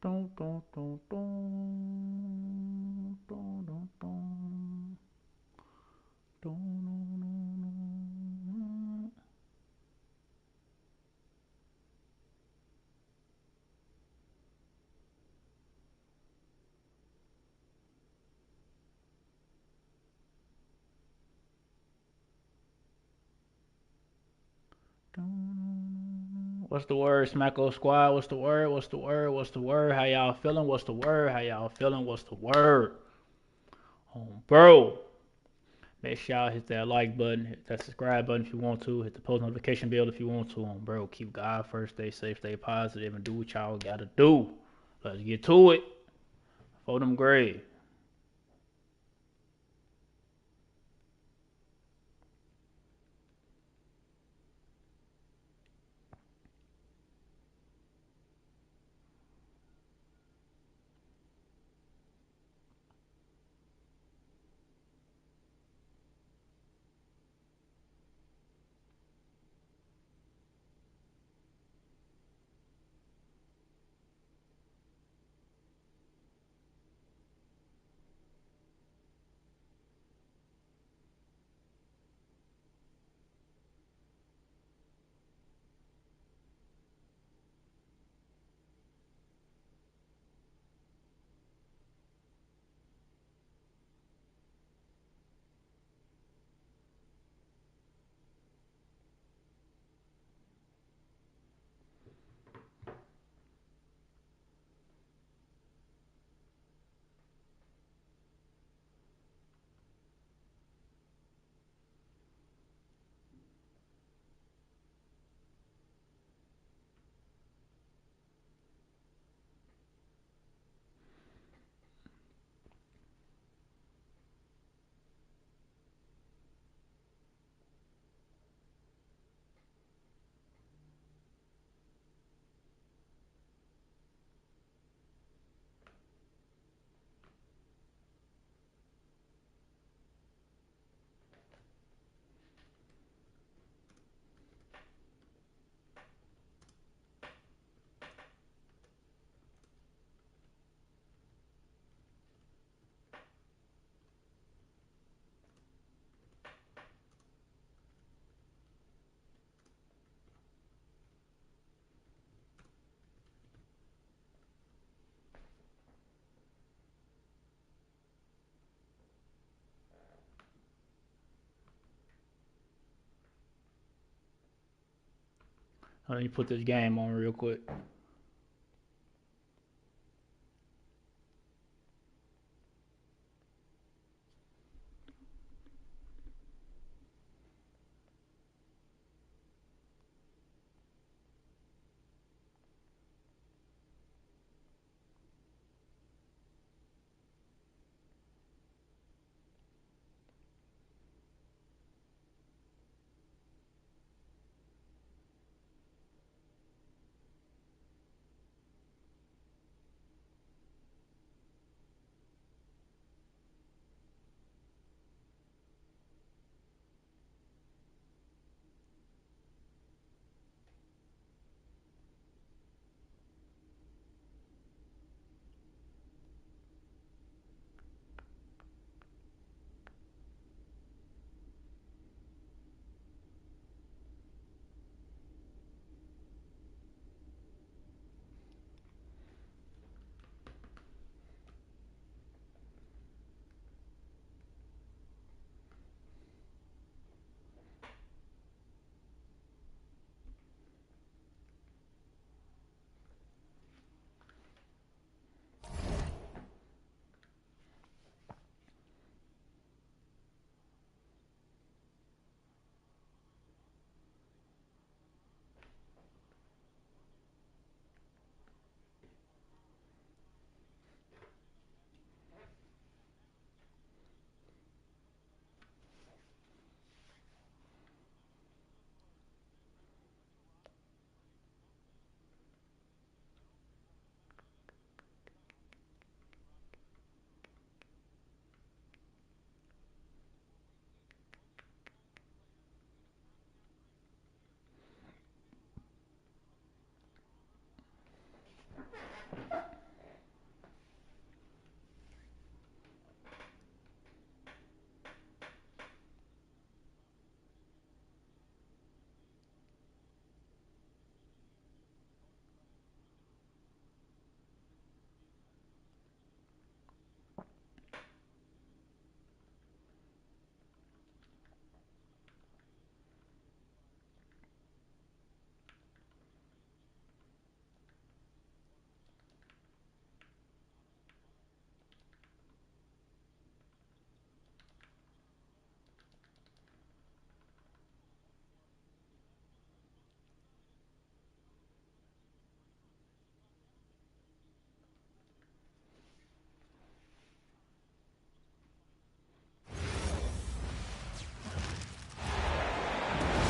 Dun, dun, dun, dun. Dun, dun, dun. Dun, dun, dun, dun. What's the word, Smacko Squad? What's the word? What's the word? What's the word? How y'all feeling? What's the word? How y'all feeling? What's the word? Bro. Make sure y'all hit that like button, hit that subscribe button if you want to, hit the post notification bell if you want to. Bro, keep God first, stay safe, stay positive, and do what y'all gotta do. Let's get to it. For them grades. Let me put this game on real quick.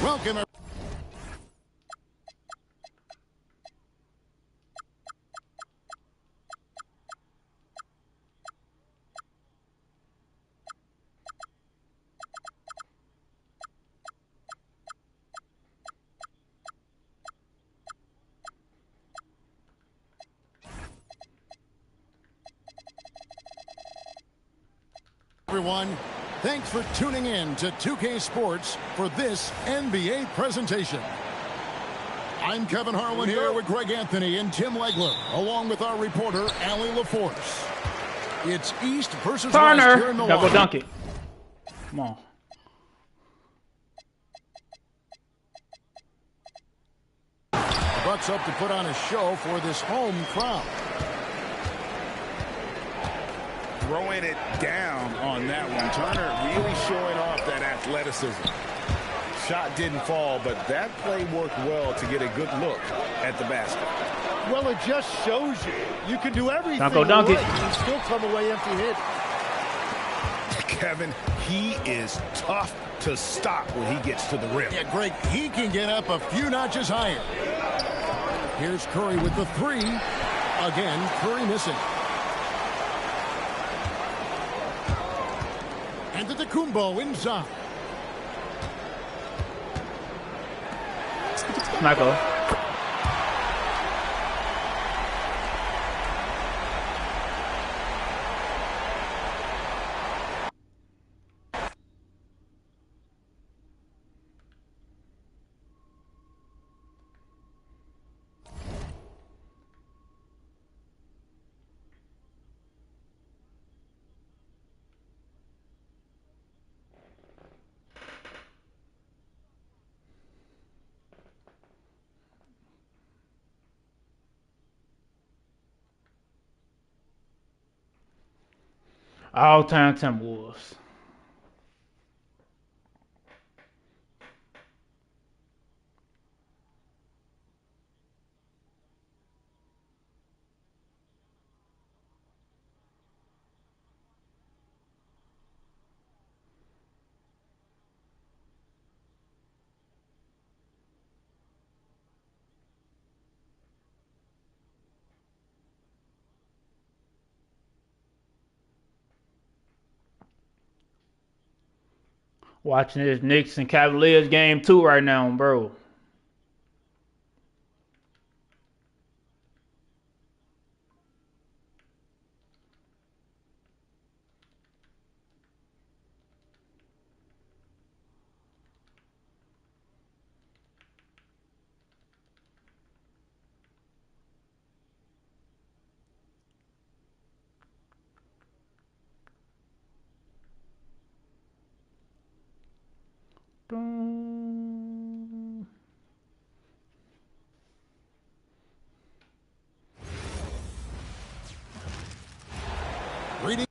Welcome. Everyone, thanks for tuning in to 2K Sports for this NBA presentation. I'm Kevin Harlan here with Greg Anthony and Tim Legler, along with our reporter, Allie LaForce. It's East versus West here in Turner, gotta go dunk it. Come on. Bucks up to put on a show for this home crowd. Throwing it down on that one. Turner really showing off that athleticism. Shot didn't fall, but that play worked well to get a good look at the basket. Well, it just shows you can do everything Smacko, dunk it. and still come away empty-handed. Kevin, he is tough to stop when he gets to the rim. Yeah, Greg, he can get up a few notches higher. Here's Curry with the three. Again, Curry missing. And Antetokounmpo inside. Smacko. All-time Timberwolves. Watching this Knicks and Cavaliers game too right now, bro. Reading.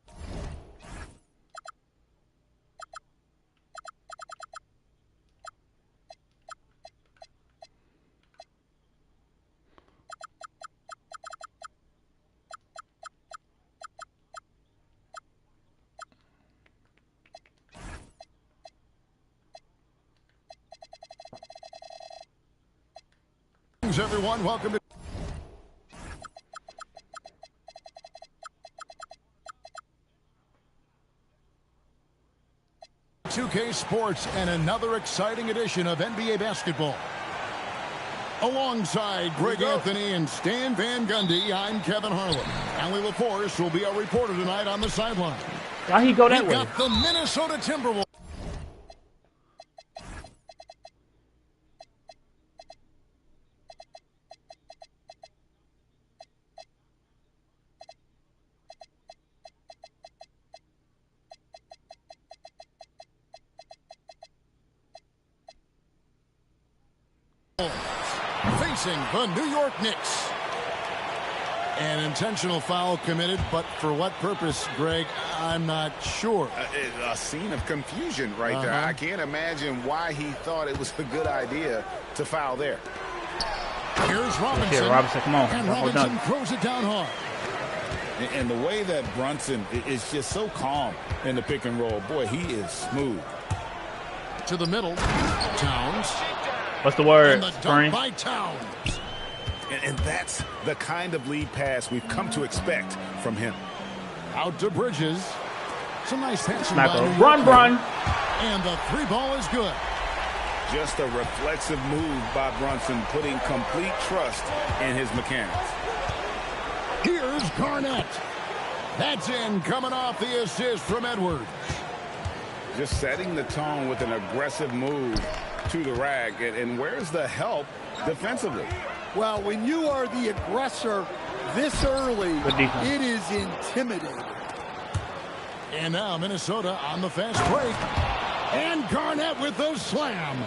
Everyone, welcome to 2K Sports and another exciting edition of NBA basketball. Alongside Greg Anthony and Stan Van Gundy, I'm Kevin Harlan. And Leila Forrest will be our reporter tonight on the sideline. Why he go that We've way? got the Minnesota Timberwolves. Facing the New York Knicks. An intentional foul committed, but for what purpose, Greg? I'm not sure. A scene of confusion right there. I can't imagine why he thought it was a good idea to foul there. Here's Robinson. Here, Robinson, come on. And Robinson throws it down hard. And the way that Brunson is just so calm in the pick and roll. Boy, he is smooth. To the middle. Towns. What's the word? And the dunk by Towns. And that's the kind of lead pass we've come to expect from him. Out to Bridges. Some nice passing Smacko. by Run. And the three ball is good. Just a reflexive move by Brunson, putting complete trust in his mechanics. Here's Garnett. That's in, coming off the assist from Edwards. Just setting the tone with an aggressive move to the rack. And where's the help defensively? Well, when you are the aggressor this early, it is intimidating. And now Minnesota on the fast break. And Garnett with the slam.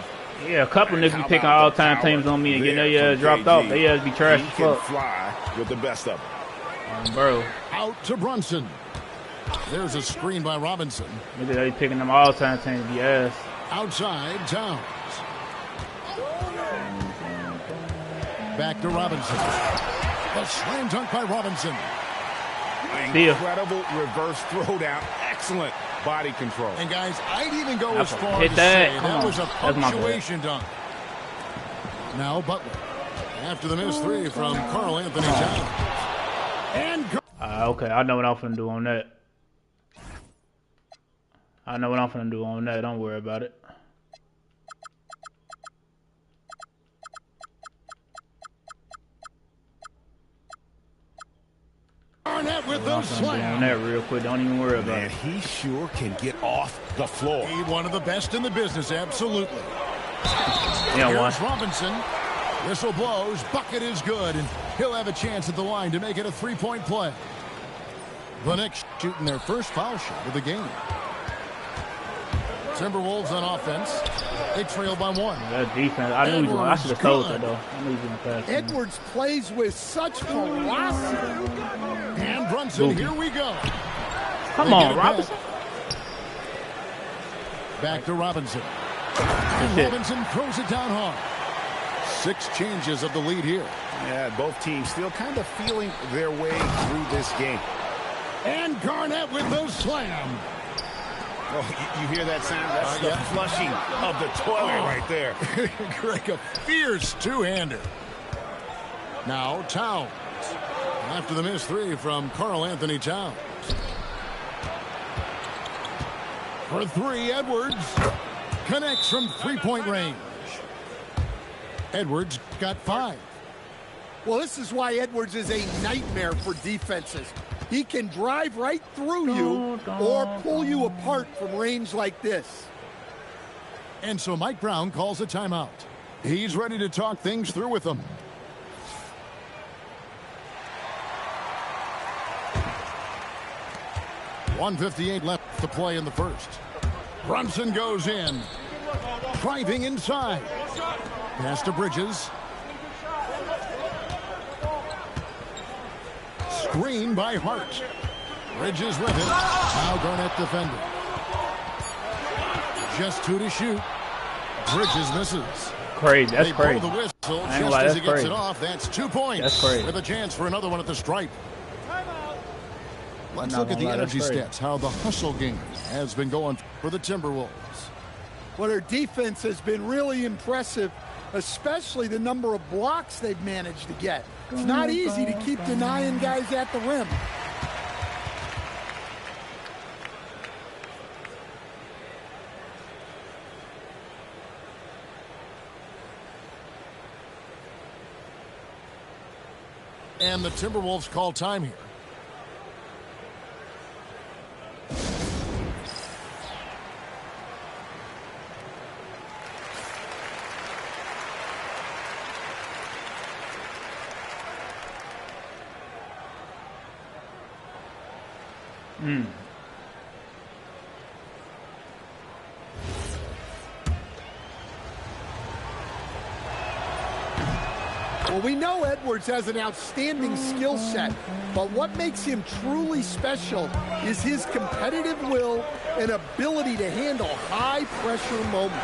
Yeah, a couple niggas be picking all-time teams on me and getting their dropped off. They ass be trash as fuck. Fly with the best of them. Bro. Out to Brunson. There's a screen by Robinson. Niggas they picking them all-time teams be ass. Outside Towns. Back to Robinson. A slam dunk by Robinson. Incredible reverse throwdown. Excellent body control. And guys, I'd even go as far hit as that. say that was a That's my punctuation dunk. Now Butler. After the missed three from Karl Anthony Towns. And okay, I know what I'm finna do on that. Don't worry about it. Garnett with the slam. On that real quick. Don't even worry about it. He sure can get off the floor. He one of the best in the business, absolutely. Yeah, Here's Robinson. Whistle blows. Bucket is good, and he'll have a chance at the line to make it a three-point play. The Knicks shooting their first foul shot of the game. Timberwolves on offense. They trail by one. That defense. I knew I should have told that though. I knew he was gonna pass. Edwards plays with such velocity. And Brunson, here we go. Come on, Robinson. Back to Robinson. And Robinson throws it down hard. 6 changes of the lead here. Yeah, both teams still kind of feeling their way through this game. And Garnett with the slam. Oh, you hear that sound? That's the flushing of the toilet right there. Greg, a fierce two-hander. Now Towns. After the missed three from Karl Anthony Towns. For three, Edwards connects from three-point range. Edwards got 5. Well, this is why Edwards is a nightmare for defenses. He can drive right through you or pull you apart from range like this. And so Mike Brown calls a timeout. He's ready to talk things through with them. .158 left to play in the first. Brunson goes in. Driving inside. Pass to Bridges. Screen by Hart. Bridges with it. Now Garnett defending. Just 2 to shoot. Bridges misses. Crazy. That's they crazy. blow the whistle I ain't just lie, as that's he gets crazy. it off. That's 2 points. That's crazy. With a chance for another one at the stripe. Let's Not look at the gonna lie, that's energy crazy. stats. How the hustle game has been going for the Timberwolves. Well, their defense has been really impressive, especially the number of blocks they've managed to get. It's not easy to keep denying guys at the rim. And the Timberwolves call time here. Well, we know Edwards has an outstanding skill set, but what makes him truly special is his competitive will and ability to handle high-pressure moments.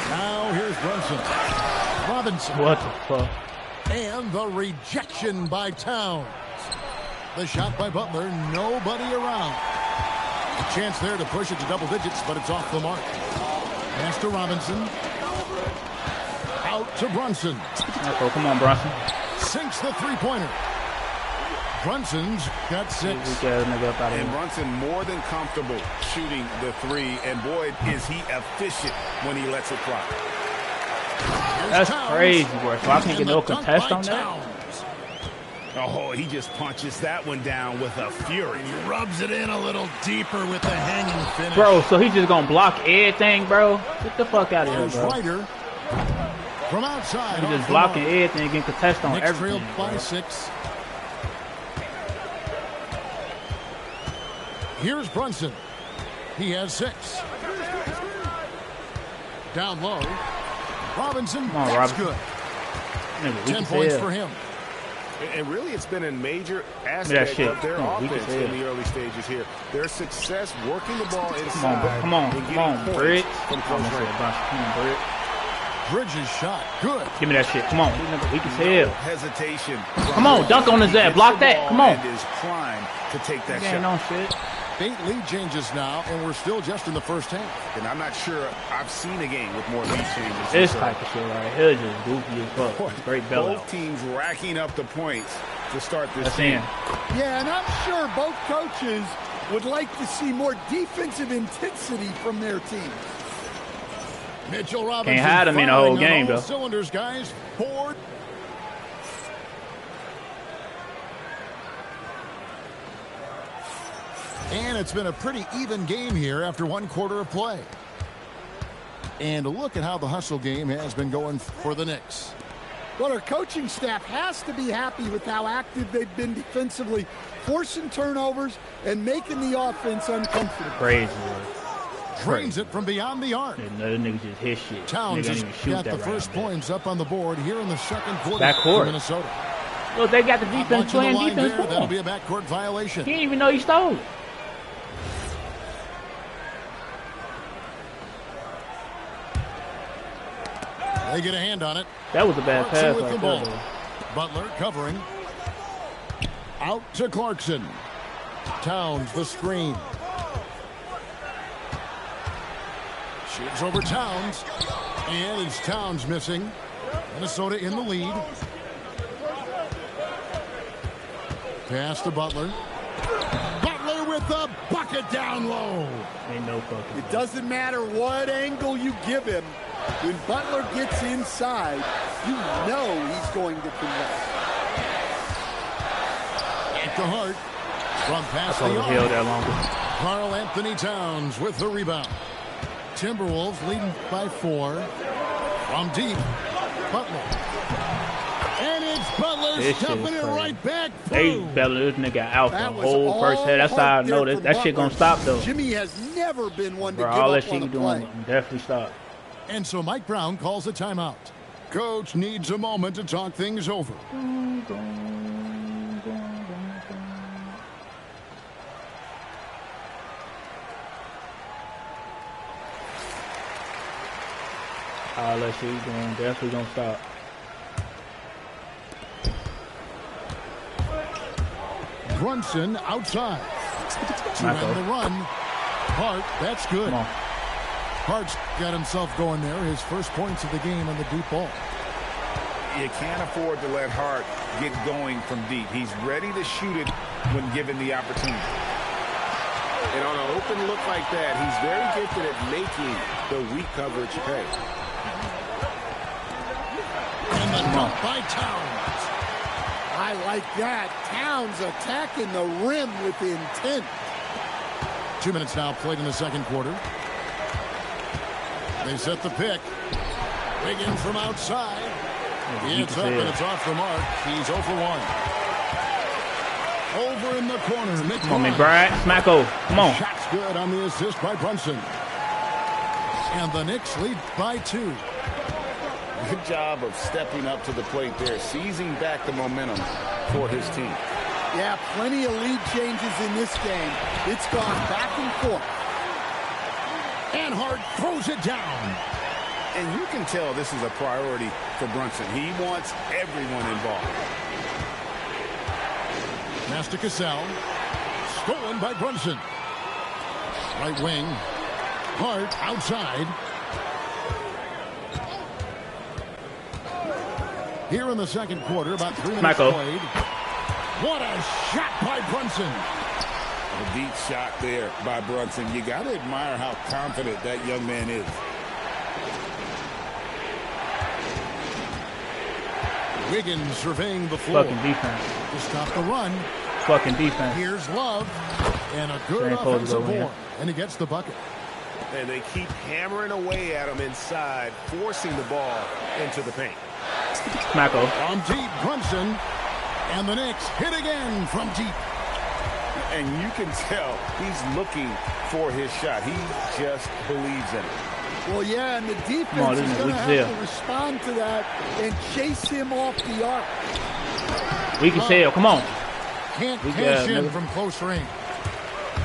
Now here's Brunson. Robinson. What the fuck? And the rejection by Towns. The shot by Butler, nobody around. A chance there to push it to double digits, but it's off the mark. Pass to Robinson. Out to Brunson. Oh, come on, Brunson. Sinks the three-pointer. Brunson's got 6. And Brunson more than comfortable shooting the 3, and boy, is he efficient when he lets it fly. That's crazy, bro. So I can't get no contest on that. Oh, he just punches that one down with a fury. He rubs it in a little deeper with the hanging finish. Bro, so he's just gonna block everything, bro. Get the fuck out of here, bro. Ryder from outside. He's just blocking everything, getting contest on everything. Trailed by 6. Here's Brunson. He has 6. Down low. Robinson. Come on, that's Robinson. Good. Nigga, 10 points for him. And really, it's been a major aspect of their offense in the early stages here. Their success working the ball inside. Come on, Bridge. From close range. Come on, Bridge. Bridges shot. Good. Give me that shit. Come on. We can tell. Hesitation. Come on, dunk on his ass. Block that. Come on. And is primed to take that shot. No shit. 8 lead changes now, and we're still just in the first half. And I'm not sure I've seen a game with more lead changes. This type of shit right here just goofy as fuck. Great bailout. Both teams racking up the points to start this game. Yeah, and I'm sure both coaches would like to see more defensive intensity from their teams. Mitchell Robinson can't hide him in the whole game, though. Cylinders, guys. 4. And it's been a pretty even game here after 1 quarter of play. And look at how the hustle game has been going for the Knicks. Well, our coaching staff has to be happy with how active they've been defensively, forcing turnovers and making the offense uncomfortable. Crazy. Drains it from beyond the arc. Another nigga just hit shit. Towns has got the first points up on the board here in the second quarter for Minnesota. Well, they got the defense playing defense for him. That'll be a backcourt violation. He didn't even know he stole it. They get a hand on it. That was a bad pass right there. Butler covering. Out to Clarkson. Towns the screen. Shoots over Towns. And it's Towns missing. Minnesota in the lead. Pass to Butler. Butler with the bucket down low. Ain't no fucking. It doesn't matter what angle you give him. When Butler gets inside, you know he's going to convert. At the heart. From past the arc. Karl Anthony Towns with the rebound. Timberwolves leading by 4. From deep. Butler. And it's Butler stuffing it right back through. They belling this nigga out the whole first half. That's how I know that shit gonna stop though. Jimmy has never been one to give all up that shit on a you play. doing definitely stop. And so Mike Brown calls a timeout. Coach needs a moment to talk things over. All that shit you doing definitely gonna stop. Brunson outside. To end the run. Hart, that's good. Hart's got himself going there. His first points of the game on the deep ball. You can't afford to let Hart get going from deep. He's ready to shoot it when given the opportunity. And on an open look like that, he's very gifted at making the weak coverage pay. And the dunk by Towns. I like that. Towns attacking the rim with intent. 2 minutes now played in the second quarter. They set the pick. Wiggins from outside. It's up and it's off the mark. He's 0 for 1. Over in the corner. Come on, McBride. Smacko. Come on. Shot's good on the assist by Brunson. And the Knicks lead by 2. Good job of stepping up to the plate there, seizing back the momentum for his team. Yeah, plenty of lead changes in this game. It's gone back and forth. And Hart throws it down. And you can tell this is a priority for Brunson. He wants everyone involved. Pass to Cassell. Stolen by Brunson. Right wing. Hart outside. Here in the second quarter, about 3 minutes played. What a shot by Brunson. A deep shot there by Brunson. You got to admire how confident that young man is. Wiggins surveying the floor. Fucking defense. To stop the run. Fucking defense. Here's Love. And a good offensive board. And he gets the bucket. And they keep hammering away at him inside, forcing the ball into the paint. Smacko. From deep, Brunson. And the Knicks hit again from deep. And you can tell he's looking for his shot. He just believes in it. Well, yeah, and the defense is going to have to respond to that and chase him off the arc. We can sail. Come on. Can't cash in from close range.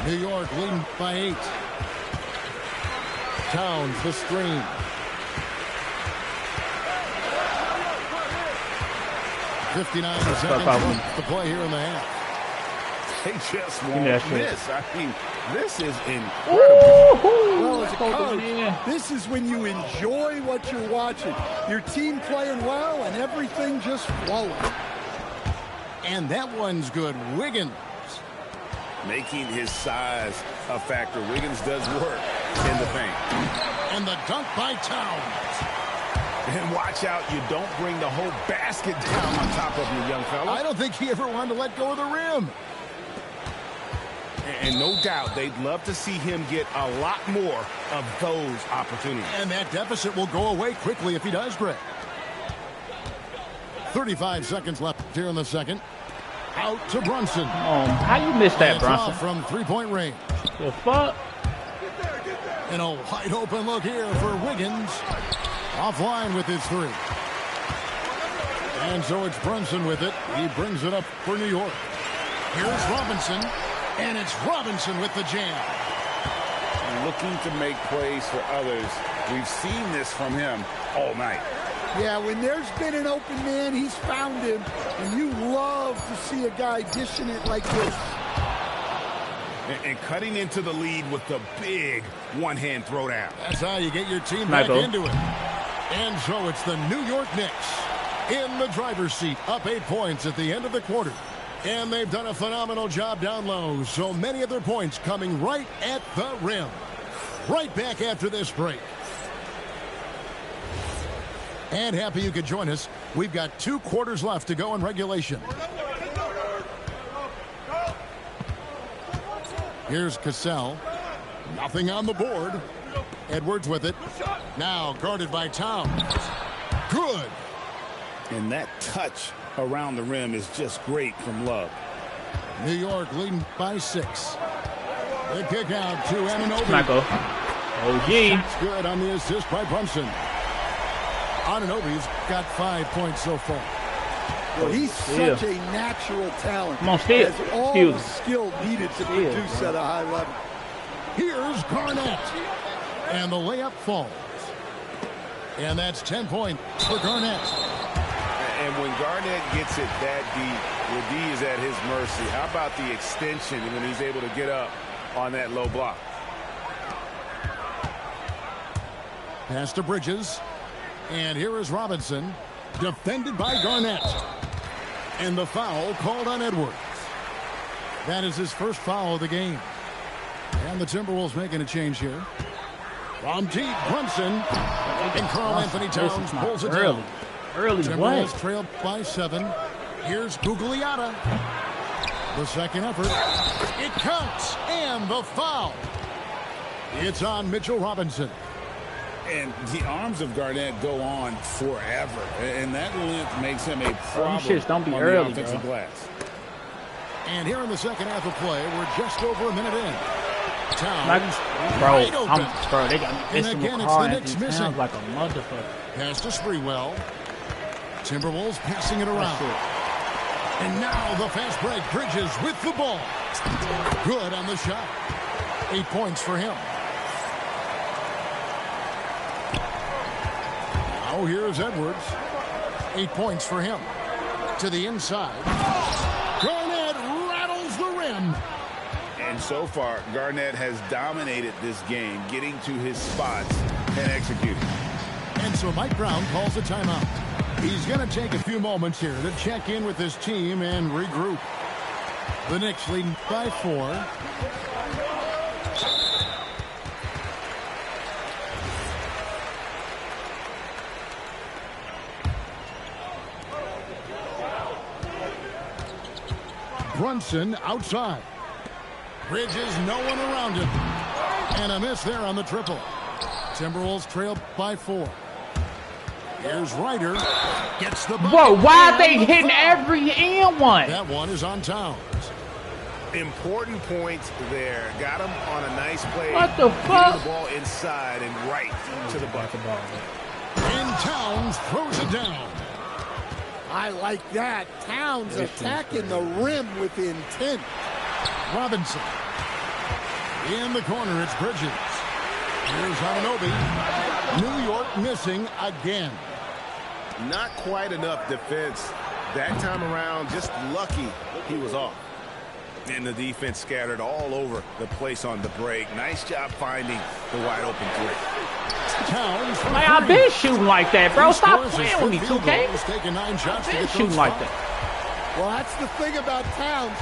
New York leading by 8. Towns the screen. .59 seconds to play here in the half. They just won't miss. I mean, this is incredible. Well, as a coach, this is when you enjoy what you're watching. Your team playing well and everything just flowing. And that one's good. Wiggins. Making his size a factor. Wiggins does work in the paint. And the dunk by Towns. And watch out, you don't bring the whole basket down on top of you, young fella. I don't think he ever wanted to let go of the rim. And no doubt, they'd love to see him get a lot more of those opportunities. And that deficit will go away quickly if he does, Greg. 35 seconds left here in the second. Out to Brunson. How you missed that, Brunson? From three-point range. The fuck? And a wide open look here for Wiggins. Offline with his 3. And so it's Brunson with it. He brings it up for New York. Here's Robinson. And it's Robinson with the jam. Looking to make plays for others. We've seen this from him all night. Yeah, when there's been an open man, he's found him. And you love to see a guy dishing it like this. And cutting into the lead with the big one-hand throwdown. That's how you get your team back into it. And so it's the New York Knicks in the driver's seat, up 8 points at the end of the quarter. And they've done a phenomenal job down low. So many of their points coming right at the rim. Right back after this break. And happy you could join us. We've got 2 quarters left to go in regulation. Here's Cassell. Nothing on the board. Edwards with it. Now guarded by Towns. Good. And that touch around the rim is just great from Love. New York leading by 6. The kick out to Anunoby. Smacko. OG. That's good on the assist by Brunson. Anunoby's got 5 points so far. Well, he's such a natural talent. Come on, Steve. Has all the skill needed to produce at a high level. Here's Garnett. And the layup falls. And that's 10 points for Garnett. And when Garnett gets it that deep, the D is at his mercy. How about the extension when he's able to get up on that low block? Pass to Bridges. And here is Robinson. Defended by Garnett. And the foul called on Edwards. That is his first foul of the game. And the Timberwolves making a change here. From deep, Brunson. And Karl Anthony Towns pulls it down. Early Timberwolves trailed by 7. Here's Gugliotta. The second effort. It counts. And the foul. It's on Mitchell Robinson. And the arms of Garnett go on forever. And that length makes him a problem shits don't be on early, the offensive bro. glass. And here in the second half of play, we're just over a minute in. Towns, Bro, wide open. they got me And missing again, the it's car the and Knicks these missing. sounds like a motherfucker. Pass to Sprewell. Timberwolves passing it around. Shit. And now the fast break. Bridges with the ball. Good on the shot. 8 points for him. Now here's Edwards. 8 points for him. To the inside. Garnett rattles the rim. And so far, Garnett has dominated this game, getting to his spots and executing. And so Mike Brown calls a timeout. He's going to take a few moments here to check in with his team and regroup. The Knicks leading by 4. Brunson outside. Bridges, no one around him. And a miss there on the triple. Timberwolves trail by 4. Here's Ryder. Gets the bucket. Whoa, why are they And the hitting foul. every and one? That one is on Towns. Important points there. Got him on a nice play. What the Getting fuck? the ball inside and right to the bucket. And Towns throws it down. I like that. Towns attacking the rim with intent. Robinson. In the corner, it's Bridges. Here's Anunoby. New York missing again. Not quite enough defense that time around. Just lucky he was off. And the defense scattered all over the place on the break. Nice job finding the wide open three. Towns for Like, I've three. been shooting like that, bro. He Stop scores his playing with me, fifth field 2K. goal. He's taken 9 shots to Been get shooting those like 5. that. Well, that's the thing about Towns.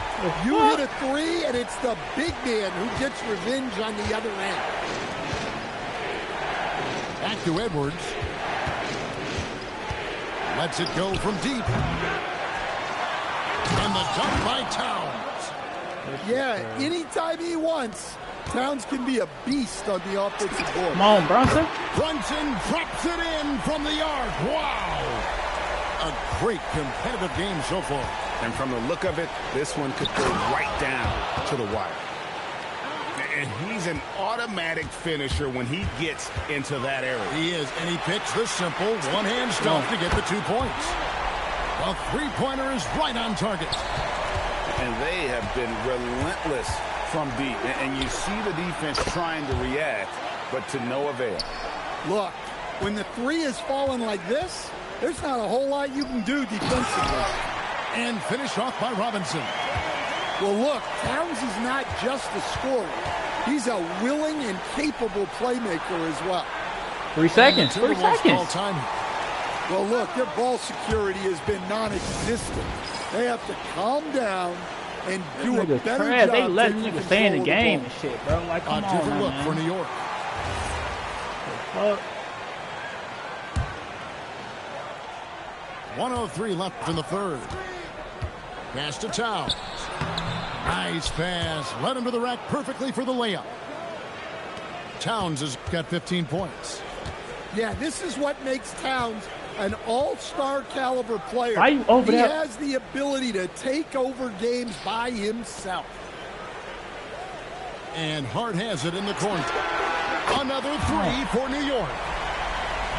You hit a three, and it's the big man who gets revenge on the other end. Back to Edwards. Lets it go from deep. And the dunk by Towns. Yeah, anytime he wants, Towns can be a beast on the offensive board. Come on, Brunson. Brunson drops it in from the arc. Wow. A great competitive game so far. And from the look of it, this one could go right down to the wire. And he's an automatic finisher when he gets into that area. He is, and he picks the simple one-hand stuff to get the 2 points. A three-pointer is right on target. And they have been relentless from deep. And you see the defense trying to react, but to no avail. Look, when the three is falling like this, there's not a whole lot you can do defensively. And finish off by Robinson. Well, look, Towns is not just a scorer. He's a willing and capable playmaker as well. 3 seconds. 3 Timberwolves seconds. call time. Well, look, their ball security has been non-existent. They have to calm down and do a Niggas better trash. job. They letting taking niggas stay in the control of game ball. and shit, bro. Like, A come on, different look man. for New York. Fuck. 1:03 left in the third. Pass to Towns. Nice pass. Led him to the rack perfectly for the layup. Towns has got 15 points. Yeah, this is what makes Towns an all-star caliber player. Why you over he there? has the ability to take over games by himself. And Hart has it in the corner. Another three for New York.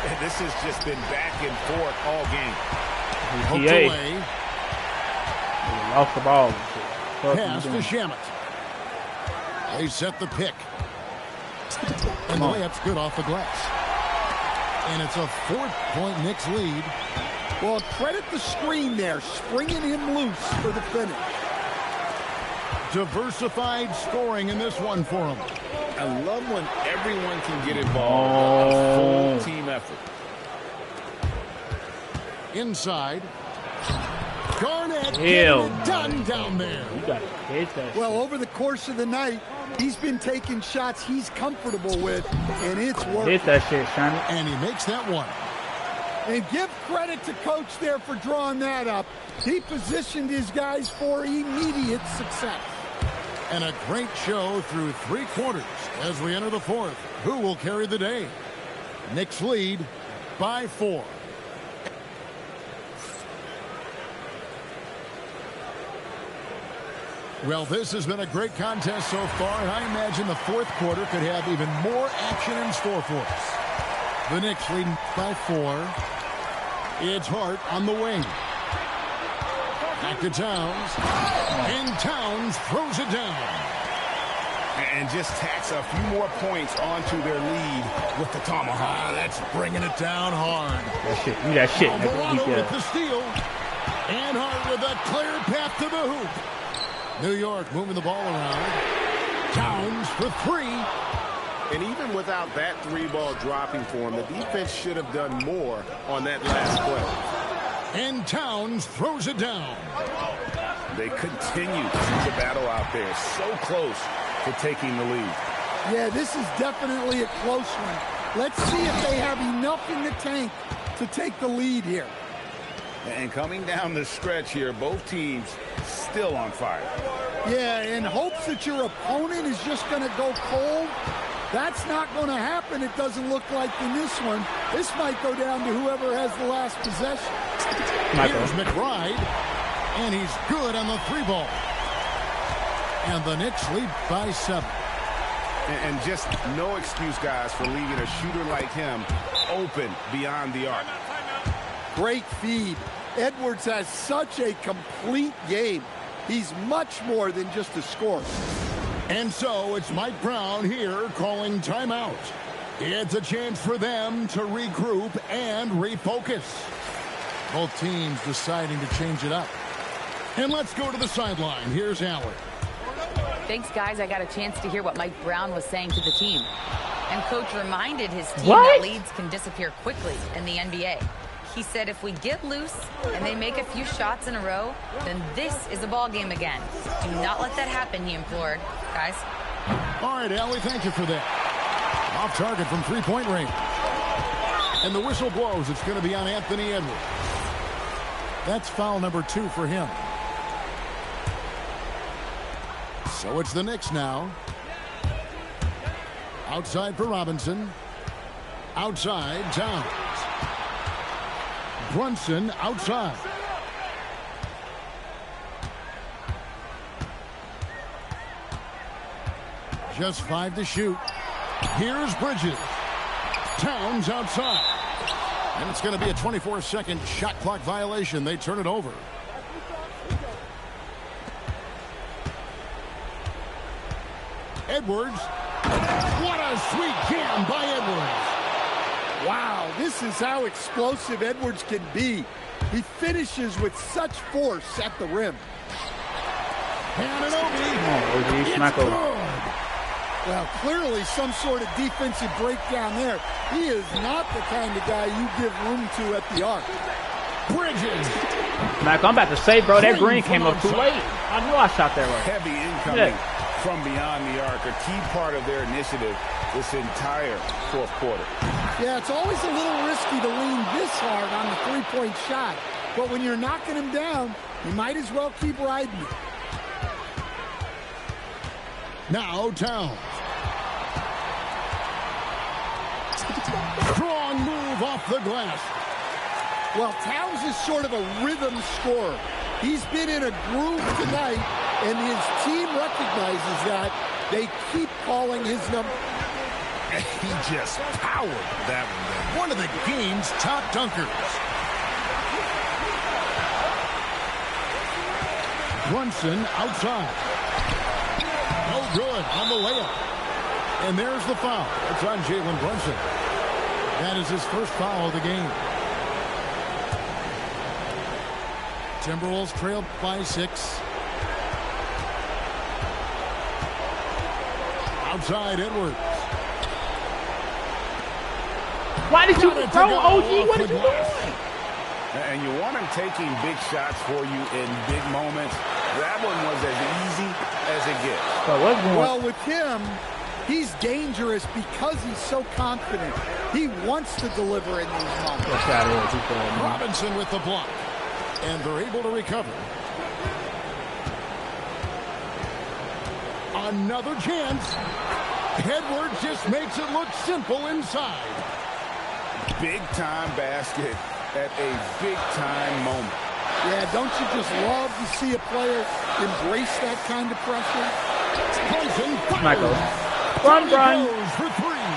And this has just been back and forth all game. Hooked PA. away. Lost the ball and shit. Fuck Pass you to doing? Shamet. They set the pick. And the layup's good off the glass. And it's a 4-point Knicks lead. Well, credit the screen there, springing him loose for the finish. Diversified scoring in this one for him. I love when everyone can get involved. A full team effort. Inside. Garnett Hell getting it no. done down there. You gotta hit that Well, over the course of the night, he's been taking shots he's comfortable with, and it's shit. working. Hit that shit, Shiny. And he makes that one. And give credit to Coach there for drawing that up. He positioned his guys for immediate success. And a great show through 3 quarters as we enter the 4th. Who will carry the day? Knicks lead by 4. Well, this has been a great contest so far, and I imagine the 4th quarter could have even more action in store for us. The Knicks leading by 4. It's Hart on the wing. Back to Towns. And Towns throws it down. And just tacks a few more points onto their lead with the tomahawk. That's bringing it down hard. That shit. You that shit. Alvarado with the steal. And Hart with a clear path to the hoop. New York moving the ball around. Towns for 3. And even without that 3-ball dropping for him, the defense should have done more on that last play. And Towns throws it down. They continue to battle out there, so close to taking the lead. Yeah, this is definitely a close one. Let's see if they have enough in the tank to take the lead here. And coming down the stretch here, both teams still on fire. Yeah, in hopes that your opponent is just going to go cold. That's not going to happen, it doesn't look like in this one. This might go down to whoever has the last possession. Here's McBride, and he's good on the 3-ball. And the Knicks lead by 7. And just no excuse, guys, for leaving a shooter like him open beyond the arc. Great feed. Edwards has such a complete game. He's much more than just a scorer. And so it's Mike Brown here calling timeout. It's a chance for them to regroup and refocus. Both teams deciding to change it up. And let's go to the sideline. Here's Allen. Thanks, guys. I got a chance to hear what Mike Brown was saying to the team. And Coach reminded his team that leads can disappear quickly in the NBA. He said if we get loose and they make a few shots in a row, then this is a ball game again. Do not let that happen, he implored. Guys. All right, Allie, thank you for that. Off target from 3-point range. And the whistle blows. It's going to be on Anthony Edwards. That's foul number 2 for him. So it's the Knicks now. Outside for Robinson. Outside, Towns. Brunson outside. Just 5 to shoot. Here's Bridges. Towns outside. And it's going to be a 24-second shot clock violation. They turn it over. Edwards. What a sweet jam by Edwards. Wow, this is how explosive Edwards can be. He finishes with such force at the rim. It's Smacko. good. Well, clearly some sort of defensive breakdown there. He is not the kind of guy you give room to at the arc. Bridges. Smacko, I'm about to say, bro, that green came up too late. I knew I shot that right. Heavy incoming from beyond the arc, a key part of their initiative this entire 4th quarter. Yeah, it's always a little risky to lean this hard on the 3-point shot. But when you're knocking him down, you might as well keep riding it. Now Towns. Strong move off the glass. Well, Towns is sort of a rhythm scorer. He's been in a groove tonight, and his team recognizes that. They keep calling his number. He just powered that one down. One of the game's top dunkers. Brunson outside. No good on the layup. And there's the foul. It's on Jalen Brunson. That is his first foul of the game. Timberwolves trailed by 6. Outside Edwards. Why did you throw OG? What did you do? And you want him taking big shots for you in big moments. That one was as easy as it gets. But what's going on? Well, with him, He's dangerous because he's so confident. He wants to deliver in these moments. Robinson with the block. And they're able to recover. Another chance. Edwards just makes it look simple inside. Big-time basket at a big-time moment. Yeah, don't you just love to see a player embrace that kind of pressure? Smacko. Run. For three.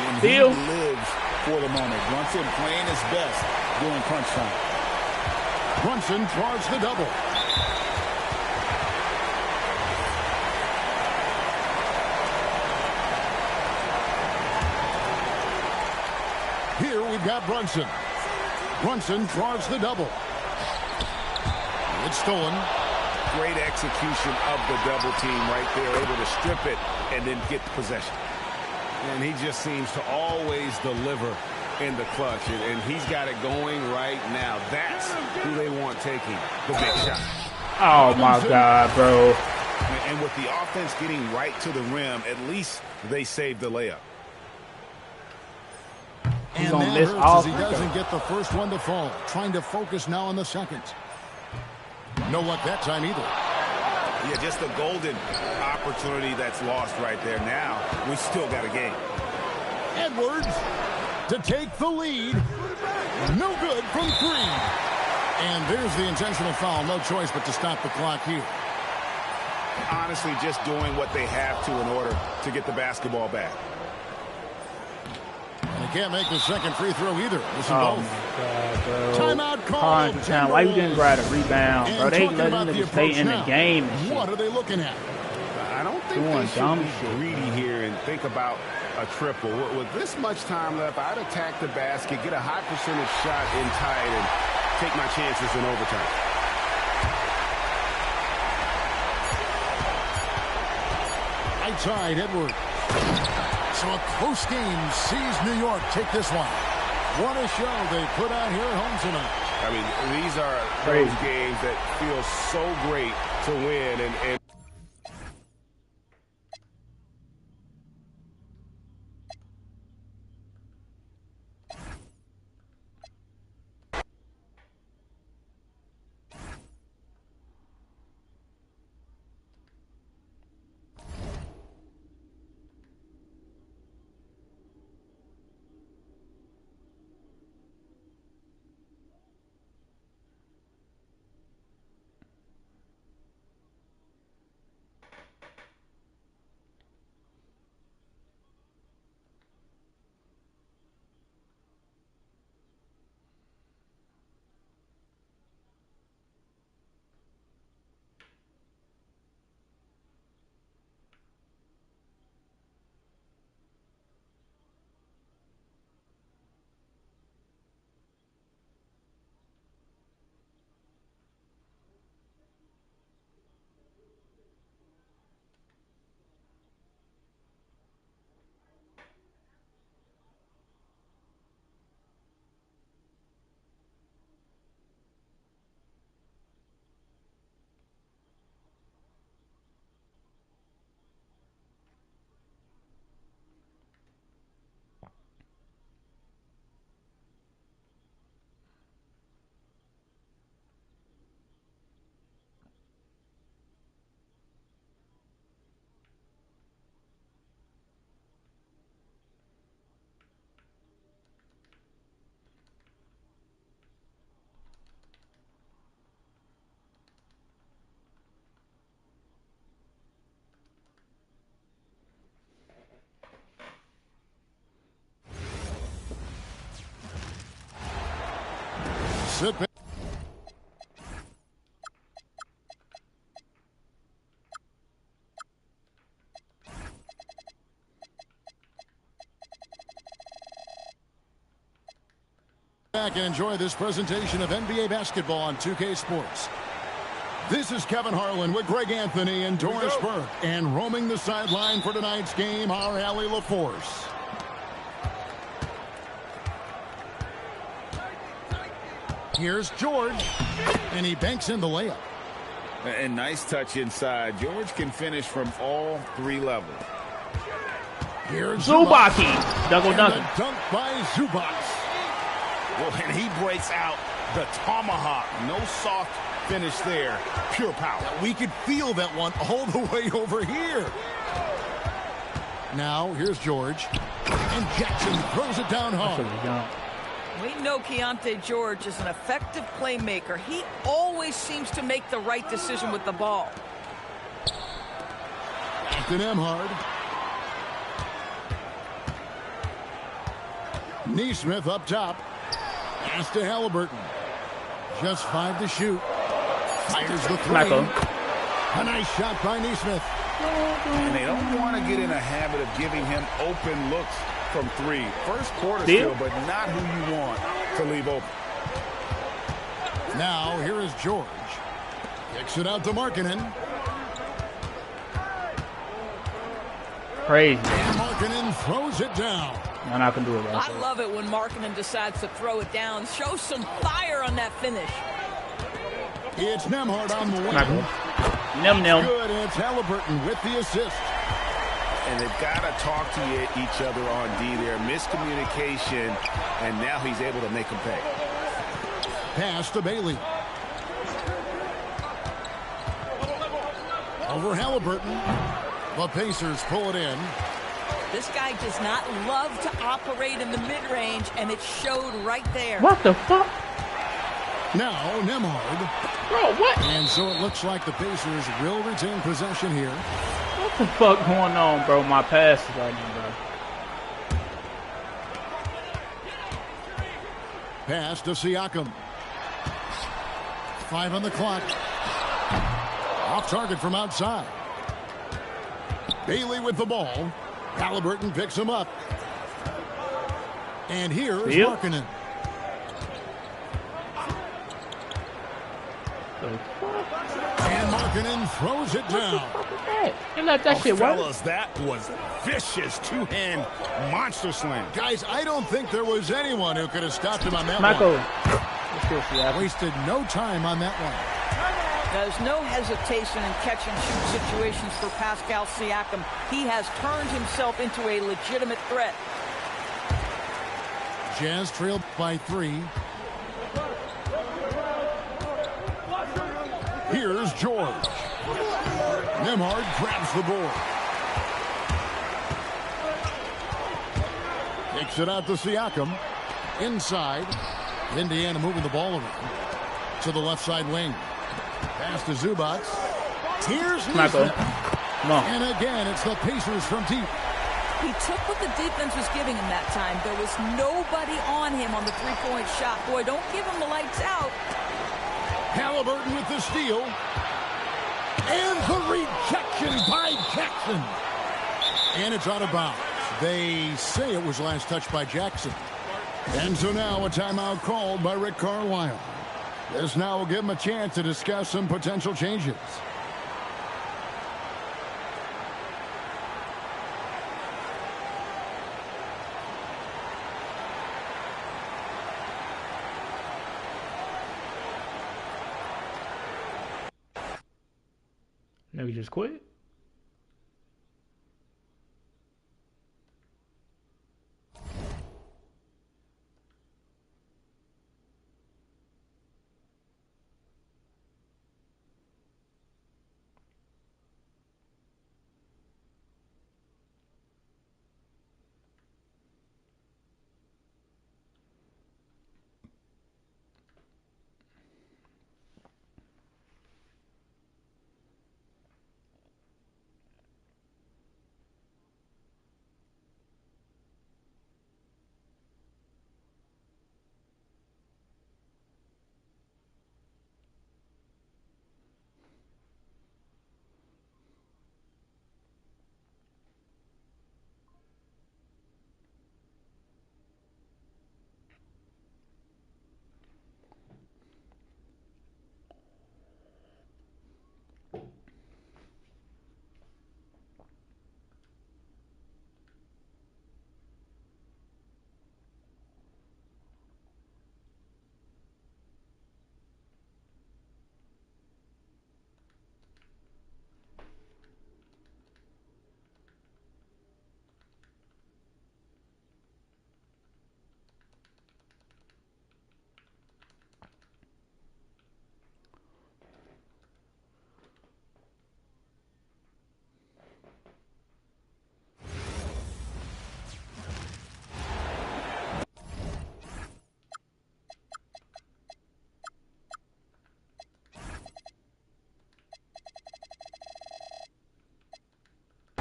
And Deal. he lives for the moment. Brunson playing his best during crunch time. Brunson draws the double. Here we've got Brunson. Brunson draws the double. It's stolen. Great execution of the double team right there, able to strip it and then get the possession. And he just seems to always deliver in the clutch, and he's got it going right now. That's who they want taking the big shot. Oh my God, bro. And with the offense getting right to the rim, at least they saved the layup. And gonna that miss hurts all as he three. doesn't get the first one to fall. Trying to focus now on the second. No luck that time either. Yeah, just a golden opportunity that's lost right there. Now, we still got a game. Edwards to take the lead. No good from three. And there's the intentional foul. No choice but to stop the clock here. Honestly, just doing what they have to in order to get the basketball back. And he can't make the second free throw either. This is Oh both. my God, bro. Timeout call. Why you didn't grab a rebound, bro? And They talking letting about them the stay approach in the now. game and shit. What are they looking at? I don't think Doing they should dumb be shit. greedy here and think about a triple. With this much time left, I'd attack the basket, get a high percentage shot in tight, and take my chances in overtime. Right side, Edwards. So a close game sees New York take this one. What a show they put on here at home tonight. I mean, these are Crazy. those games that feel so great to win. And Sit back. Back and enjoy this presentation of NBA basketball on 2K Sports. This is Kevin Harlan with Greg Anthony and Doris Burke. And roaming the sideline for tonight's game, our Allie LaForce. Here's George, and he banks in the layup. nice touch inside. George can finish from all three levels. Here's Zubaki. Double and dunking. the dunk by Zubac. Well, and he breaks out the tomahawk. No soft finish there. Pure power. We could feel that one all the way over here. Now, here's George. And Jackson throws it down hard. We know Keontae George is an effective playmaker. He always seems to make the right decision with the ball. Captain Emhard. Neesmith up top. Pass to Halliburton. Just 5 to shoot. Fires the three. Smacko. A nice shot by Neesmith. And they don't want to get in a habit of giving him open looks from 3. First quarter Deal. still, but not who you want to leave open. Now, here is George. Kicks it out to Markkanen. Crazy. And Markkanen throws it down. I'm not gonna do it, bro. I love it when Markkanen decides to throw it down. Show some fire on that finish. It's Nembhard on the wing. Smacko. Nem. Good, and it's Halliburton with the assist. And they've got to talk to each other on D there. Miscommunication, and now he's able to make them pay. Pass to Bailey. Over Halliburton. The Pacers pull it in. This guy does not love to operate in the mid-range, and it showed right there. What the fuck? Now, Nembhard. Bro, what? And so it looks like the Pacers will retain possession here. What the fuck going on, bro? My pass is right now, bro. Pass to Siakam. 5 on the clock. Off target from outside. Bailey with the ball. Halliburton picks him up. And here is Markkanen. And Markkanen throws it down. You let that shit work. Fellas, that was vicious two-hand monster slam. Guys, I don't think there was anyone who could have stopped him on that Smacko. one. Wasted no time on that one. There's no hesitation in catch and shoot situations for Pascal Siakam. He has turned himself into a legitimate threat. Jazz trailed by 3. Here's George. Nembhard grabs the board. Kicks it out to Siakam. Inside. Indiana moving the ball around to the left side wing. Pass to Zubac. Here's Smacko. Come on. And again, it's the Pacers from deep. He took what the defense was giving him that time. There was nobody on him on the three-point shot. Boy, don't give him the lights out. Halliburton with the steal. And the rejection by Jackson. And it's out of bounds. They say it was last touched by Jackson. And so now a timeout called by Rick Carlisle. This now will give him a chance to discuss some potential changes. Nigga just quit.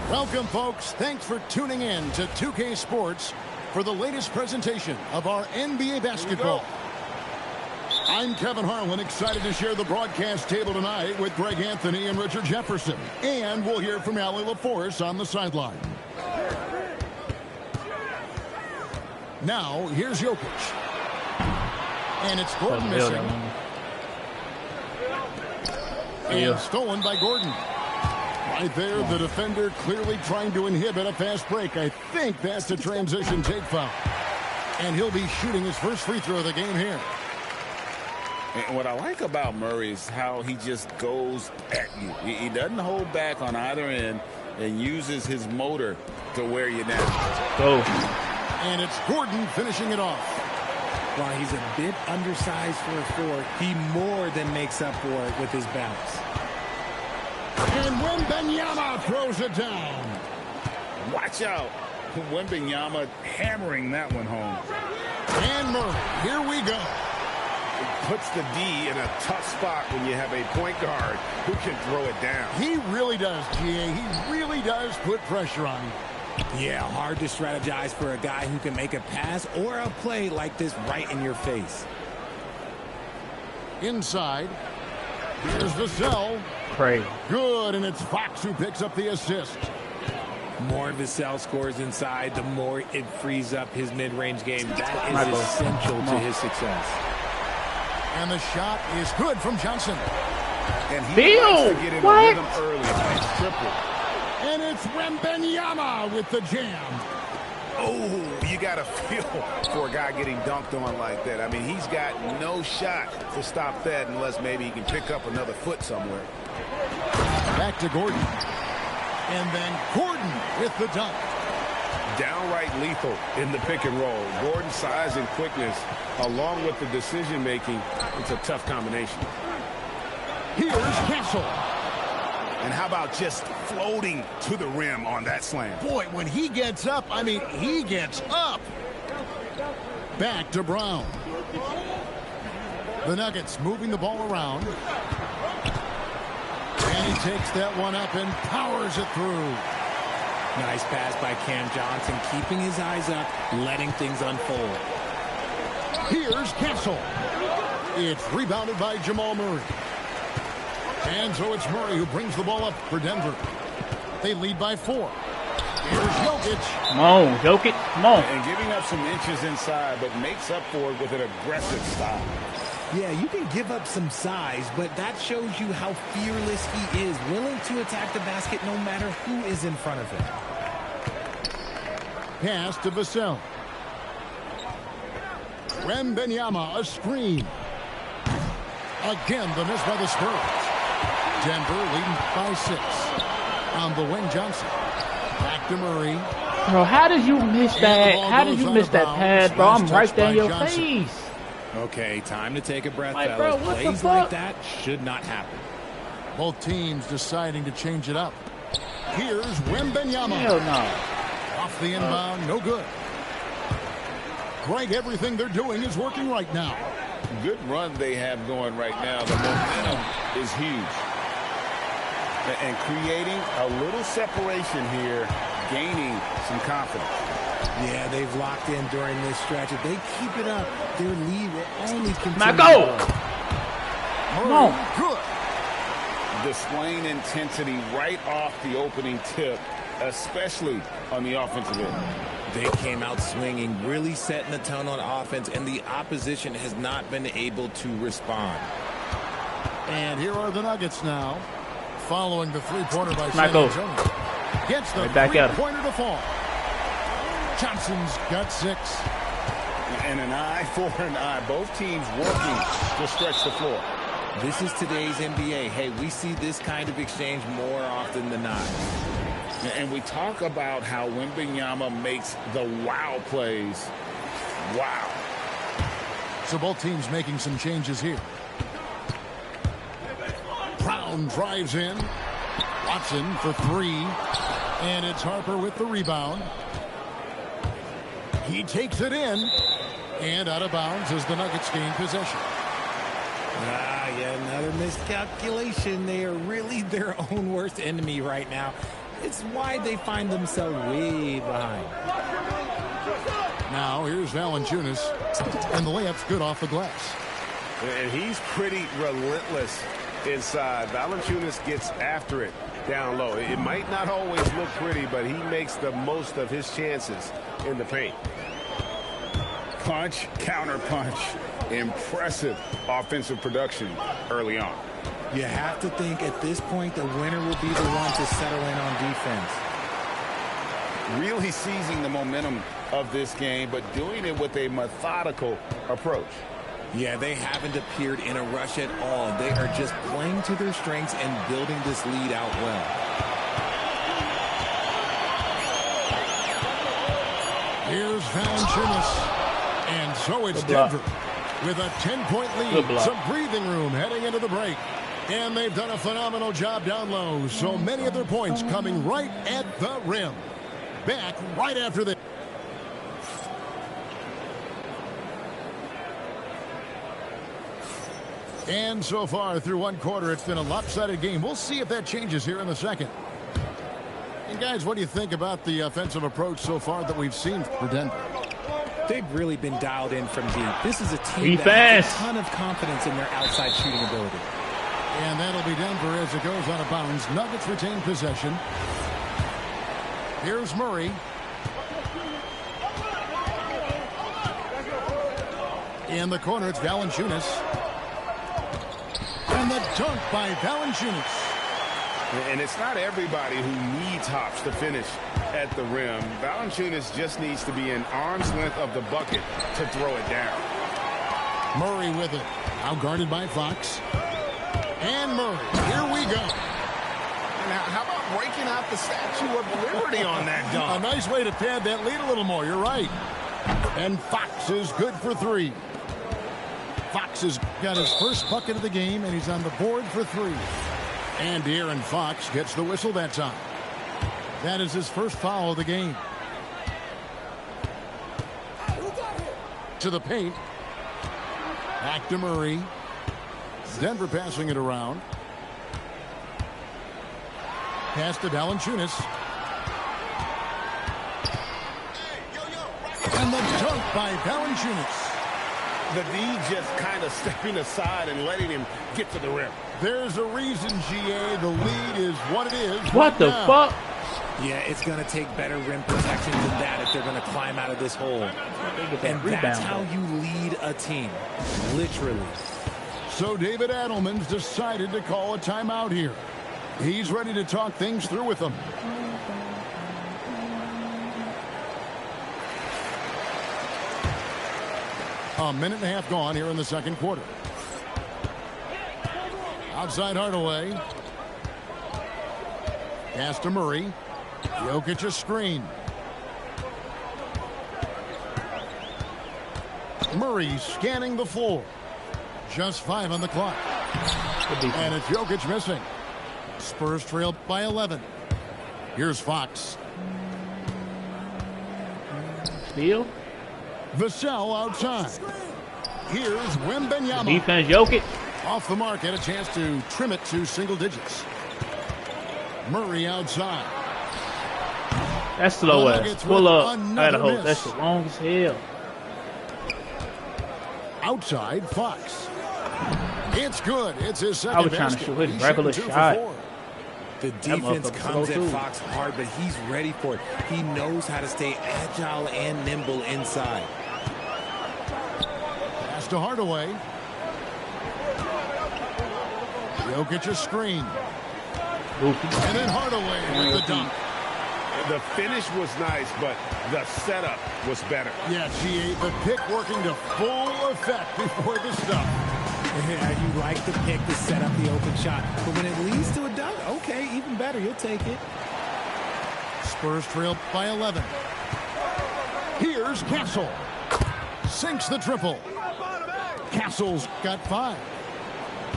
Welcome, folks. Thanks for tuning in to 2K Sports for the latest presentation of our NBA basketball. I'm Kevin Harlan, excited to share the broadcast table tonight with Greg Anthony and Richard Jefferson. And we'll hear from Allie LaForce on the sideline. Now, here's Jokic. And it's Gordon missing. And stolen by Gordon. Right there, the defender clearly trying to inhibit a fast break. I think that's a transition take foul. And he'll be shooting his first free throw of the game here. And what I like about Murray is how he just goes at you. He doesn't hold back on either end and uses his motor to wear you down. Go. And it's Gordon finishing it off. While he's a bit undersized for a four, he more than makes up for it with his bounce. And Wembanyama throws it down. Watch out. Wembanyama hammering that one home. And Murray, here we go. It puts the D in a tough spot when you have a point guard who can throw it down. He really does, GA. He really does put pressure on him. Yeah, hard to strategize for a guy who can make a pass or a play like this right in your face. Inside. Here's Vassell. Pray. Good, and it's Fox who picks up the assist. More Vassell scores inside, the more it frees up his mid-range game. That is essential to his success. And the shot is good from Johnson. And he likes to get in the rhythm early. Nice triple. And it's Wembanyama with the jam. Oh, you got to feel for a guy getting dunked on like that. I mean, he's got no shot to stop that unless maybe he can pick up another foot somewhere. Back to Gordon. And then Gordon with the dunk. Downright lethal in the pick and roll. Gordon's size and quickness, along with the decision-making, it's a tough combination. Here's Castle. And how about just floating to the rim on that slam? Boy, when he gets up, I mean, he gets up. Back to Brown. The Nuggets moving the ball around. And he takes that one up and powers it through. Nice pass by Cam Johnson, keeping his eyes up, letting things unfold. Here's Castle. It's rebounded by Jamal Murray. And so it's Murray who brings the ball up for Denver. They lead by 4. Here's Jokic. Come on, Jokic. Come on. And giving up some inches inside, but makes up for it with an aggressive style. Yeah, you can give up some size, but that shows you how fearless he is, willing to attack the basket no matter who is in front of him. Pass to Vassell. Wembanyama, a screen. Again, the miss by the Spurs. Denver leading by 6 on the wing. Johnson. Back to Murray. Bro, how did you miss that? How did you miss that pass, bro? I'm right there in your face. Okay, time to take a breath, Like, fellas. bro, what the Plays fuck? like that should not happen. Both teams deciding to change it up. Here's Wembanyama. Hell no. Off the inbound, no good. Greg, everything they're doing is working right now. Good run they have going right now. The momentum is huge. And creating a little separation here, gaining some confidence. Yeah, they've locked in during this stretch. If they keep it up, their lead will only continue. Smacko! Come on. Good. Displaying intensity right off the opening tip, especially on the offensive end. They came out swinging, really setting the tone on offense, and the opposition has not been able to respond. And here are the Nuggets now, following the three-pointer by San Smacko. Antonio. Gets the Right back at him. three-pointer to fall. Johnson's got 6. And an eye for an eye. Both teams working to stretch the floor. This is today's NBA. Hey, we see this kind of exchange more often than not. And we talk about how Wembanyama makes the wow plays. Wow. So both teams making some changes here. Brown drives in. Watson for 3. And it's Harper with the rebound. He takes it in. And out of bounds as the Nuggets gain possession. Yeah, another miscalculation. They are really their own worst enemy right now. It's why they find themselves way behind. Now here's Valanciunas, and the layup's good off the glass. And he's pretty relentless inside. Valanciunas gets after it down low. It might not always look pretty, but he makes the most of his chances in the paint. Punch, counter punch. Impressive offensive production early on. You have to think at this point the winner will be the one to settle in on defense. Really seizing the momentum of this game, but doing it with a methodical approach. Yeah, they haven't appeared in a rush at all. They are just playing to their strengths and building this lead out well. Here's Valanciunas. And so it's Denver with a 10-point lead. Some breathing room heading into the break. And they've done a phenomenal job down low. So many of their points coming right at the rim. Back right after this. And so far through one quarter, it's been a lopsided game. We'll see if that changes here in the second. And guys, what do you think about the offensive approach so far that we've seen for Denver? They've really been dialed in from deep. This is a team that has a ton of confidence in their outside shooting ability. And that'll be Denver as it goes out of bounds. Nuggets retain possession. Here's Murray. In the corner, it's Valanciunas. And the dunk by Valanciunas. And it's not everybody who needs hops to finish at the rim. Valanciunas just needs to be an arm's length of the bucket to throw it down. Murray with it. Now guarded by Fox. And Murray. Here we go. Now, how about breaking out the Statue of Liberty on that dunk? A nice way to pad that lead a little more. You're right. And Fox is good for three. Fox has got his first bucket of the game, and he's on the board for three. And De'Aaron Fox gets the whistle that time. That is his first foul of the game. To the paint. Back to Murray. Denver passing it around. Pass to Valanciunas. And the dunk by Valanciunas. The D just kind of stepping aside and letting him get to the rim. There's a reason, GA. The lead is what it is. What the fuck? Yeah, it's going to take better rim protection than that if they're going to climb out of this hole. And that's how you lead a team. Literally. So David Adelman's decided to call a timeout here. He's ready to talk things through with them. A minute and a half gone here in the second quarter. Outside Hardaway. Pass to Murray. Jokic a screen. Murray scanning the floor. Just 5 on the clock. And it's Jokic missing. Spurs trail by 11. Here's Fox. Steal. Vassell outside. Here's Wembanyama. Defense, Jokic. Off the mark, had a chance to trim it to single digits. Murray outside. That's slow ass. Pull up. I gotta hold. Miss. That's the long as hell. Outside, Fox. It's good. It's his second I was trying to shoot his regular shot. The defense comes at Fox hard, but he's ready for it. He knows how to stay agile and nimble inside. Pass to Hardaway. Jokic a screen. And then Hardaway with the dunk. The finish was nice, but the setup was better. Yeah, GA, the pick working to full effect before the stop. Yeah, you like the pick to set up the open shot. But when it leads to a dunk, okay, even better. You'll take it. Spurs trail by 11. Here's Castle. Sinks the triple. Castle's got 5.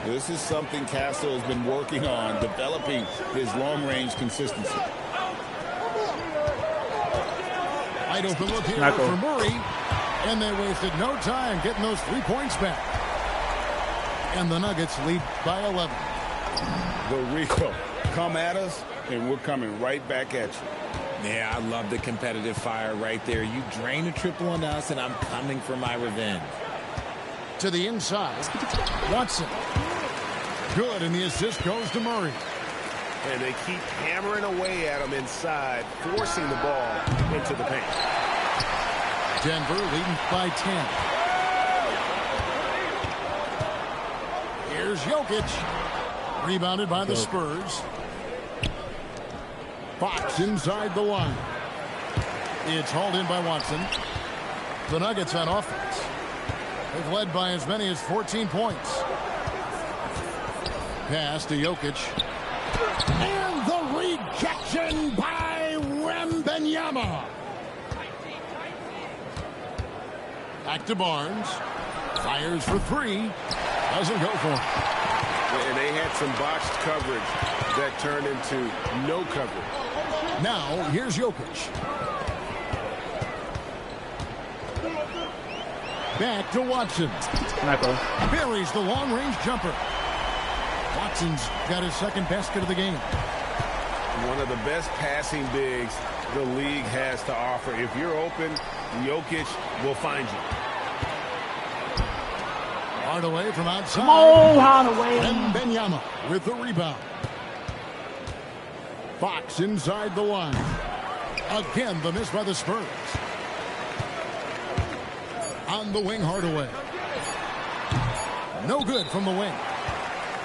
This is something Castle has been working on, developing his long-range consistency. Wide open look here Smacko. for Murray. And they wasted no time getting those 3 points back. And the Nuggets lead by 11. The Rico come at us and we're coming right back at you. Yeah, I love the competitive fire right there. You drain a triple on us, and I'm coming for my revenge. To the inside. Watson. Good, and the assist goes to Murray. And they keep hammering away at him inside, forcing the ball into the paint. Denver leading by 10. Here's Jokic. Rebounded by the Spurs. Fox inside the line. It's hauled in by Watson. The Nuggets on offense. They've led by as many as 14 points. Pass to Jokic. And the rejection by Wembanyama. Back to Barnes. Fires for three. Doesn't go for it. And they had some botched coverage that turned into no coverage. Now, here's Jokic. Back to Watson. Smacko. Buries the long-range jumper. Watson's got his second basket of the game. One of the best passing bigs the league has to offer. If you're open, Jokic will find you. Hardaway from outside. Come on, Hardaway. And Wembanyama with the rebound. Fox inside the line. Again, the miss by the Spurs. On the wing, Hardaway. No good from the wing.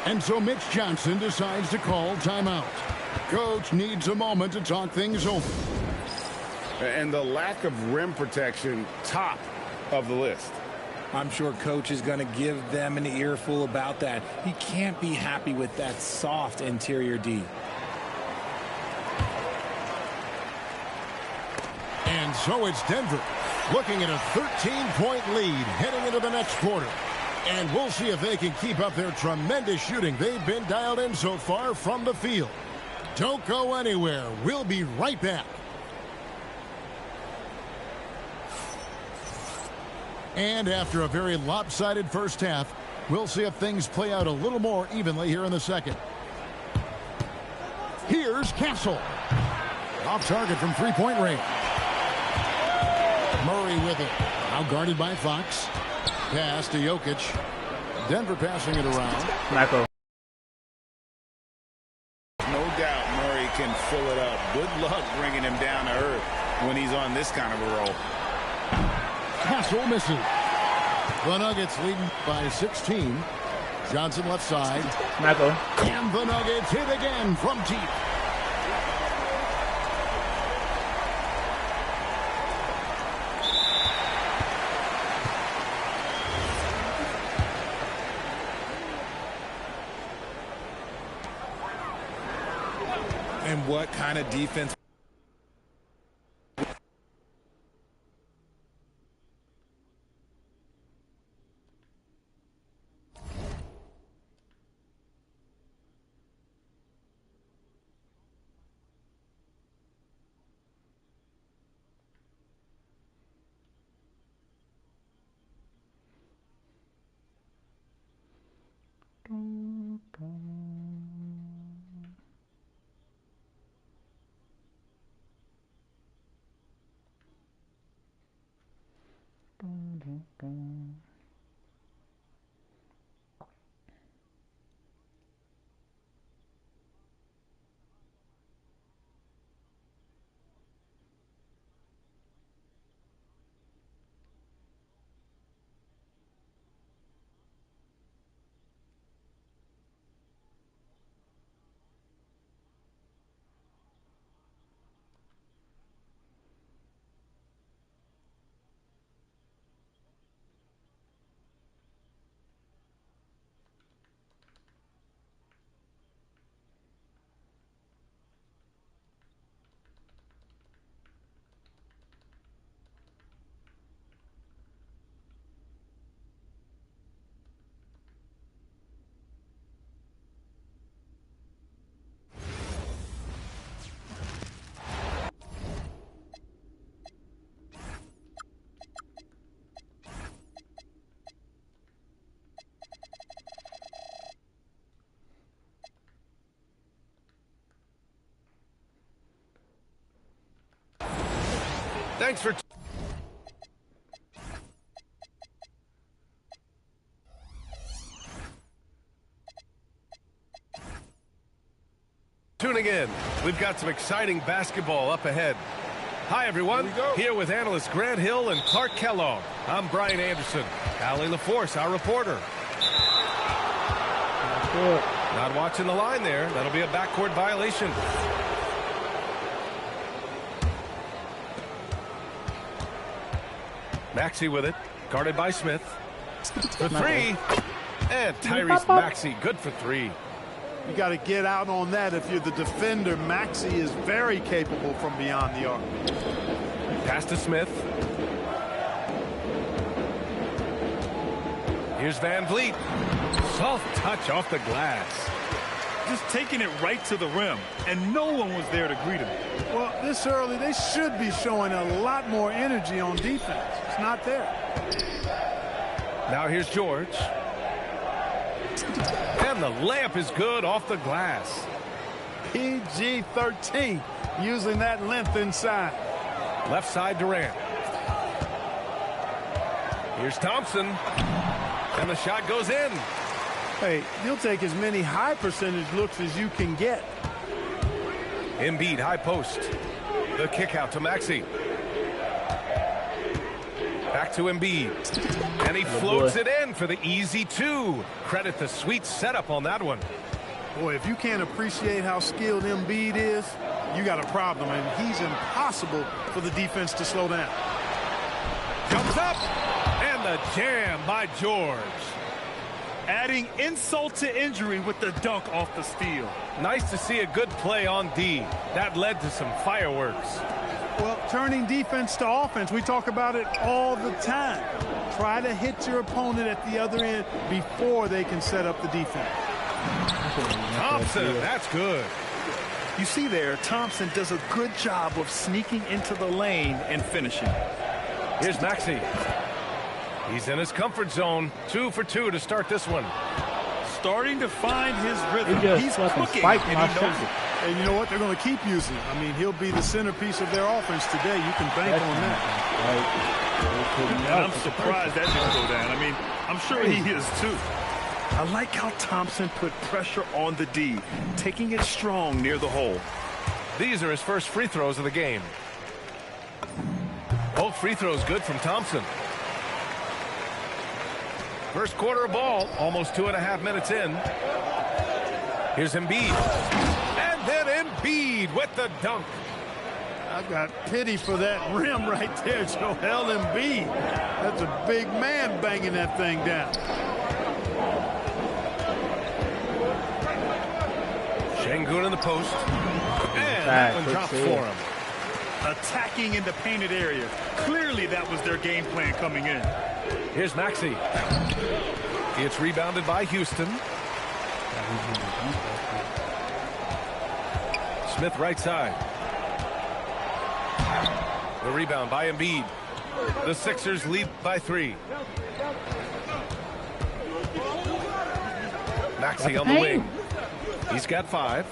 And so Mitch Johnson decides to call timeout. Coach needs a moment to talk things over. And the lack of rim protection, top of the list. I'm sure Coach is going to give them an earful about that. He can't be happy with that soft interior D. And so it's Denver looking at a 13-point lead heading into the next quarter. And we'll see if they can keep up their tremendous shooting they've been dialed in so far from the field. Don't go anywhere. We'll be right back. And after a very lopsided first half, we'll see if things play out a little more evenly here in the second. Here's Castle. Off target from three-point range. Murray with it. Now guarded by Fox. Pass to Jokic. Denver passing it around. Smacko. No doubt Murray can fill it up. Good luck bringing him down to earth when he's on this kind of a roll. Castle misses. The Nuggets leading by 16. Johnson left side. Smacko. And the Nuggets hit again from deep. And what kind of defense? Thanks for tuning in. We've got some exciting basketball up ahead. Hi, everyone. Here with analysts Grant Hill and Clark Kellogg. I'm Brian Anderson. Allie LaForce, our reporter. Not watching the line there. That'll be a backcourt violation. Maxey with it. Guarded by Smith. For three. And Tyrese Maxey, good for three. You got to get out on that if you're the defender. Maxey is very capable from beyond the arc. Pass to Smith. Here's Van Vliet. Soft touch off the glass. Just taking it right to the rim, and no one was there to greet him. Well, this early, they should be showing a lot more energy on defense. It's not there. Now here's George. And the layup is good off the glass. PG-13, using that length inside. Left side Durant. Here's Thompson. And the shot goes in. Hey, you'll take as many high percentage looks as you can get. Embiid, high post. The kick out to Maxey. Back to Embiid. And he floats it in for the easy two. Credit the sweet setup on that one. Boy, if you can't appreciate how skilled Embiid is, you got a problem. And he's impossible for the defense to slow down. Jumps up. And the jam by George. Adding insult to injury with the dunk off the steal. Nice to see a good play on D. That led to some fireworks. Well, turning defense to offense, we talk about it all the time. Try to hit your opponent at the other end before they can set up the defense. Thompson, that's good. You see there, Thompson does a good job of sneaking into the lane and finishing. Here's Maxey. He's in his comfort zone. 2 for 2 to start this one. Starting to find his rhythm. He's cooking, and he knows it. And you know what? They're going to keep using it. I mean, he'll be the centerpiece of their offense today. You can bank on that. And I'm surprised that didn't go down. I mean, I'm sure he is too. I like how Thompson put pressure on the D, taking it strong near the hole. These are his first free throws of the game. Both free throws good from Thompson. First quarter of ball, almost 2.5 minutes in. Here's Embiid. And then Embiid with the dunk. I've got pity for that rim right there, Joel Embiid. That's a big man banging that thing down. Şengün in the post. And that one drops for him. Attacking in the painted area. Clearly that was their game plan coming in. Here's Maxey. It's rebounded by Houston. Smith right side. The rebound by Embiid. The Sixers lead by 3. Maxey on the wing. He's got 5.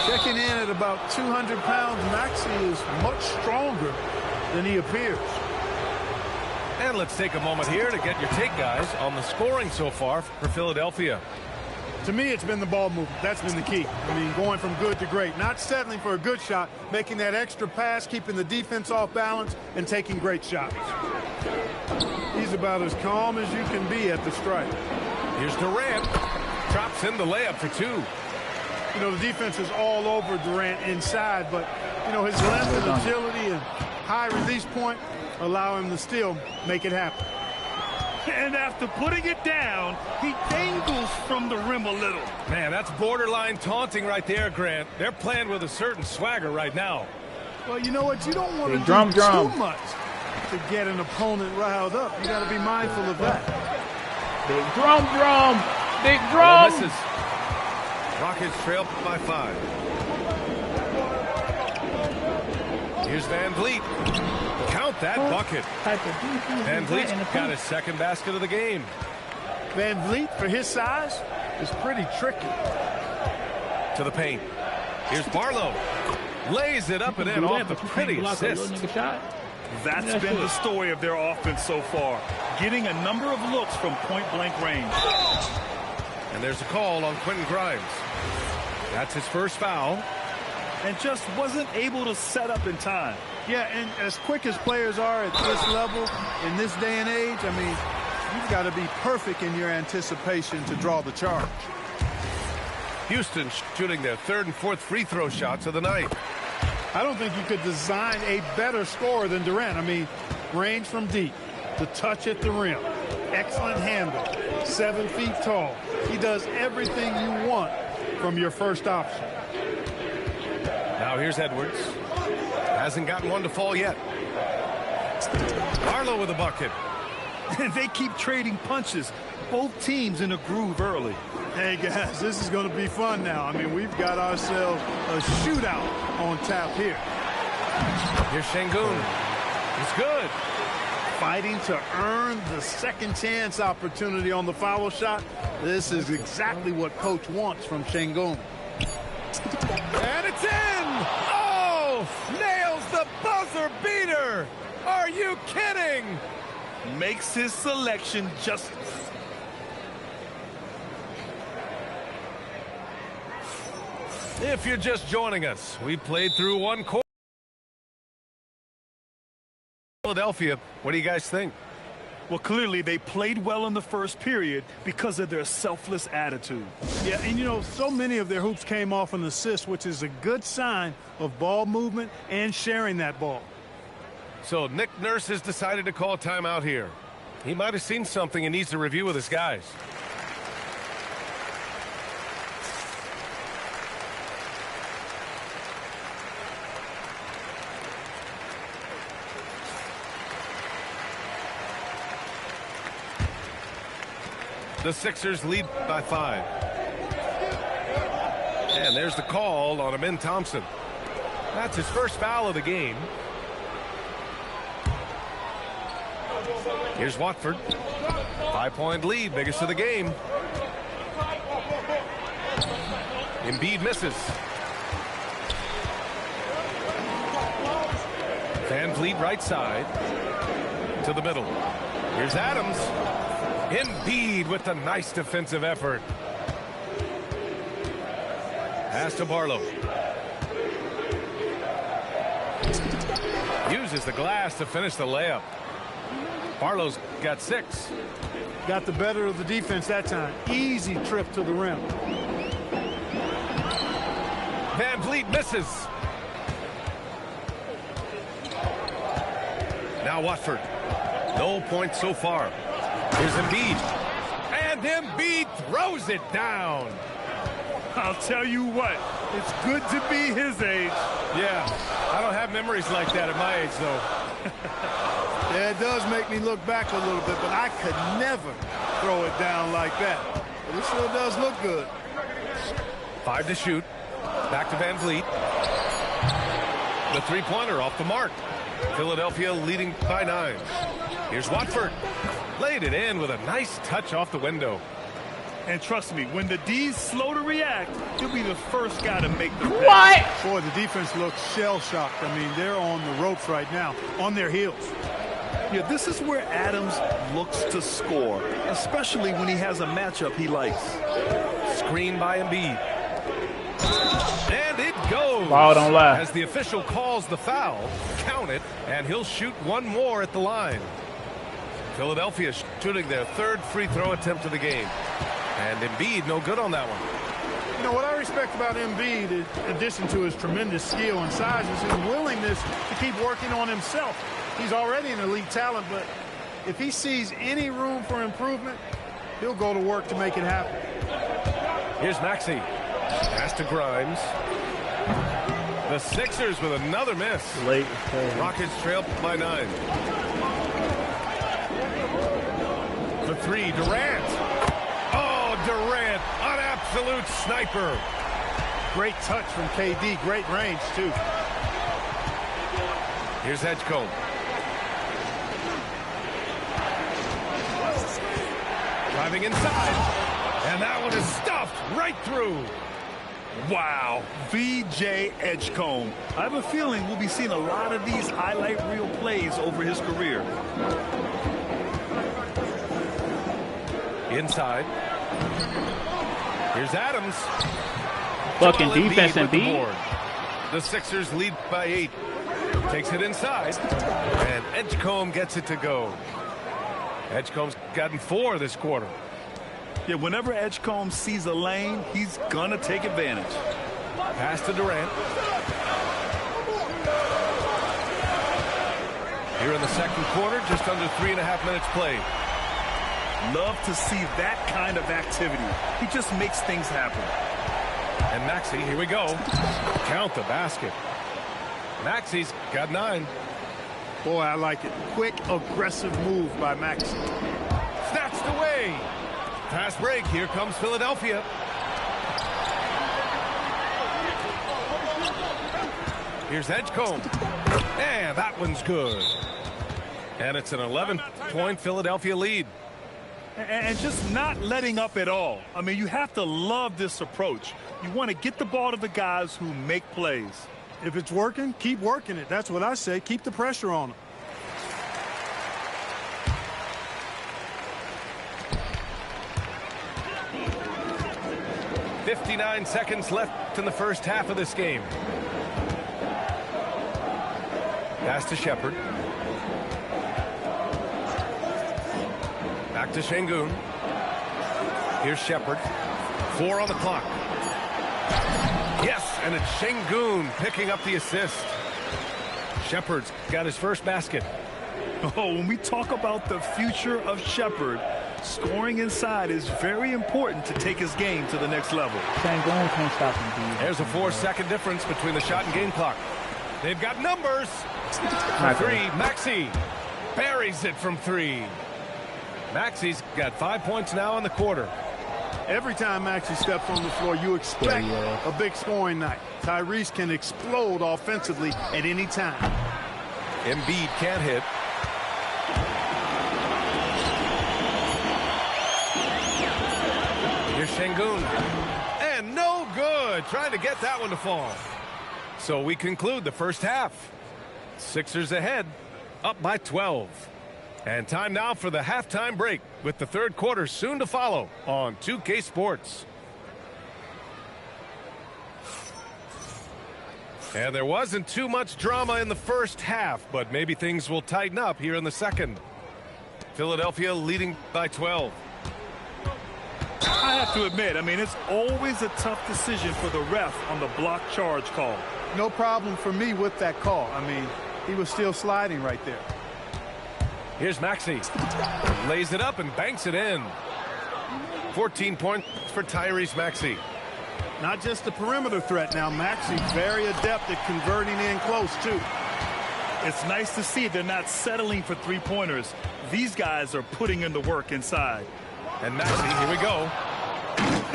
Checking in at about 200 pounds, Maxey is much stronger than he appears. And let's take a moment here to get your take, guys, on the scoring so far for Philadelphia. To me, it's been the ball movement. That's been the key. I mean, going from good to great. Not settling for a good shot, making that extra pass, keeping the defense off balance, and taking great shots. He's about as calm as you can be at the strike. Here's Durant. Drops in the layup for 2. You know, the defense is all over Durant inside, but, you know, his length and agility and high release point allow him to still make it happen. And after putting it down, he dangles from the rim a little. Man, that's borderline taunting right there, Grant. They're playing with a certain swagger right now. Well, you know what? You don't want to do too much to get an opponent riled up. You got to be mindful of that. Big drum. Big drum. Misses. Rockets trail by 5. Here's Van Vliet. Count that bucket. Van Vliet's got his second basket of the game. Van Vliet, for his size, is pretty tricky. To the paint. Here's Barlow. Lays it up and in off the pretty assist. That's been the story of their offense so far, getting a number of looks from point-blank range. And there's a call on Quentin Grimes. That's his first foul. And just wasn't able to set up in time. Yeah, and as quick as players are at this level, in this day and age, I mean, you've got to be perfect in your anticipation to draw the charge. Houston shooting their third and fourth free throw shots of the night. I don't think you could design a better scorer than Durant. I mean, range from deep, the touch at the rim, excellent handle, 7 feet tall. He does everything you want from your first option. Now here's Edwards. Hasn't gotten one to fall yet. Barlow with a bucket. They keep trading punches. Both teams in a groove early. Hey, guys, this is going to be fun now. I mean, we've got ourselves a shootout on tap here. Here's Şengün. It's good. Fighting to earn the second chance opportunity on the foul shot. This is exactly what Coach wants from Şengün. And it's in! Oh! Nails the buzzer beater! Are you kidding? Makes his selection just... If you're just joining us, we played through one quarter. Philadelphia, what do you guys think? Well, clearly they played well in the first period because of their selfless attitude. Yeah, and you know, so many of their hoops came off an assist, which is a good sign of ball movement and sharing that ball. So Nick Nurse has decided to call timeout here. He might have seen something and needs to review with his guys. The Sixers lead by 5. And there's the call on Amin Thompson. That's his first foul of the game. Here's Watford. 5-point lead, biggest of the game. Embiid misses. Van Vliet right side to the middle. Here's Adams. Embiid with the nice defensive effort. Pass to Barlow. Uses the glass to finish the layup. Barlow's got 6. Got the better of the defense that time. Easy trip to the rim. Van Vliet misses. Now Watford. No points so far. Here's Embiid. And Embiid throws it down. I'll tell you what, it's good to be his age. Yeah, I don't have memories like that at my age, though. Yeah, it does make me look back a little bit, but I could never throw it down like that. But it sure does look good. 5 to shoot. Back to Van Vliet. The three-pointer off the mark. Philadelphia leading by 9. Here's Watford. Laid it in with a nice touch off the window. And trust me, when the D's slow to react, he'll be the first guy to make the play. What? Boy, the defense looks shell-shocked. I mean, they're on the ropes right now, on their heels. Yeah, this is where Adams looks to score, especially when he has a matchup he likes. Screen by Embiid. And it goes. Ball don't lie. As the official calls the foul, count it, and he'll shoot one more at the line. Philadelphia shooting their third free throw attempt of the game. And Embiid no good on that one. You know, what I respect about Embiid, in addition to his tremendous skill and size, is his willingness to keep working on himself. He's already an elite talent, but if he sees any room for improvement, he'll go to work to make it happen. Here's Maxey. Pass to Grimes. The Sixers with another miss. Late. Rockets trail by 9. The 3, Durant. Oh, Durant, an absolute sniper. Great touch from KD. Great range, too. Here's Edgecombe. Driving inside. And that one is stuffed right through. Wow, VJ Edgecombe. I have a feeling we'll be seeing a lot of these highlight reel plays over his career. Inside. Here's Adams. Fucking Joel defense Embiid and with the beat. board. The Sixers lead by 8. Takes it inside. And Edgecombe gets it to go. Edgecombe's gotten 4 this quarter. Yeah, whenever Edgecombe sees a lane, he's going to take advantage. Pass to Durant. Here in the second quarter, just under 3.5 minutes played. Love to see that kind of activity. He just makes things happen. And Maxey, here we go. Count the basket. Maxey's got 9. Boy, I like it. Quick, aggressive move by Max. Snatched away. Fast break. Here comes Philadelphia. Here's Edgecombe. And that one's good. And it's an 11-point Philadelphia lead. And just not letting up at all. I mean, you have to love this approach. You want to get the ball to the guys who make plays. If it's working, keep working it. That's what I say. Keep the pressure on them. .59 seconds left in the first half of this game. Pass to Shepard. Back to Şengün. Here's Shepard. 4 on the clock. Yes, and it's Şengün picking up the assist. Shepard's got his first basket. Oh, when we talk about the future of Shepard, scoring inside is very important to take his game to the next level. Şengün can't stop him. There's a 4-second difference between the shot and game clock. They've got numbers. For 3, Maxey buries it from 3. Maxey's got 5 points now in the quarter. Every time Maxey steps on the floor, you expect a big scoring night. Tyrese can explode offensively at any time. Embiid can't hit. Here's Şengün. And no good. Trying to get that one to fall. So we conclude the first half. Sixers ahead, up by 12. And time now for the halftime break, with the third quarter soon to follow on 2K Sports. And there wasn't too much drama in the first half, but maybe things will tighten up here in the second. Philadelphia leading by 12. I have to admit, I mean, it's always a tough decision for the ref on the block charge call. No problem for me with that call. I mean, he was still sliding right there. Here's Maxey. Lays it up and banks it in. 14 points for Tyrese Maxey. Not just the perimeter threat now. Maxey very adept at converting in close, too. It's nice to see they're not settling for three-pointers. These guys are putting in the work inside. And Maxey, here we go.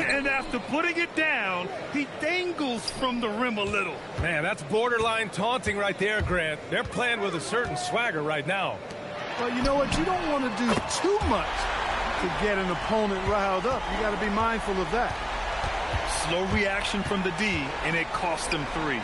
And after putting it down, he dangles from the rim a little. Man, that's borderline taunting right there, Grant. They're playing with a certain swagger right now. Well, you know what? You don't want to do too much to get an opponent riled up. You got to be mindful of that. Slow reaction from the D, and it cost them 3.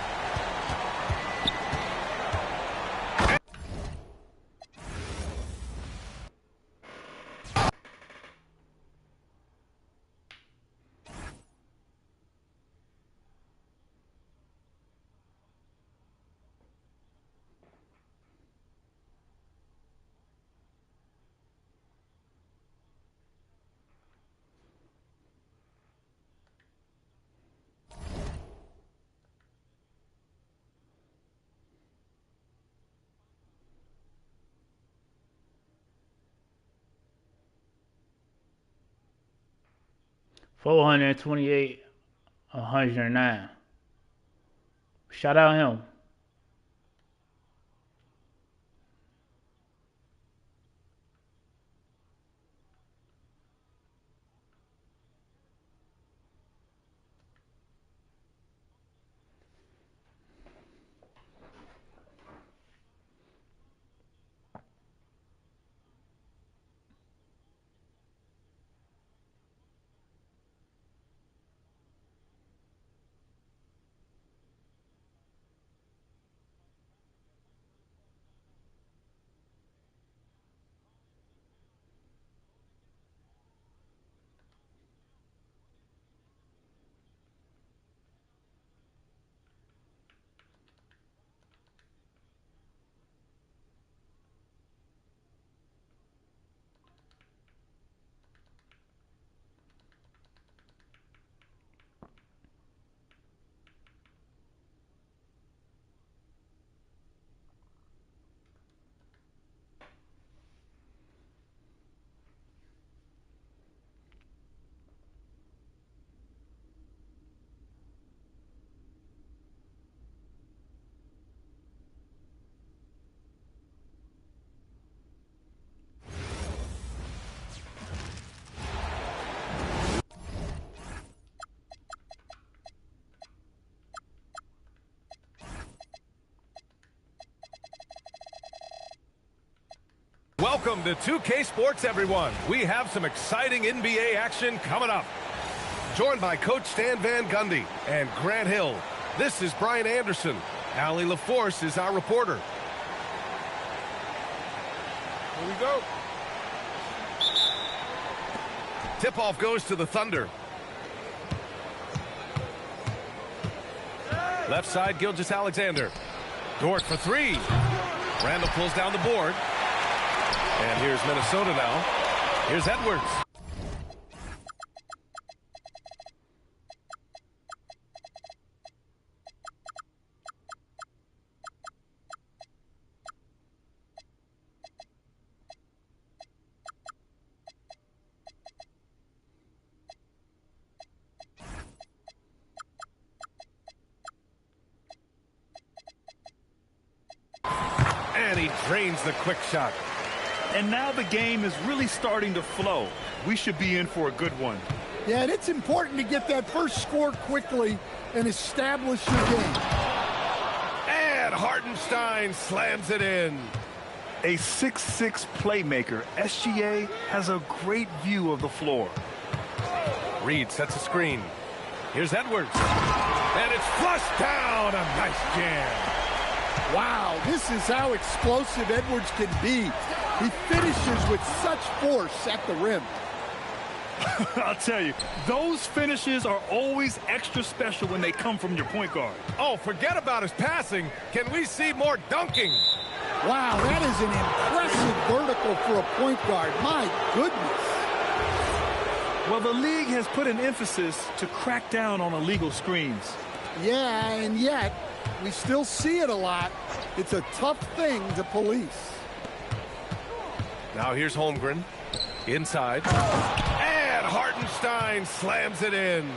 $428, 109. Shout out him. Welcome to 2K Sports, everyone. We have some exciting NBA action coming up. Joined by Coach Stan Van Gundy and Grant Hill. This is Brian Anderson. Allie LaForce is our reporter. Here we go. Tip-off goes to the Thunder. Left side, Gilgeous-Alexander. Dort for three. Randall pulls down the board. And here's Minnesota now. Here's Edwards. And he drains the quick shot. And now the game is really starting to flow. We should be in for a good one. Yeah, and it's important to get that first score quickly and establish your game. And Hartenstein slams it in. A 6'6" playmaker, SGA has a great view of the floor. Reed sets a screen. Here's Edwards. And it's flushed down. A nice jam. Wow, this is how explosive Edwards can be. He finishes with such force at the rim. I'll tell you, those finishes are always extra special when they come from your point guard. Oh, forget about his passing. Can we see more dunking? Wow, that is an impressive vertical for a point guard. My goodness. Well, the league has put an emphasis to crack down on illegal screens. Yeah, and yet we still see it a lot. It's a tough thing to police. Now here's Holmgren. Inside. And Hartenstein slams it in.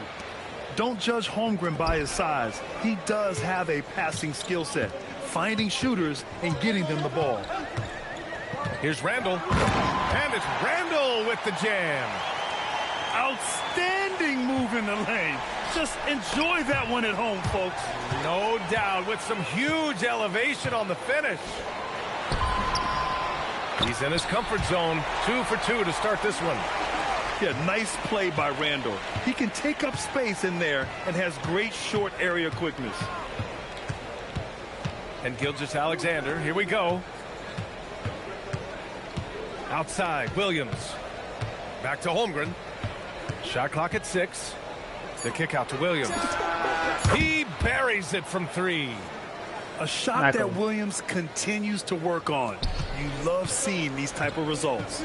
Don't judge Holmgren by his size. He does have a passing skill set, finding shooters and getting them the ball. Here's Randall. And it's Randall with the jam. Outstanding move in the lane. Just enjoy that one at home, folks. No doubt, with some huge elevation on the finish. He's in his comfort zone. 2 for 2 to start this one. Yeah, nice play by Randall. He can take up space in there and has great short area quickness. And Gilgeous-Alexander, here we go. Outside, Williams. Back to Holmgren. Shot clock at 6. The kick out to Williams. He buries it from 3. A shot that Williams continues to work on. You love seeing these type of results.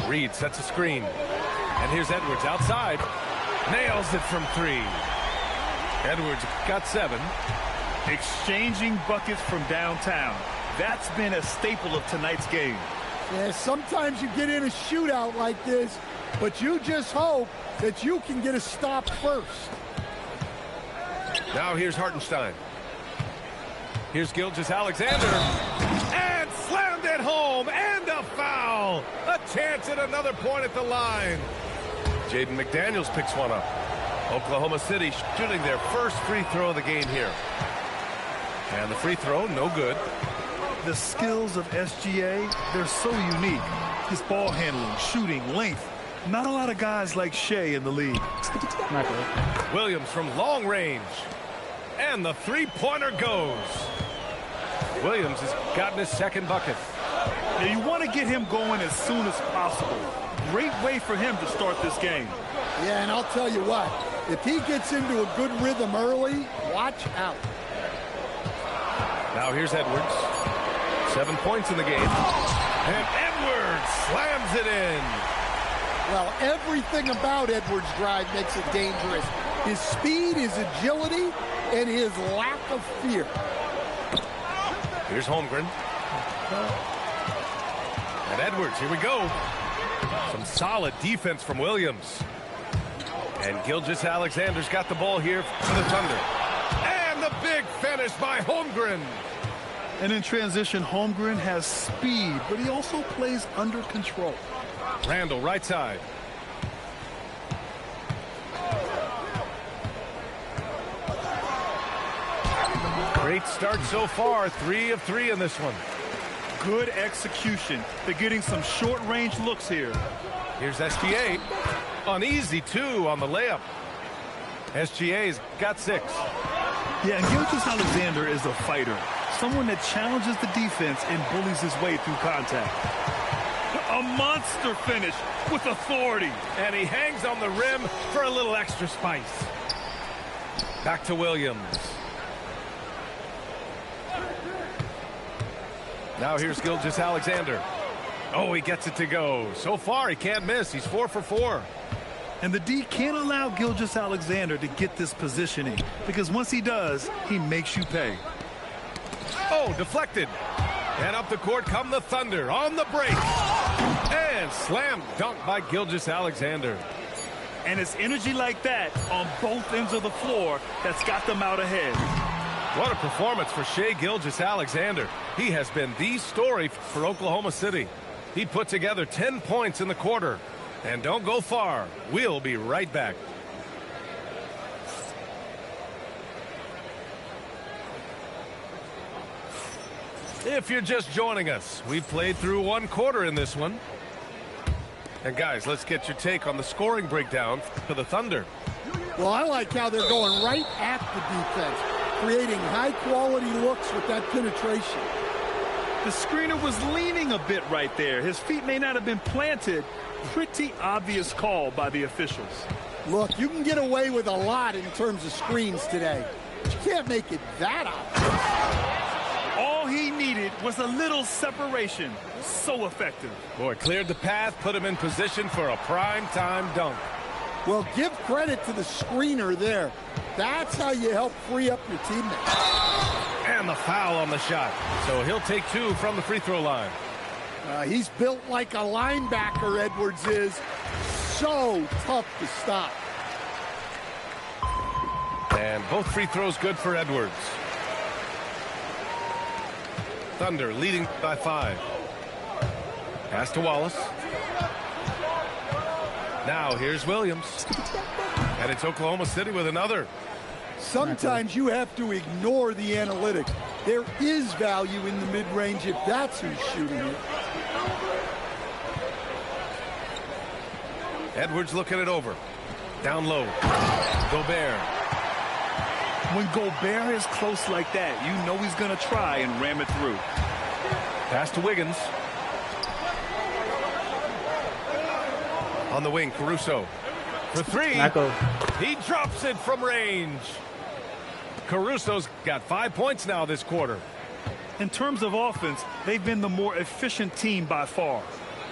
Reed sets a screen. And here's Edwards outside. Nails it from 3. Edwards got 7. Exchanging buckets from downtown. That's been a staple of tonight's game. Yeah, sometimes you get in a shootout like this, but you just hope that you can get a stop first. Now here's Hartenstein. Here's Gilgeous-Alexander. And slammed it home. And a foul. A chance at another point at the line. Jaden McDaniels picks one up. Oklahoma City shooting their first free throw of the game here. And the free throw, no good. The skills of SGA, they're so unique. His ball handling, shooting, length. Not a lot of guys like Shea in the league. Williams from long range. And the three-pointer goes. Williams has gotten his second bucket. Now you want to get him going as soon as possible. Great way for him to start this game. Yeah, and I'll tell you what, if he gets into a good rhythm early, watch out. Now here's Edwards. 7 points in the game. And Edwards slams it in. Well, everything about Edwards' drive makes it dangerous. His speed, his agility, and his lack of fear. Here's Holmgren. And Edwards, here we go. Some solid defense from Williams. And Gilgeous-Alexander's got the ball here for the Thunder. And the big finish by Holmgren. And in transition, Holmgren has speed, but he also plays under control. Randall, right side. Great start so far. 3 of 3 in this one. good execution. They're getting some short-range looks here. Here's SGA. An easy 2 on the layup. SGA's got 6. Yeah, and Gilgeous-Alexander is a fighter. Someone that challenges the defense and bullies his way through contact. A monster finish with authority. And he hangs on the rim for a little extra spice. Back to Williams. Now here's Gilgeous-Alexander. Oh, he gets it to go. So far, he can't miss. He's 4 for 4. And the D can't allow Gilgeous-Alexander to get this positioning, because once he does, he makes you pay. Oh, deflected. And up the court come the Thunder on the break. And slam dunk by Gilgeous-Alexander. And it's energy like that on both ends of the floor that's got them out ahead. What a performance for Shai Gilgeous-Alexander. He has been the story for Oklahoma City. He put together 10 points in the quarter. And don't go far. We'll be right back. If you're just joining us, we've played through 1 quarter in this one. And guys, let's get your take on the scoring breakdown for the Thunder. Well, I like how they're going right at the defense, creating high-quality looks with that penetration. The screener was leaning a bit right there. His feet may not have been planted. Pretty obvious call by the officials. Look, you can get away with a lot in terms of screens today, but you can't make it that obvious. All he needed was a little separation. So effective. Boy, cleared the path, put him in position for a prime-time dunk. Well, give credit to the screener there. That's how you help free up your teammates. And the foul on the shot. So he'll take 2 from the free throw line. He's built like a linebacker, Edwards is. So tough to stop. And both free throws good for Edwards. Thunder leading by 5. Pass to Wallace. Now here's Williams. And it's Oklahoma City with another. Sometimes you have to ignore the analytics. There is value in the mid-range if that's who's shooting it. Edwards looking it over. Down low. Gobert. When Gobert is close like that, you know he's going to try and ram it through. Pass to Wiggins. On the wing, Caruso. For 3. Smacko. He drops it from range. Caruso's got 5 points now this quarter. In terms of offense, they've been the more efficient team by far.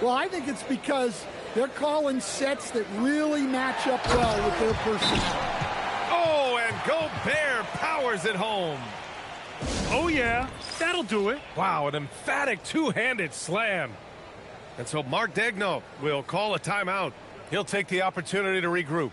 Well, I think it's because they're calling sets that really match up well with their personnel. Oh, and Gobert powers it home. Oh, yeah, that'll do it. Wow, an emphatic two-handed slam. And so Mark Daigneault will call a timeout. He'll take the opportunity to regroup.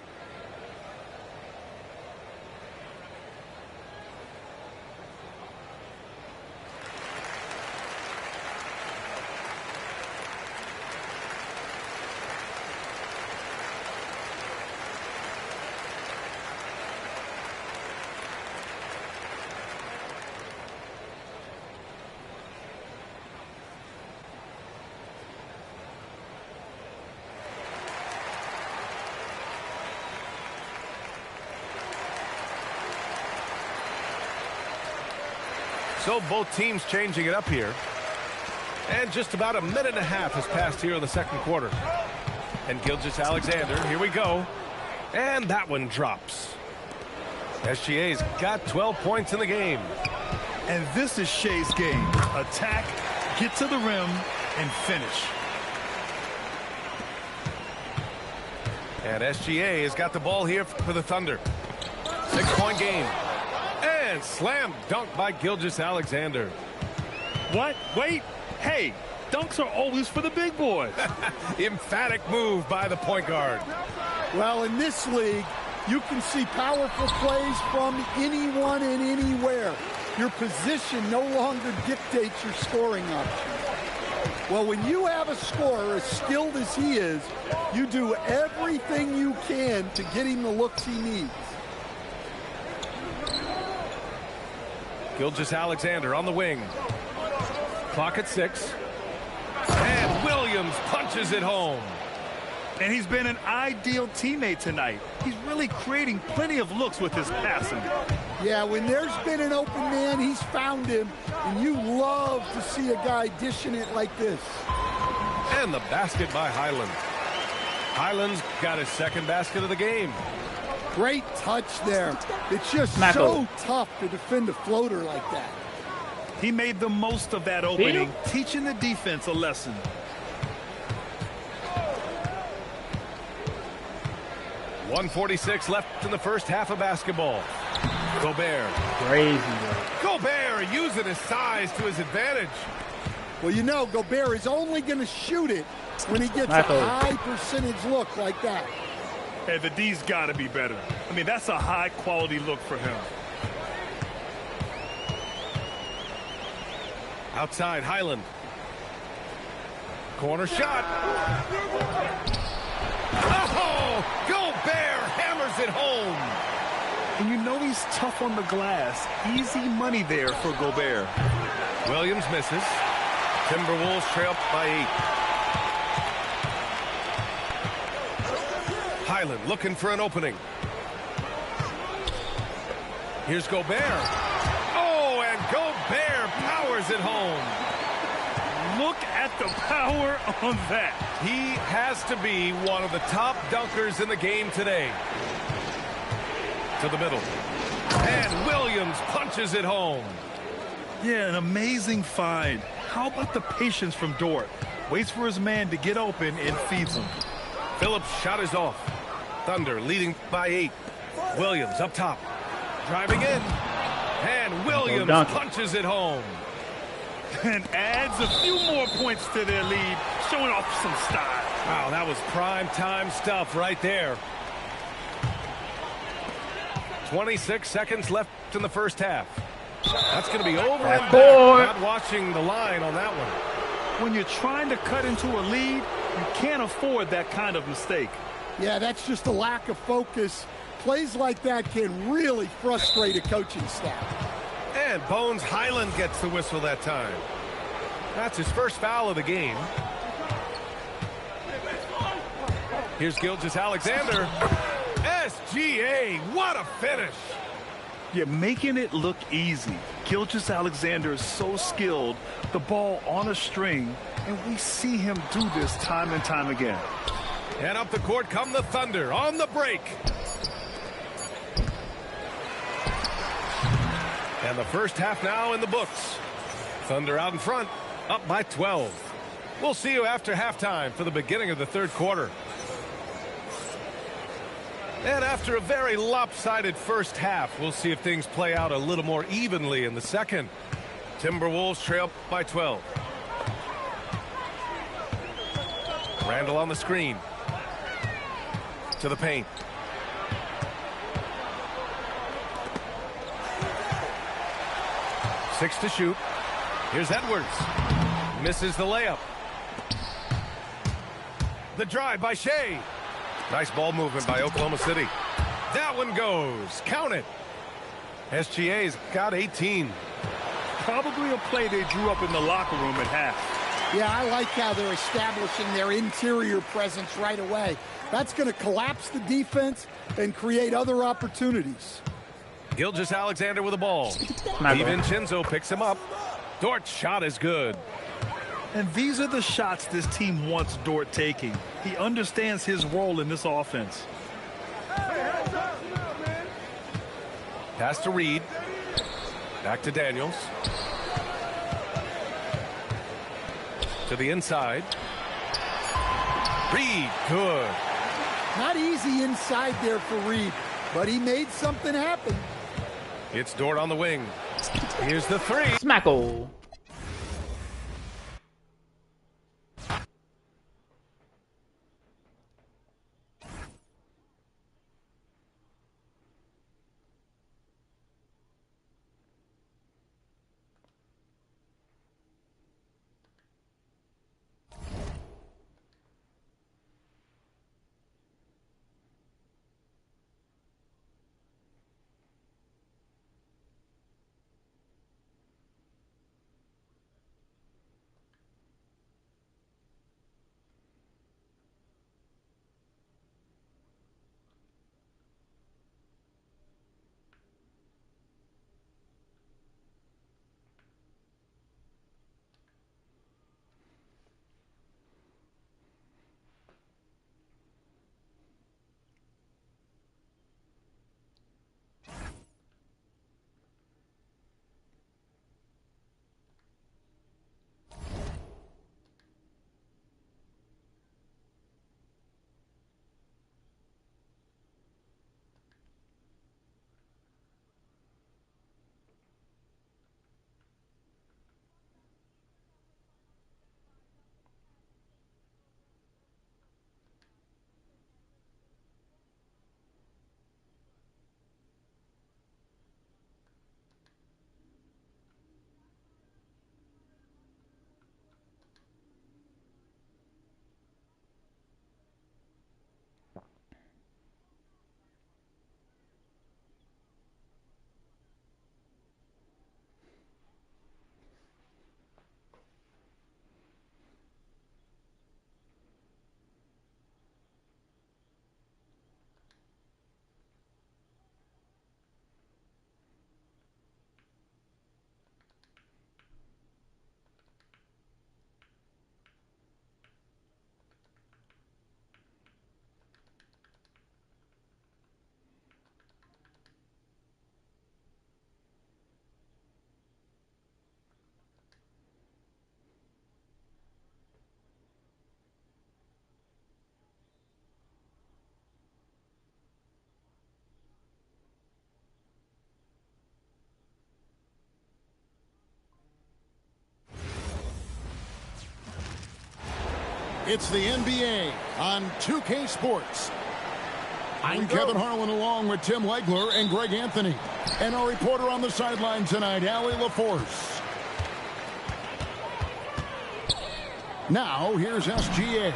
So both teams changing it up here. And just about a minute and a half has passed here in the second quarter. And Gilgeous-Alexander, here we go. And that one drops. SGA's got 12 points in the game. And this is Shai's game. Attack, get to the rim, and finish. And SGA has got the ball here for the Thunder. 6-point game. And slam dunk by Gilgeous-Alexander. What? Wait. Hey, dunks are always for the big boys. Emphatic move by the point guard. Well, in this league, you can see powerful plays from anyone and anywhere. Your position no longer dictates your scoring option. Well, when you have a scorer as skilled as he is, you do everything you can to get him the looks he needs. Gilgeous-Alexander on the wing. Clock at 6. And Williams punches it home. And he's been an ideal teammate tonight. He's really creating plenty of looks with his passing. Yeah, when there's been an open man, he's found him. And you love to see a guy dishing it like this. And the basket by Highland. Highland's got his second basket of the game. Great touch there. It's just Smacko. so tough to defend a floater like that. He made the most of that opening, teaching the defense a lesson. .146 left in the first half of basketball. Gobert. Crazy, bro. Gobert using his size to his advantage. Well, you know, Gobert is only going to shoot it when he gets Smacko. a high percentage look like that. Hey, the D's got to be better. I mean, that's a high-quality look for him. Outside, Highland. Corner shot. Oh! Gobert hammers it home. And you know he's tough on the glass. Easy money there for Gobert. Williams misses. Timberwolves trail by 8. Highland looking for an opening. Here's Gobert. Oh, and Gobert powers it home. Look at the power on that. He has to be one of the top dunkers in the game today. To the middle. And Williams punches it home. Yeah, an amazing find. How about the patience from Dort? Waits for his man to get open and feeds him. Phillips' shot is off. Thunder leading by 8. Williams up top. Driving in. And Williams punches it home. And adds a few more points to their lead, showing off some style. Wow, that was prime time stuff right there. 26 seconds left in the first half. That's going to be over and back. Not watching the line on that one. When you're trying to cut into a lead, you can't afford that kind of mistake. Yeah, that's just a lack of focus. Plays like that can really frustrate a coaching staff. And Bones Highland gets the whistle that time. That's his first foul of the game. Here's Gilgeous-Alexander. SGA, what a finish. You're making it look easy. Gilgeous-Alexander is so skilled, the ball on a string, and we see him do this time and time again. And up the court come the Thunder on the break. And the first half now in the books. Thunder out in front, up by 12. We'll see you after halftime for the beginning of the third quarter. And after a very lopsided first half, we'll see if things play out a little more evenly in the second. Timberwolves trail by 12. Randall on the screen. To the paint. Six to shoot. Here's Edwards. Misses the layup. The drive by Shea. Nice ball movement by Oklahoma City. That one goes. Count it. SGA's got 18. Probably a play they drew up in the locker room at half. Yeah, I like how they're establishing their interior presence right away. That's going to collapse the defense and create other opportunities. Gilgeous-Alexander with the ball. DiVincenzo picks him up. Dort's shot is good. And these are the shots this team wants Dort taking. He understands his role in this offense. Pass to Reed. Back to Daniels. To the inside. Reed, good. Not easy inside there for Reed, but he made something happen. It's Dort on the wing. Here's the three. Smacko. It's the NBA on 2K Sports. I'm Kevin Harlan along with Tim Legler and Greg Anthony. And our reporter on the sideline tonight, Allie LaForce. Now, here's SGA.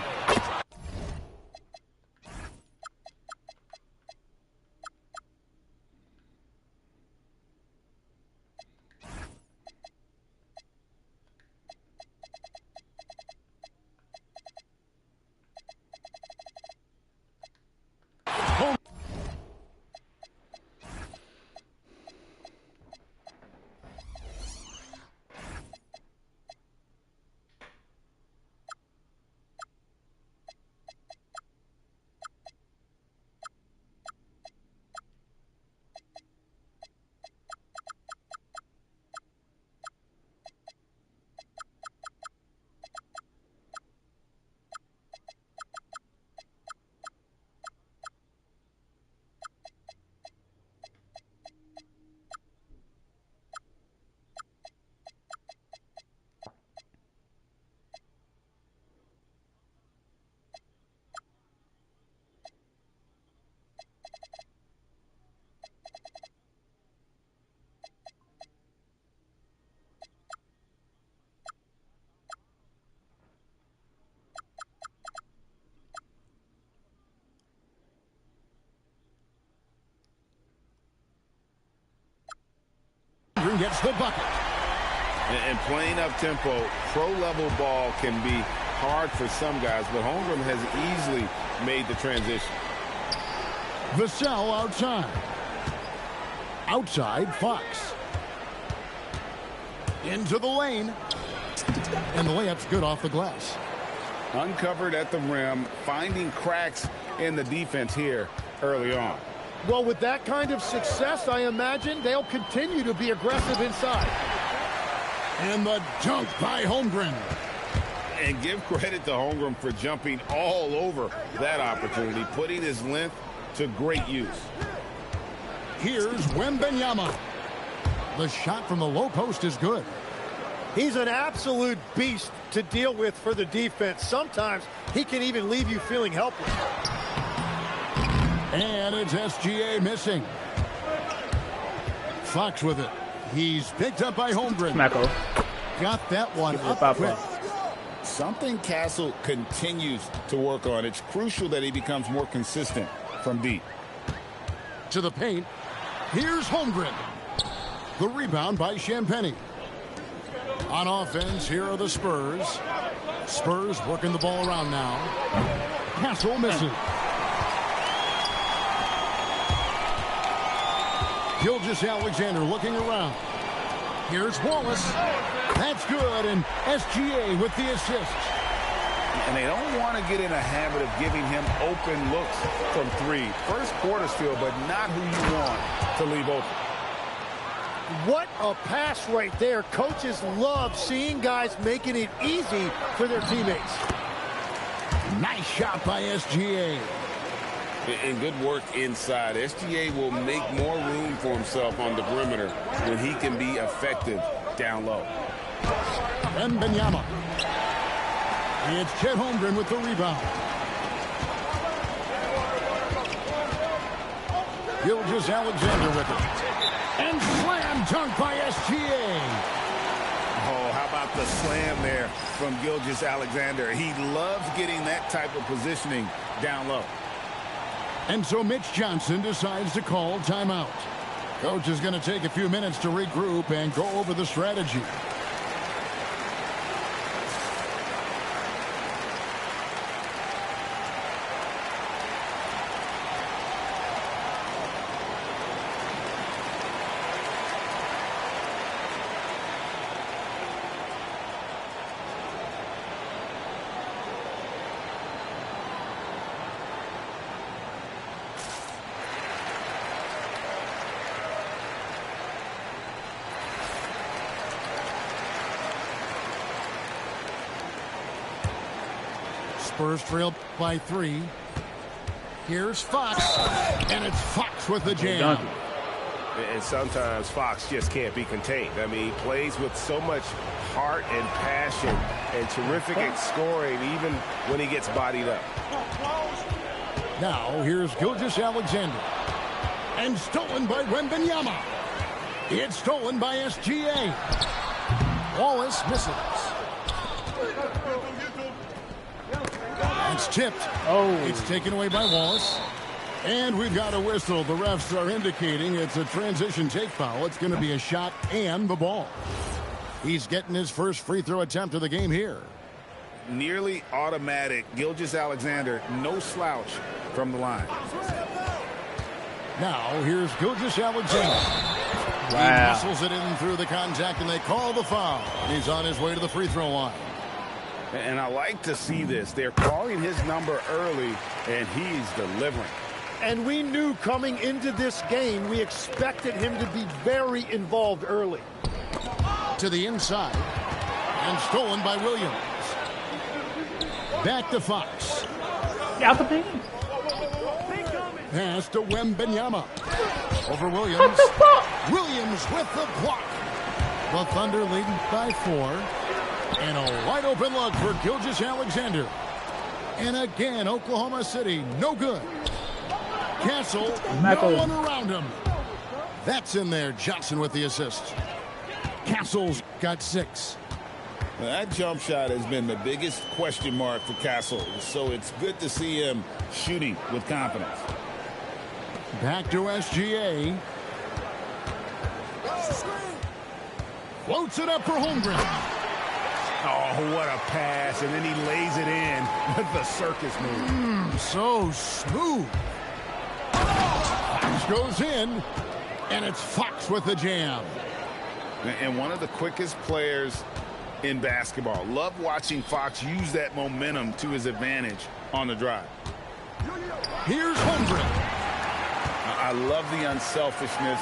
Gets the bucket. And playing up tempo, pro-level ball can be hard for some guys, but Holmgren has easily made the transition. Vassell outside. Outside, Fox. Into the lane. And the layup's good off the glass. Uncovered at the rim, finding cracks in the defense here early on. Well, with that kind of success, I imagine they'll continue to be aggressive inside. And the dunk by Holmgren. And give credit to Holmgren for jumping all over that opportunity, putting his length to great use. Here's Wembanyama. The shot from the low post is good. He's an absolute beast to deal with for the defense. Sometimes he can even leave you feeling helpless. And it's SGA missing. Fox with it. He's picked up by Holmgren. Smacko. Got that one up quick. Something Castle continues to work on. It's crucial that he becomes more consistent from deep. To the paint. Here's Holmgren. The rebound by Champagnie. On offense, here are the Spurs. Spurs working the ball around now. Castle misses. Gilgeous-Alexander looking around. Here's Wallace. That's good, and SGA with the assist. And they don't want to get in a habit of giving him open looks from three. First quarter still, but not who you want to leave open. What a pass right there. Coaches love seeing guys making it easy for their teammates. Nice shot by SGA. And good work inside. SGA will make more room for himself on the perimeter when he can be effective down low. Wembanyama. It's Chet Holmgren with the rebound. Gilgeous-Alexander with it. And slam dunk by SGA. Oh, how about the slam there from Gilgeous-Alexander? He loves getting that type of positioning down low. And so Mitch Johnson decides to call timeout. Coach is going to take a few minutes to regroup and go over the strategy. Spurs trail by 3. Here's Fox, and it's Fox with the jam. And sometimes Fox just can't be contained. I mean, he plays with so much heart and passion, and terrific at scoring even when he gets bodied up. Now here's Gilgeous-Alexander. And stolen by Wembanyama. It's stolen by SGA. Wallace misses. It's tipped. Oh. It's taken away by Wallace. And we've got a whistle. The refs are indicating it's a transition take foul. It's going to be a shot and the ball. He's getting his first free throw attempt of the game here. Nearly automatic. Gilgeous-Alexander, no slouch from the line. Now here's Gilgeous-Alexander. He muscles it in through the contact, and they call the foul. He's on his way to the free throw line. And I like to see this. They're calling his number early, and he's delivering. And we knew coming into this game, we expected him to be very involved early. To the inside, and stolen by Williams. Back to Fox. Out the paint. Pass to Wembanyama. Over Williams. Williams with the block. The Thunder leading by 4. And a wide open look for Gilgeous-Alexander. And again, Oklahoma City, no good. Castle, Smacko. no one around him. That's in there. Johnson with the assist. Castle's got 6. Well, that jump shot has been the biggest question mark for Castle, so it's good to see him shooting with confidence. Back to SGA. Floats it up for Holmgren. Oh, what a pass, and then he lays it in with the circus move. So smooth. Fox goes in, and it's Fox with the jam. And one of the quickest players in basketball. Love watching Fox use that momentum to his advantage on the drive. Here's Holmgren. I love the unselfishness,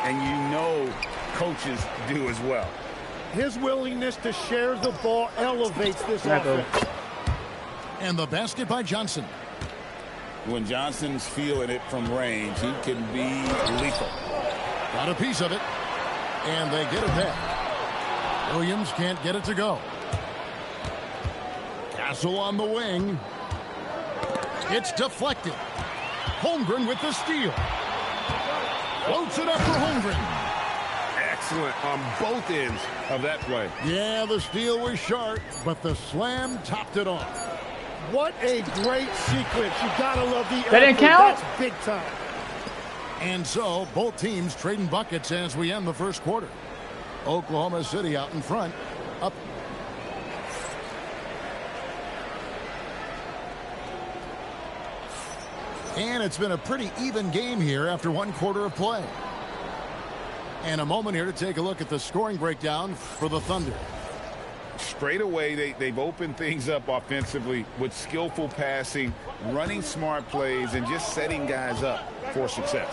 and you know coaches do as well. His willingness to share the ball elevates this offense. And the basket by Johnson. When Johnson's feeling it from range, he can be lethal. Got a piece of it. And they get it back. Williams can't get it to go. Castle on the wing. It's deflected. Holmgren with the steal. Floats it up for Holmgren. Excellent on both ends of that play. Yeah, the steal was sharp, but the slam topped it off. What a great sequence. You gotta love the That didn't count? That's big time. And so both teams trading buckets as we end the first quarter. Oklahoma City out in front. Up. And it's been a pretty even game here after one quarter of play. And a moment here to take a look at the scoring breakdown for the Thunder. Straight away, they've opened things up offensively with skillful passing, running smart plays, and just setting guys up for success.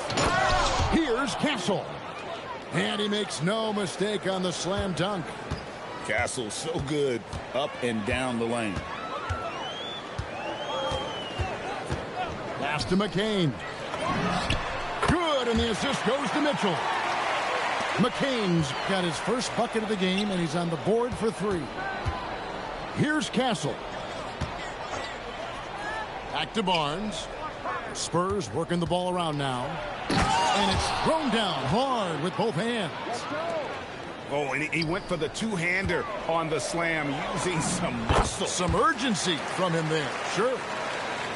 Here's Castle. And he makes no mistake on the slam dunk. Castle's so good up and down the lane. Pass to McCain. Good, and the assist goes to Mitchell. McCain's got his first bucket of the game, and he's on the board for 3. Here's Castle. Back to Barnes. Spurs working the ball around now. And it's thrown down hard with both hands. Oh, and he went for the two-hander on the slam using some muscle. Some urgency from him there. Sure.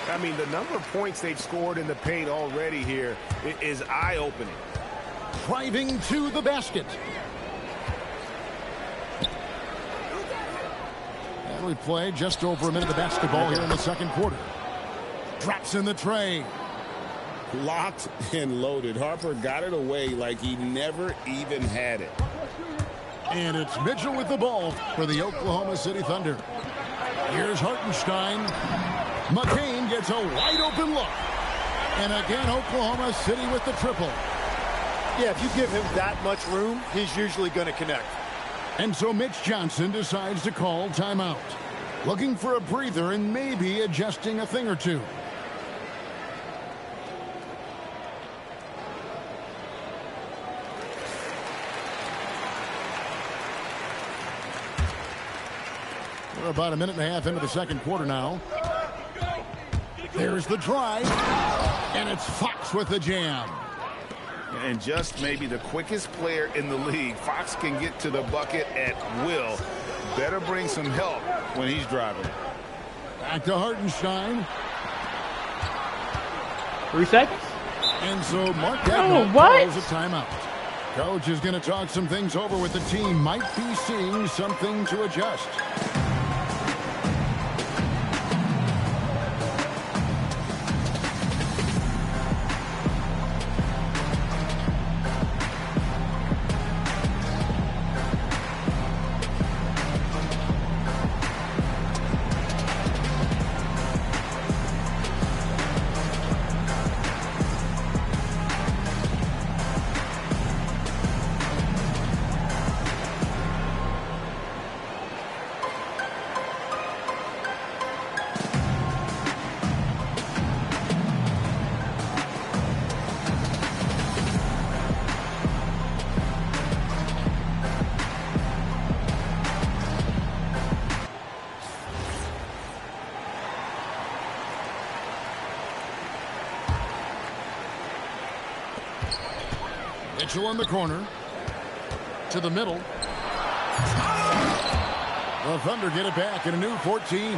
I mean, the number of points they've scored in the paint already here is eye-opening. Driving to the basket. And we play just over a minute of basketball here in the second quarter. Drops in the tray. Locked and loaded. Harper got it away like he never even had it. And it's Mitchell with the ball for the Oklahoma City Thunder. Here's Hartenstein. McCain gets a wide open look. And again, Oklahoma City with the triple. Yeah, if you give him that much room, he's usually going to connect. And so Mitch Johnson decides to call timeout. Looking for a breather and maybe adjusting a thing or two. We're about a minute and a half into the second quarter now. There's the drive, and it's Fox with the jam. And just maybe the quickest player in the league. Fox can get to the bucket at will. Better bring some help when he's driving. Back to Hartenstein. 3 seconds. And so Mark what? calls a timeout. Coach is going to talk some things over with the team. Might be seeing something to adjust. Mitchell in the corner. To the middle. The Thunder get it back in a new 14.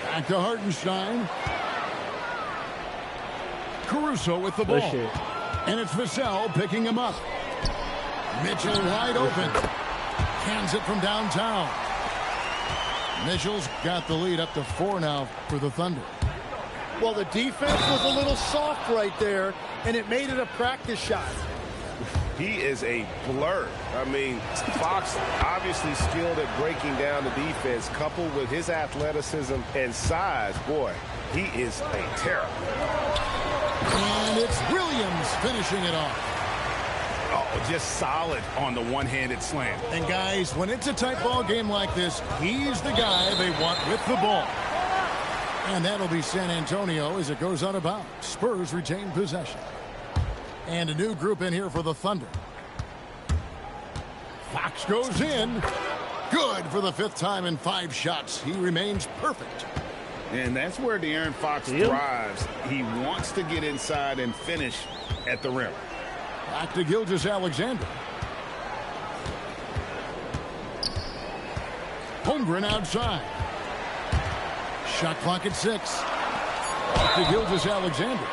Back to Hartenstein. Caruso with the ball. And it's Vassell picking him up. Mitchell wide open. Hands it from downtown. Mitchell's got the lead up to 4 now for the Thunder. Well, the defense was a little soft right there, and it made it a practice shot. He is a blur. I mean, Fox obviously skilled at breaking down the defense, coupled with his athleticism and size. Boy, he is a terror. And it's Williams finishing it off. Oh, just solid on the one-handed slam. And guys, when it's a tight ball game like this, he's the guy they want with the ball. And that'll be San Antonio as it goes out of bounds. Spurs retain possession. And a new group in here for the Thunder. Fox goes in. Good for the 5th time in 5 shots. He remains perfect. And that's where De'Aaron Fox thrives. He wants to get inside and finish at the rim. Back to Gilgeous-Alexander. Holmgren outside. Shot clock at 6. Back to Gilgeous-Alexander.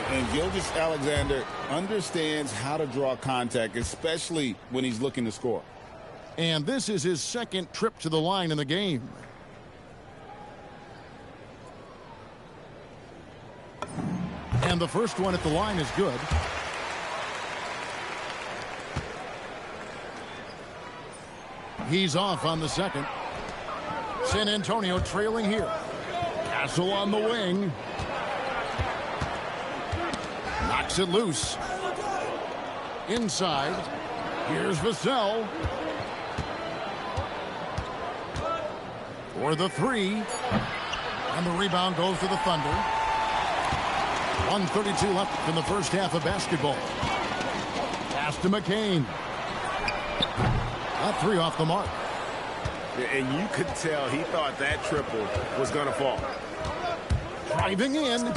And Gilgeous-Alexander understands how to draw contact, especially when he's looking to score. And this is his 2nd trip to the line in the game. And the first one at the line is good. He's off on the second. San Antonio trailing here. Castle on the wing. Knocks it loose. Inside. Here's Vassell. For the 3. And the rebound goes to the Thunder. 1:32 left in the first half of basketball. Pass to McCain. That 3 off the mark. And you could tell he thought that triple was going to fall. Driving in.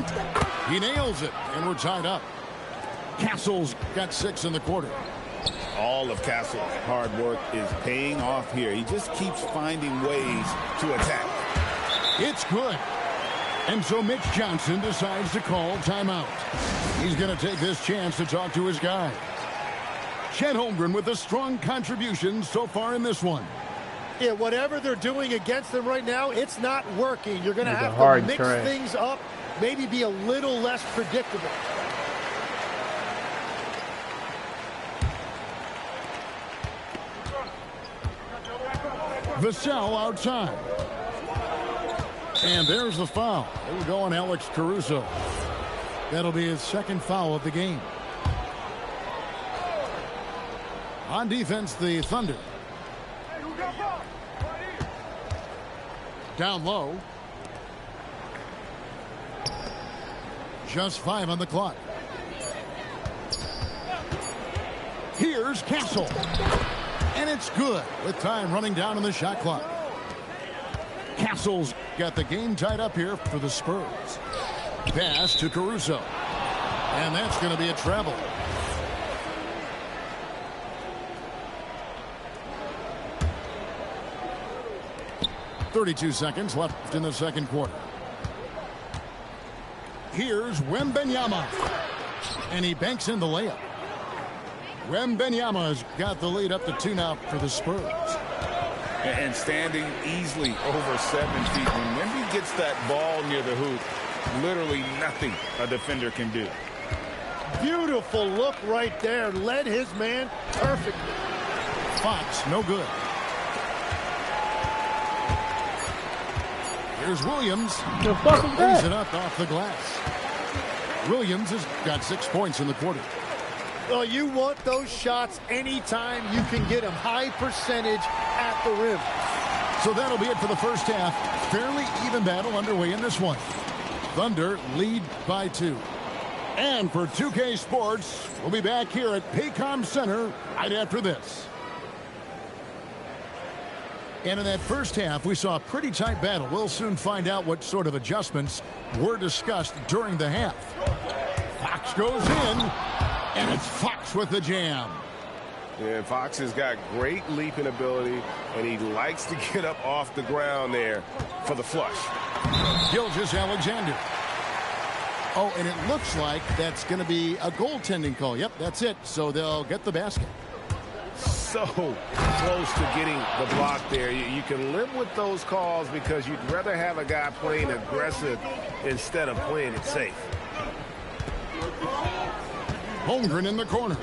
He nails it, and we're tied up. Castle's got 6 in the quarter. All of Castle's hard work is paying off here. He just keeps finding ways to attack. It's good. And so Mitch Johnson decides to call timeout. He's going to take this chance to talk to his guy. Chet Holmgren with a strong contribution so far in this one. Yeah, whatever they're doing against them right now, it's not working. You're going to have to mix things up, maybe be a little less predictable. Vassell outside. And there's the foul. It'll go on Alex Caruso. That'll be his 2nd foul of the game. On defense, the Thunder. Down low. Just 5 on the clock. Here's Castle. And it's good with time running down on the shot clock. Castle's got the game tied up here for the Spurs. Pass to Caruso. And that's going to be a travel. .32 seconds left in the second quarter. Here's Wembanyama. And he banks in the layup. Wembanyama's got the lead up to 2 now for the Spurs. And standing easily over 7 feet. When Wemby gets that ball near the hoop, literally nothing a defender can do. Beautiful look right there. Led his man perfectly. Fox, no good. Here's Williams. The fuck is Brings that? it up off the glass. Williams has got 6 points in the quarter. Well, you want those shots anytime you can get them. High percentage at the rim. So that'll be it for the first half. Fairly even battle underway in this one. Thunder lead by 2. And for 2K Sports, we'll be back here at Paycom Center right after this. And in that first half, we saw a pretty tight battle. We'll soon find out what sort of adjustments were discussed during the half. Fox goes in, and it's Fox with the jam. Yeah, Fox has got great leaping ability, and he likes to get up off the ground there for the flush. Gilgeous-Alexander. Oh, and it looks like that's going to be a goaltending call. Yep, that's it. So they'll get the basket. So close to getting the block there. You can live with those calls because you'd rather have a guy playing aggressive instead of playing it safe. Holmgren in the corner.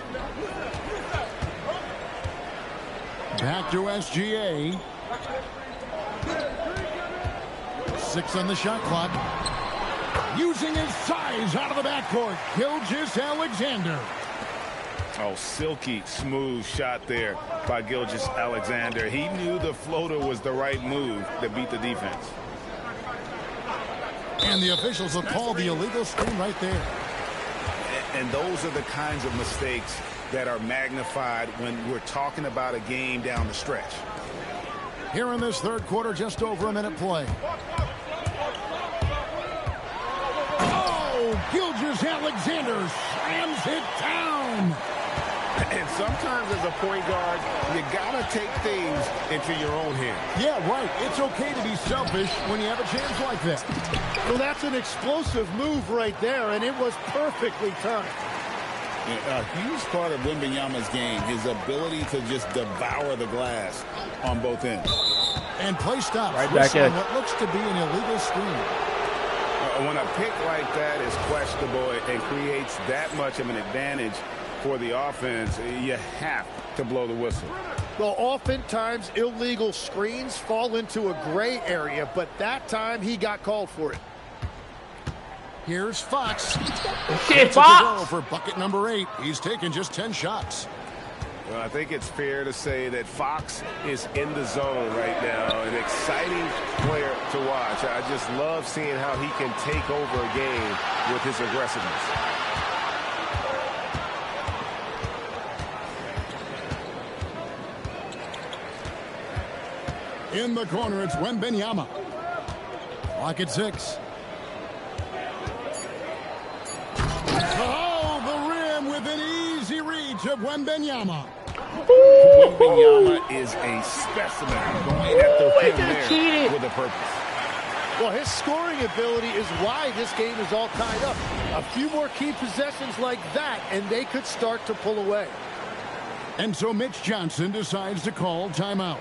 Back to SGA. 6 on the shot clock. Using his size out of the backcourt. Gilgeous-Alexander. Oh, silky smooth shot there by Gilgeous-Alexander. He knew the floater was the right move to beat the defense. And the officials will call the illegal screen right there. And those are the kinds of mistakes that are magnified when we're talking about a game down the stretch. Here in this third quarter, just over a minute play. Oh, Gilgeous-Alexander slams it down. And sometimes as a point guard, you gotta take things into your own hands. Yeah, right. It's okay to be selfish when you have a chance like that. Well, that's an explosive move right there, and it was perfectly timed. A huge part of Wembanyama's game, his ability to just devour the glass on both ends. And play stops. Right back at what looks to be an illegal screen. When a pick like that is questionable and creates that much of an advantage for the offense, you have to blow the whistle. Well, oftentimes illegal screens fall into a gray area, but that time he got called for it. Here's Fox. Shit, Fox! For bucket number 8. He's taken just 10 shots. Well, I think it's fair to say that Fox is in the zone right now. An exciting player to watch. I just love seeing how he can take over a game with his aggressiveness. In the corner, it's Wembanyama. Clock at 6. Oh, the rim with an easy reach of Wembanyama. Wembanyama is a specimen going at the rim there with a purpose. Well, his scoring ability is why this game is all tied up. A few more key possessions like that, and they could start to pull away. And so Mitch Johnson decides to call timeout.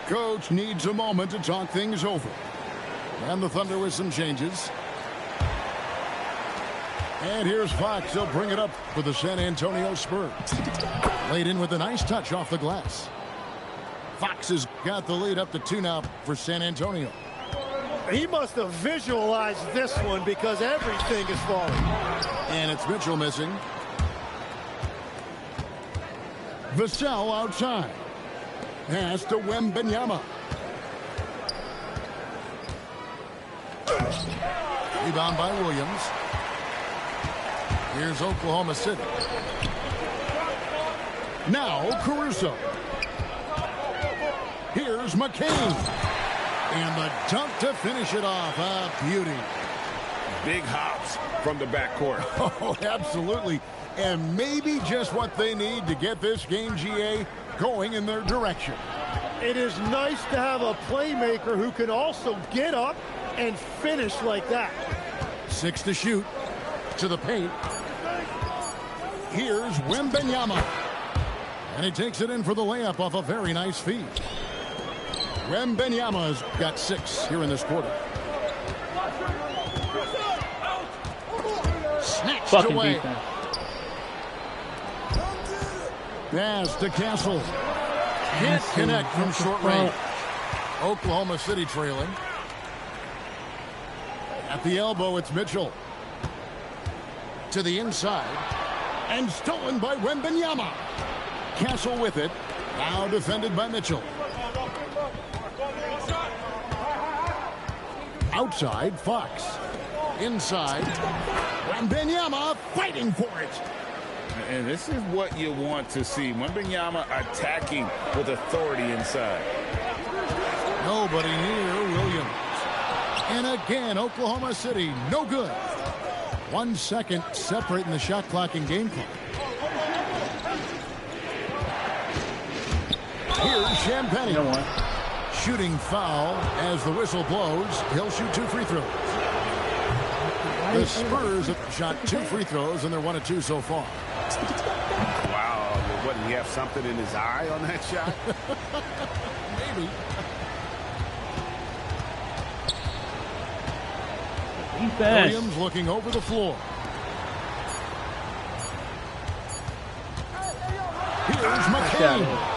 Coach needs a moment to talk things over. And the Thunder with some changes. And here's Fox. He'll bring it up for the San Antonio Spurs. Laid in with a nice touch off the glass. Fox has got the lead up to 2 now for San Antonio. He must have visualized this one because everything is falling. And it's Mitchell missing. Vassell outside. Pass to Wembanyama. Rebound by Williams. Here's Oklahoma City. Now Caruso. Here's McCain. And the dunk to finish it off. A beauty. Big hops from the backcourt. Oh, absolutely. And maybe just what they need to get this game, GA, going in their direction. It is nice to have a playmaker who can also get up and finish like that. 6 to shoot. To the paint. Here's Wembanyama. And he takes it in for the layup off a very nice feed. Wembanyama's got 6 here in this quarter. Snatched Fucking away. defense. Pass to Castle. Can't connect from short range. Oklahoma City trailing. At the elbow, it's Mitchell. To the inside. And stolen by Wembanyama. Castle with it. Now defended by Mitchell. Outside, Fox. Inside. Wembanyama fighting for it. And this is what you want to see. Wembanyama attacking with authority inside. Nobody near Williams. And again, Oklahoma City, no good. 1 second separating the shot clock and game clock. Here's Champagne. No one. Shooting foul as the whistle blows. He'll shoot 2 free throws. The Spurs have shot 2 free throws, and they're 1 of 2 so far. Wow. What, did he have something in his eye on that shot? Maybe. Defense. Williams looking over the floor. Here's McCain.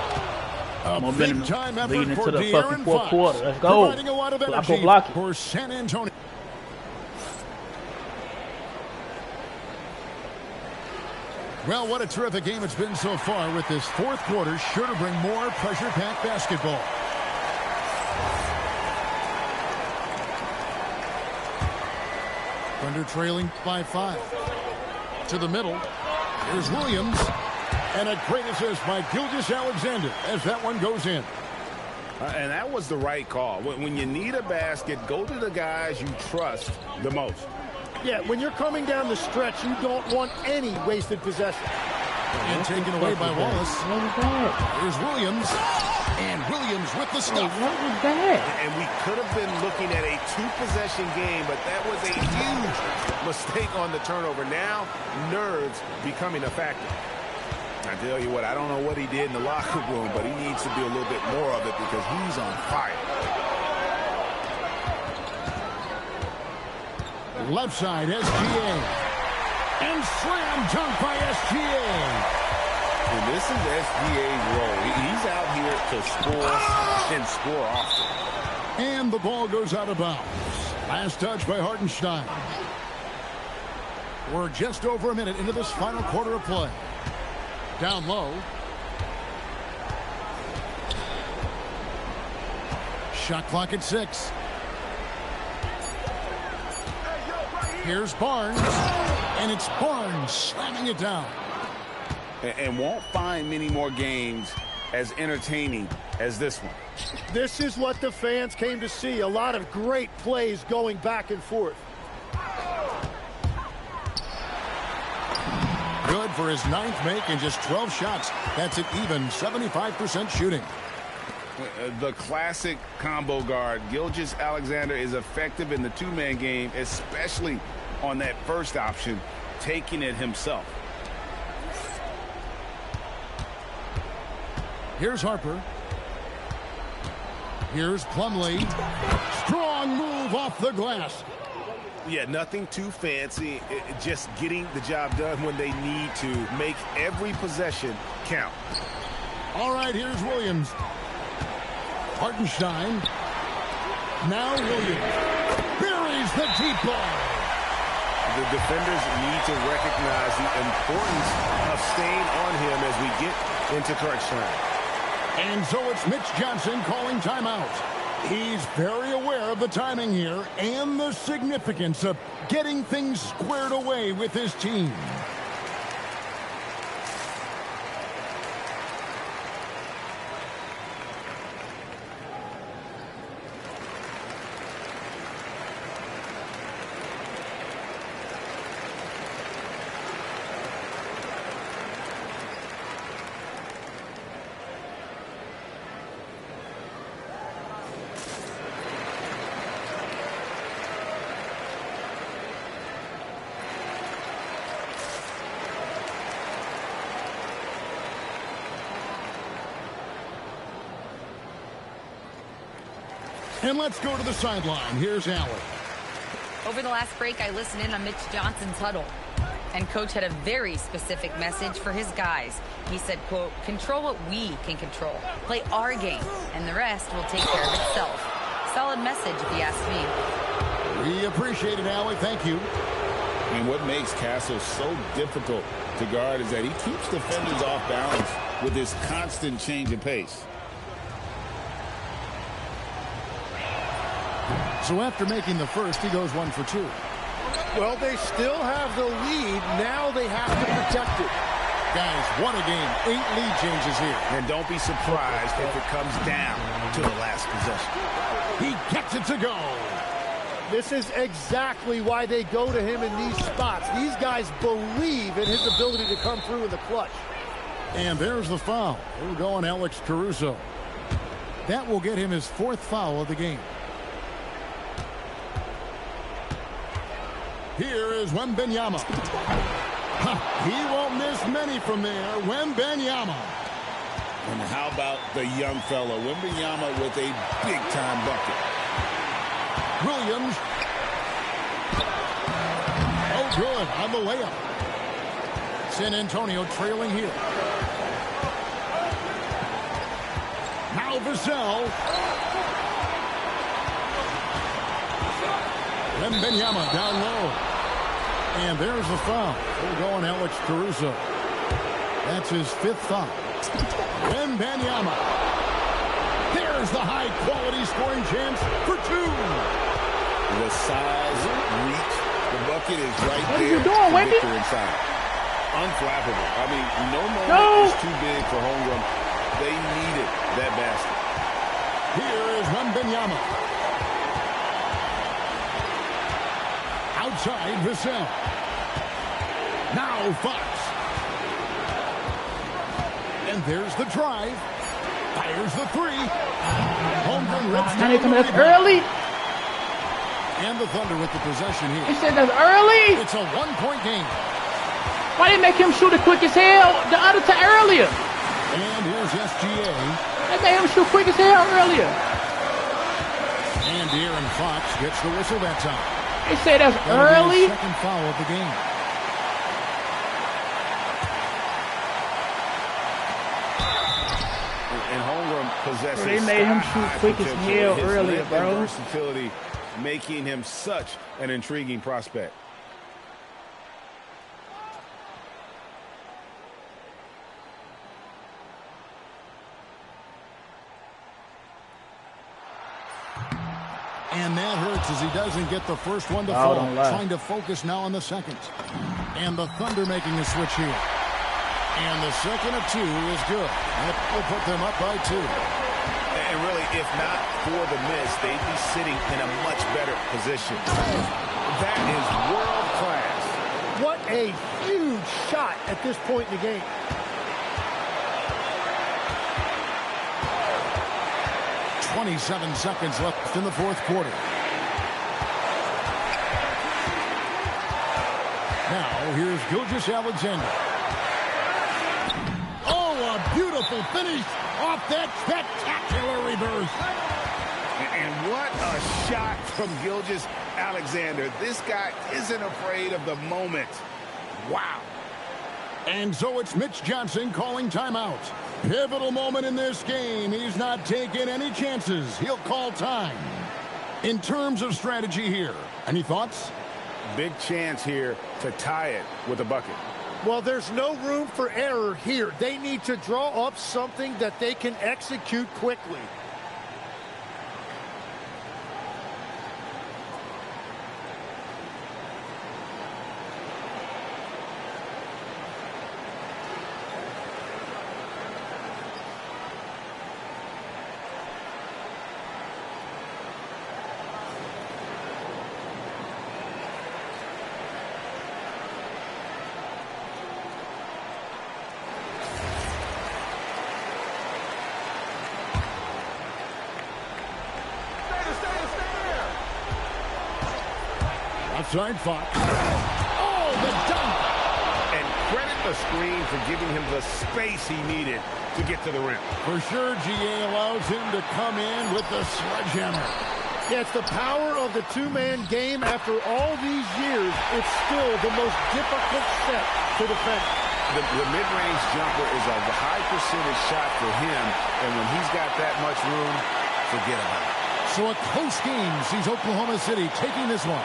A big-time effort leading for into the De'Aaron fucking fourth Fox, quarter. Let's go. providing a lot of energy Block it. for San Antonio. Well, what a terrific game it's been so far with this fourth quarter. Sure to bring more pressure-packed basketball. Thunder trailing by 5. To the middle. Here's Williams. And a great assist by Gilgeous-Alexander as that one goes in. And that was the right call. When you need a basket, go to the guys you trust the most. Yeah, when you're coming down the stretch, you don't want any wasted possession. And taken away by Wallace. What was that? Here's Williams. And Williams with the stuff. What was that? And we could have been looking at a 2-possession game, but that was a huge mistake on the turnover. Now, nerves becoming a factor. I tell you what, I don't know what he did in the locker room, but he needs to do a little bit more of it because he's on fire. Left side, SGA. And slam dunk by SGA. And this is SGA's role. He's out here to score and score often. And the ball goes out of bounds. Last touch by Hartenstein. We're just over a minute into this final quarter of play. Down low. Shot clock at 6. Here's Barnes. And it's Barnes slamming it down. And won't find many more games as entertaining as this one. This is what the fans came to see. A lot of great plays going back and forth. Good for his 9th make and just 12 shots. That's an even 75% shooting. The classic combo guard. Gilgeous-Alexander is effective in the 2-man game, especially on that first option, taking it himself. Here's Harper. Here's Plumlee. Strong move off the glass. Yeah, nothing too fancy. Just getting the job done when they need to. Make every possession count. All right, here's Williams. Hartenstein. Now Williams. Buries the deep ball. The defenders need to recognize the importance of staying on him as we get into crunch time. And so it's Mitch Johnson calling timeout. He's very aware of the timing here and the significance of getting things squared away with his team. And let's go to the sideline. Here's Allen. Over the last break, I listened in on Mitch Johnson's huddle. And Coach had a very specific message for his guys. He said, quote, control what we can control. Play our game, and the rest will take care of itself. Solid message, if you ask me. We appreciate it, Allie. Thank you. And what makes Castle so difficult to guard is that he keeps defenders off balance with his constant change of pace. So after making the first, he goes 1 for 2. Well, they still have the lead. Now they have to protect it. Guys, what a game. 8 lead changes here. And don't be surprised if it comes down to the last possession. He gets it to go. This is exactly why they go to him in these spots. These guys believe in his ability to come through in the clutch. And there's the foul. We're going Alex Caruso. That will get him his 4th foul of the game. Here is Wembanyama. He won't miss many from there. Wembanyama. And how about the young fella, Wembanyama, with a big-time bucket. Williams. Oh, good on the layup. San Antonio trailing here. Now Vassell. Wembanyama down low. And there's the foul. We're going Alex Caruso. That's his 5th foul. Wembanyama. There's the high-quality scoring chance for 2. The size, reach, the bucket is right there. What are you doing, Wendy? Inside. Unflappable. I mean, no moment is too big for homegrown. They needed that basket. Here is Wembanyama. Outside Vassell. Now Fox. And there's the drive. Fires the 3. Holmgren rips down the rebound. Early. And the Thunder with the possession here. He said that's early. It's a 1-point game. Why didn't they make him shoot it quick as hell the other time earlier? And here's SGA. They made him shoot quick as hell earlier. And De'Aaron Fox gets the whistle that time. They say that's That'll be early. his 2nd foul of the game. And homegrown possesses. They made him shoot quick as hell His earlier, bro. versatility making him such an intriguing prospect. And that hurts as he doesn't get the first one to Oh, fall. don't lie. Trying to focus now on the second. And the Thunder making a switch here. And the second of 2 is good. That will put them up by 2. And really, if not for the miss, they'd be sitting in a much better position. That is world class. What a huge shot at this point in the game. .27 seconds left in the 4th quarter. Now, here's Gilgeous-Alexander. Oh, a beautiful finish off that spectacular reverse. And what a shot from Gilgeous-Alexander. This guy isn't afraid of the moment. Wow. And so it's Mitch Johnson calling timeout. Pivotal moment in this game. He's not taking any chances. He'll call time. In terms of strategy here, any thoughts? Big chance here to tie it with a bucket. Well, there's no room for error here. They need to draw up something that they can execute quickly. Outside Fox. Oh, the dunk! And credit the screen for giving him the space he needed to get to the rim. For sure, GA allows him to come in with the sledgehammer. Yeah, it's the power of the two-man game. After all these years, it's still the most difficult set to defend. The mid-range jumper is a high percentage shot for him, and when he's got that much room, forget about it. So a close game sees Oklahoma City taking this one.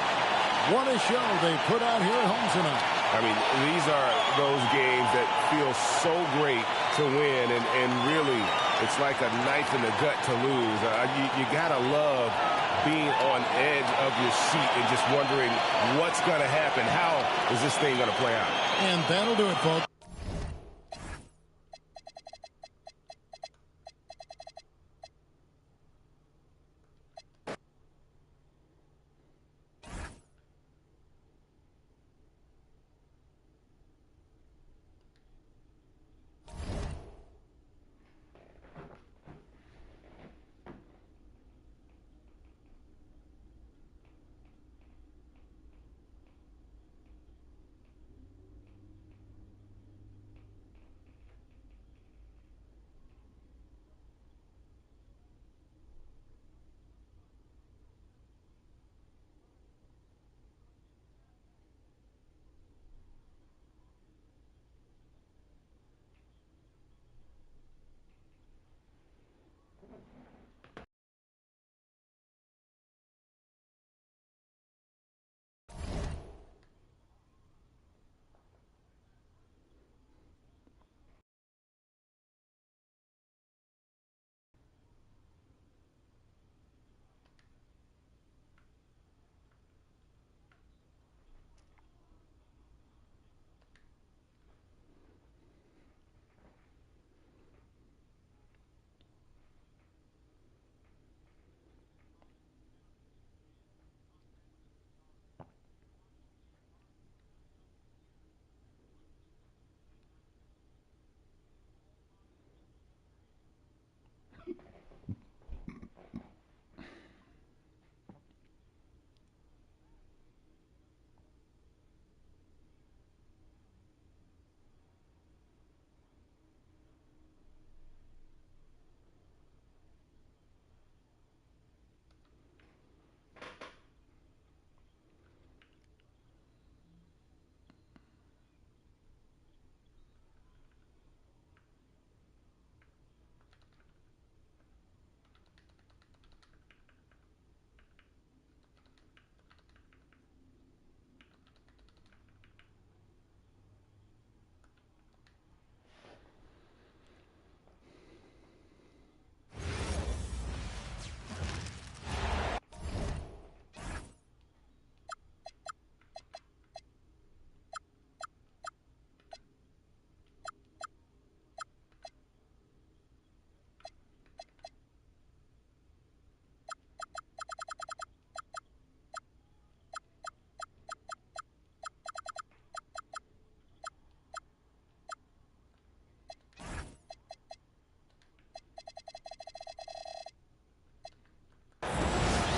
What a show they put out here at home tonight. I mean, these are those games that feel so great to win, and really, it's like a knife in the gut to lose. You got to love being on edge of your seat and just wondering what's going to happen. How is this thing going to play out? And that'll do it, folks.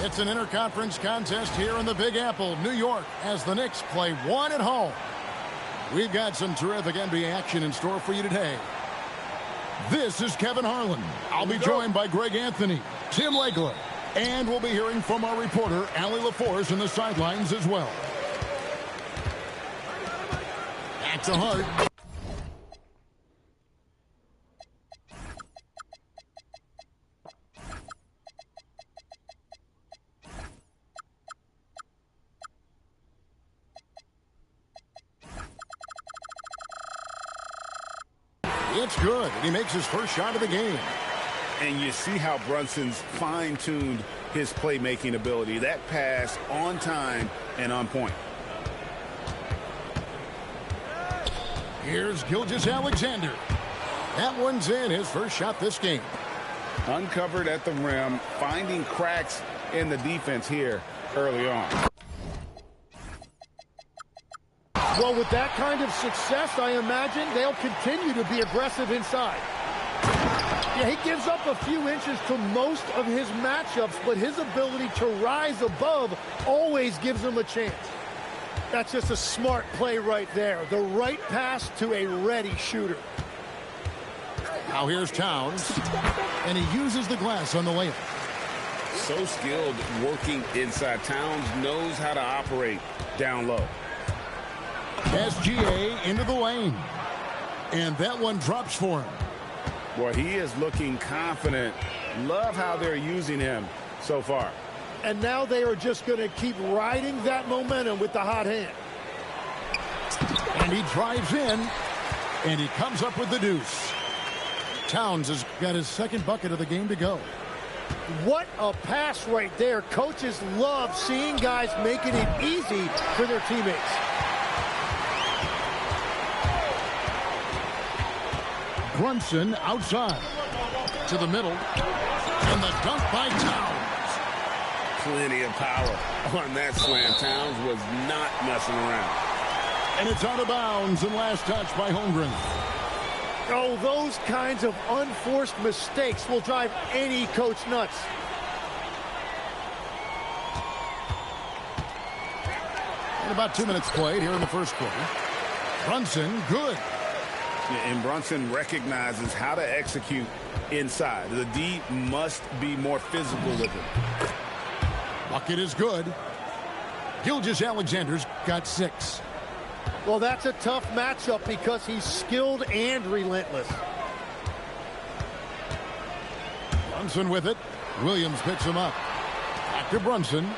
It's an interconference contest here in the Big Apple, New York, as the Knicks play one at home. We've got some terrific NBA action in store for you today. This is Kevin Harlan. I'll be joined by Greg Anthony, Tim Legler, and we'll be hearing from our reporter, Allie LaForce, in the sidelines as well. Back to Hart. It's good, and he makes his first shot of the game. And you see how Brunson's fine-tuned his playmaking ability. That pass on time and on point. Here's Gilgeous-Alexander. That one's in, his first shot this game. Uncovered at the rim, finding cracks in the defense here early on. Well, with that kind of success, I imagine they'll continue to be aggressive inside. Yeah, he gives up a few inches to most of his matchups, but his ability to rise above always gives him a chance. That's just a smart play right there. The right pass to a ready shooter. Now here's Towns, and he uses the glass on the layup. So skilled working inside. Towns knows how to operate down low. SGA into the lane, and that one drops for him. Well, he is looking confident. Love how they're using him so far. And now they are just going to keep riding that momentum with the hot hand. And he drives in, and he comes up with the deuce. Towns has got his second bucket of the game to go. What a pass right there. Coaches love seeing guys making it easy for their teammates. Brunson outside to the middle, and the dunk by Towns. Plenty of power on that slam. Towns was not messing around. And it's out of bounds, and last touch by Holmgren. Oh, those kinds of unforced mistakes will drive any coach nuts. And about 2 minutes played here in the first quarter. Brunson, good. And Brunson recognizes how to execute inside. The D must be more physical with him. Bucket is good. Gilgeous-Alexander's got 6. Well, that's a tough matchup because he's skilled and relentless. Brunson with it. Williams picks him up. Back to Brunson.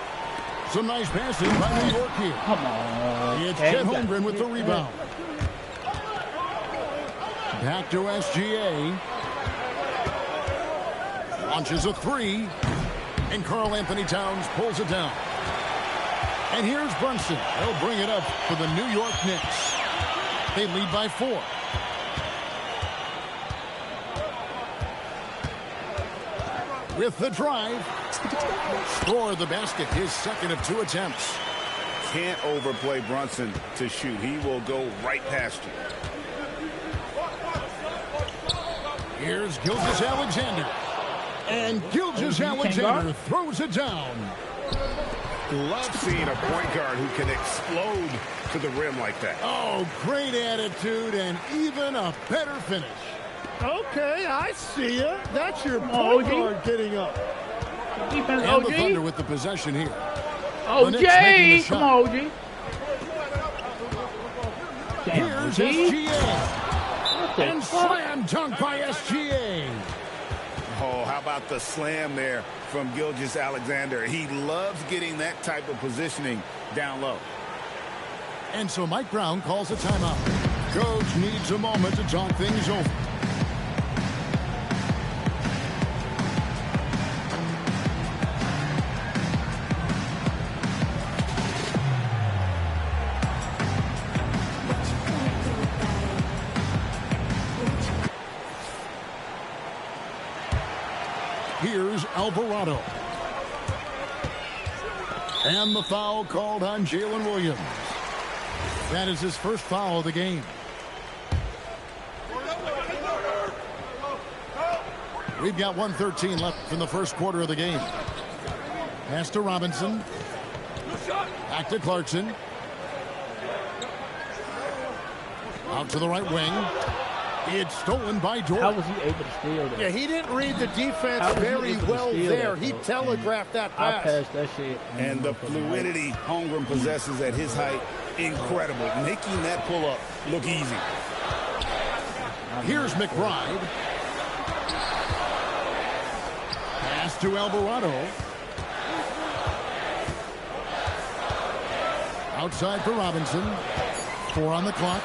Some nice passing by New York here. Come on. It's Chet Holmgren with the rebound. Back to SGA. Launches a 3. And Karl Anthony Towns pulls it down. And here's Brunson. They'll bring it up for the New York Knicks. They lead by 4. With the drive. Score the basket. His second of 2 attempts. Can't overplay Brunson to shoot. He will go right past you. Here's Gilgeous-Alexander. And Gilgeous-Alexander throws it down. Love seeing a point guard who can explode to the rim like that. Oh, great attitude and even a better finish. Okay, I see you. That's your point guard getting up. Defense, and OG. the Thunder with the possession here. OJ, come on, OG. Here's SGA. And slam dunk by SGA. Oh, how about the slam there from Gilgeous-Alexander? He loves getting that type of positioning down low. And so Mike Brown calls a timeout. Coach needs a moment to talk things over. Here's Alvarado. And the foul called on Jalen Williams. That is his first foul of the game. We've got 1:13 left in the first quarter of the game. Pass to Robinson. Back to Clarkson. Out to the right wing. It's stolen by Dort. How was he able to steal that? Yeah, he didn't read the defense very well there. He telegraphed that pass. I passed that shit. And the fluidity Holmgren possesses at his height, incredible. Making that pull-up look easy. Here's McBride. Pass to Alvarado. Outside for Robinson. 4 on the clock.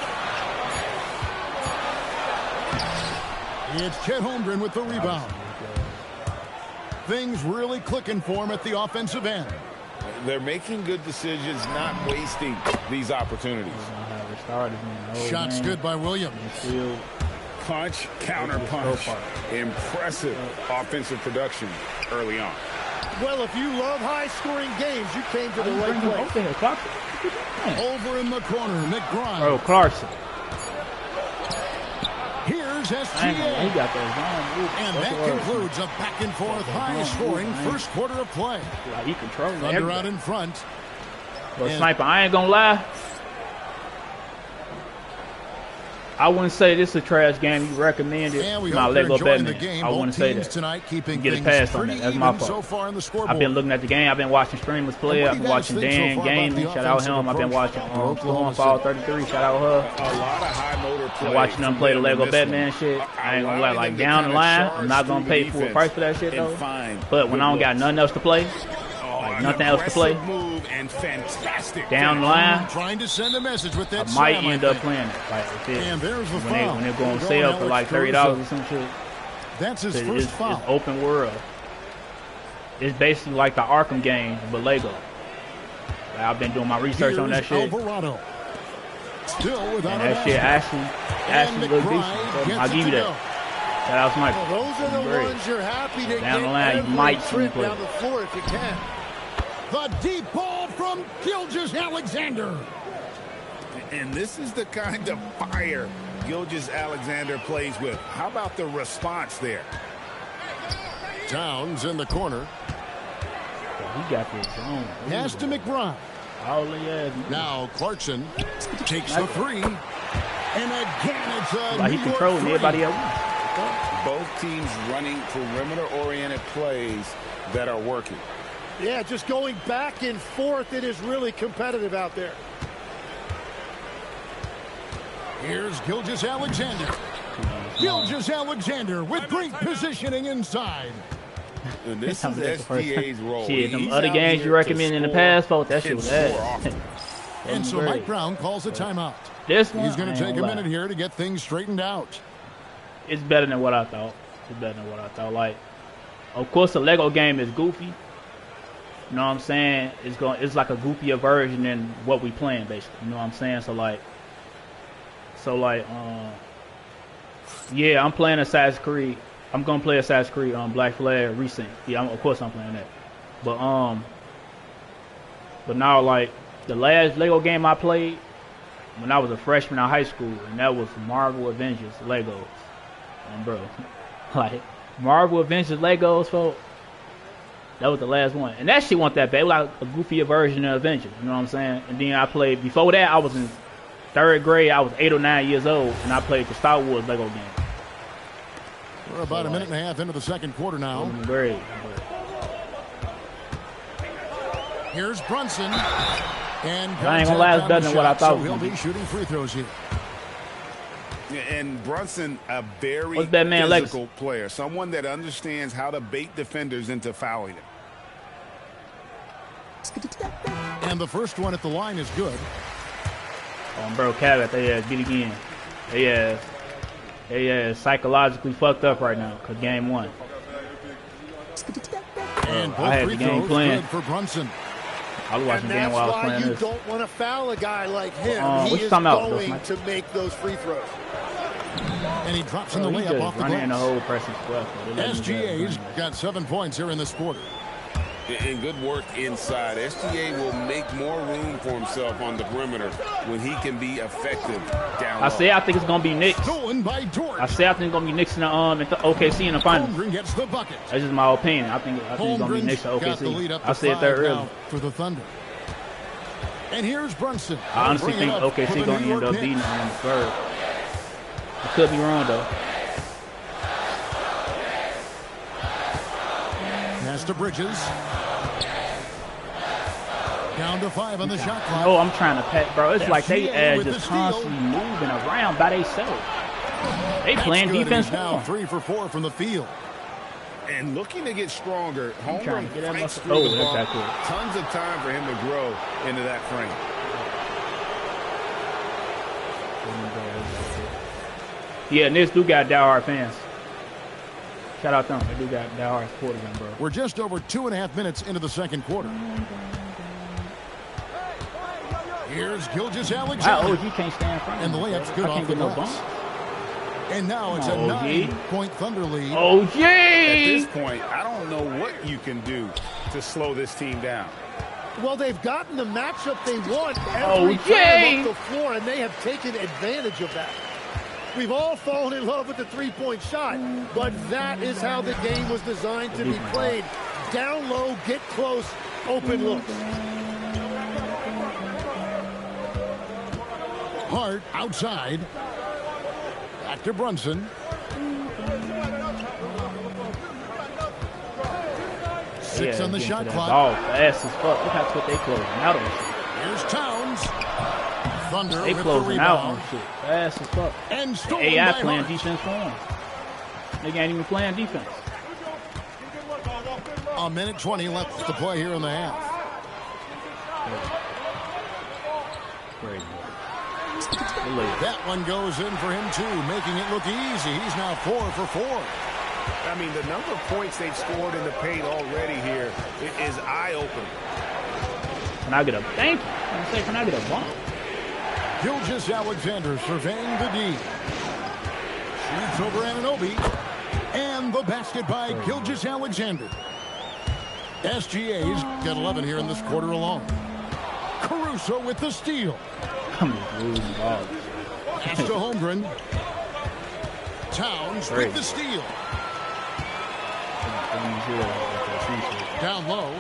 It's Chet Holmgren with the rebound. Things really clicking for him at the offensive end. They're making good decisions, not wasting these opportunities. Shots good by Williams. Punch, counter punch. Impressive offensive production early on. Well, if you love high-scoring games, you came to the right place. Over in the corner, McBride. Oh, Clarkson. Here's SGA. He got those and that concludes a back-and-forth, high-scoring first quarter of play. He controls Thunder out in front. But Sniper, I ain't gonna lie. I wouldn't say this is a trash game. You recommend it. My Lego Batman. I wouldn't say that. Tonight, you get a pass on that. That's my fault. So far on the scoreboard. I've been looking at the game. I've been watching streamers play. I've been watching Dan Gaming. Shout out him. I've been watching Fall 33. Shout out her. A lot of high motor play. Watching them play the Lego Batman shit. I ain't gonna lie. Like down the line, I'm not gonna pay full price for that shit though. But when I don't got nothing else to play, like nothing else to play, and fantastic down the line, trying to send a message with that I might end up playing it. Like if it, and there's the when they go on sale for like $30 or some shit. That's his first foul. It's open world. It's basically like the Arkham games, but Lego. Like I've been doing my research on that shit. Alvarado. Still without and that shit actually look decent. I'll give you that. Shout out Smacko. Well, those are the ones you're happy to down get the line, you might see me play. Down the floor if you can. The deep ball from Gilgeous-Alexander. And this is the kind of fire Gilgeous-Alexander plays with. How about the response there? Towns in the corner. He got this zone. Pass to McBride. Now Clarkson takes the three. And again, it's a like he controlling everybody else. Both teams running perimeter-oriented plays that are working. Yeah, just going back and forth. It is really competitive out there. Here's Gilgeous-Alexander. Gilgeous-Alexander with great positioning inside. And this is SGA's role. Shit, them other games you recommend in the past, folks, that shit was ass. And so Mike Brown calls a timeout. This one, he's going to take a minute here to get things straightened out. It's better than what I thought. It's better than what I thought. Like, of course, the Lego game is goofy. You know what I'm saying? It's like a goofier version than what we playing, basically. You know what I'm saying? So like, yeah, I'm playing Assassin's Creed. I'm gonna play Assassin's Creed Black Flag recent. Yeah, of course I'm playing that. But now like the last Lego game I played when I was a freshman in high school, and that was Marvel Avengers Legos. Bro, like Marvel Avengers Legos, folks. That was the last one. And that shit wasn't that bad. It was like a goofier version of Avengers. You know what I'm saying? And then I played, before that, I was in 3rd grade. I was 8 or 9 years old. And I played the Star Wars Lego game. We're about a minute and a half into the second quarter now. Great. Here's Brunson. And I ain't gonna lie, it's better than what I thought. So he'll be shooting free throws here. And Brunson, a very physical player, someone that understands how to bait defenders into fouling him. And the first one at the line is good. Bro, Cabot, they beat again. They psychologically fucked up right now because game 1. And I had the game playing for Brunson. I was watching the game while I was playing this. And that's why you don't want to foul a guy like him. He is going to make those free throws. And he drops in the layup off the glass. In the whole pressing square. SGA's got 7 points here in this quarter. And good work inside. SGA will make more room for himself on the perimeter when he can be effective down low. I think it's going to be Knicks. Stolen by George. I think it's going to be Knicks in the OKC in the finals. Holmgren gets the bucket. That's just my opinion. I think it's going to be Knicks or OKC. I said that earlier. For the Thunder. And here's Brunson. I honestly think OKC going to end up beating them in the 3rd. I could be wrong, though. Pass to Bridges. Down to 5 on the shot clock. Oh, I'm trying to pack, bro. It's like they just constantly moving around by themselves. They playing defense now. 3 for 4 from the field. And looking to get stronger. Holmgren fights through the ball. Tons of time for him to grow into that frame. Yeah, and this do got diehard fans. Shout out them. They do got diehard supporters, bro. We're just over 2.5 minutes into the second quarter. Here's Gilgeous-Alexander. OG can't stand front. And the layup's good off the glass. And now it's a 9-point Thunder lead. OG! At this point, I don't know what you can do to slow this team down. Well, they've gotten the matchup they want every time off the floor, and they have taken advantage of that. We've all fallen in love with the three-point shot, but that is how the game was designed to be played. Down low, get close, open looks. Hart outside. Back to Brunson. 6 on the shot clock. Oh, fast as fuck. Look how quick they closing out on shit. Here's Towns. Thunder They with closing the out rebound. on shit. Fast as fuck. And stolen AI by playing Hart. defense for him. They ain't even playing defense. A minute 20 left to play here in the half. Crazy. That one goes in for him too, making it look easy. He's now 4 for 4. I mean, the number of points they've scored in the paint already here is eye-opening. Can I get a thank you? Can I get a bump? Gilgeous Alexander surveying the D. Shoots over Anunoby. And the basket by Gilgeous Alexander. SGA's got 11 here in this quarter alone. Caruso with the steal. I'm just losing balls. Pass to Holmgren. Towns with the steal. Down low.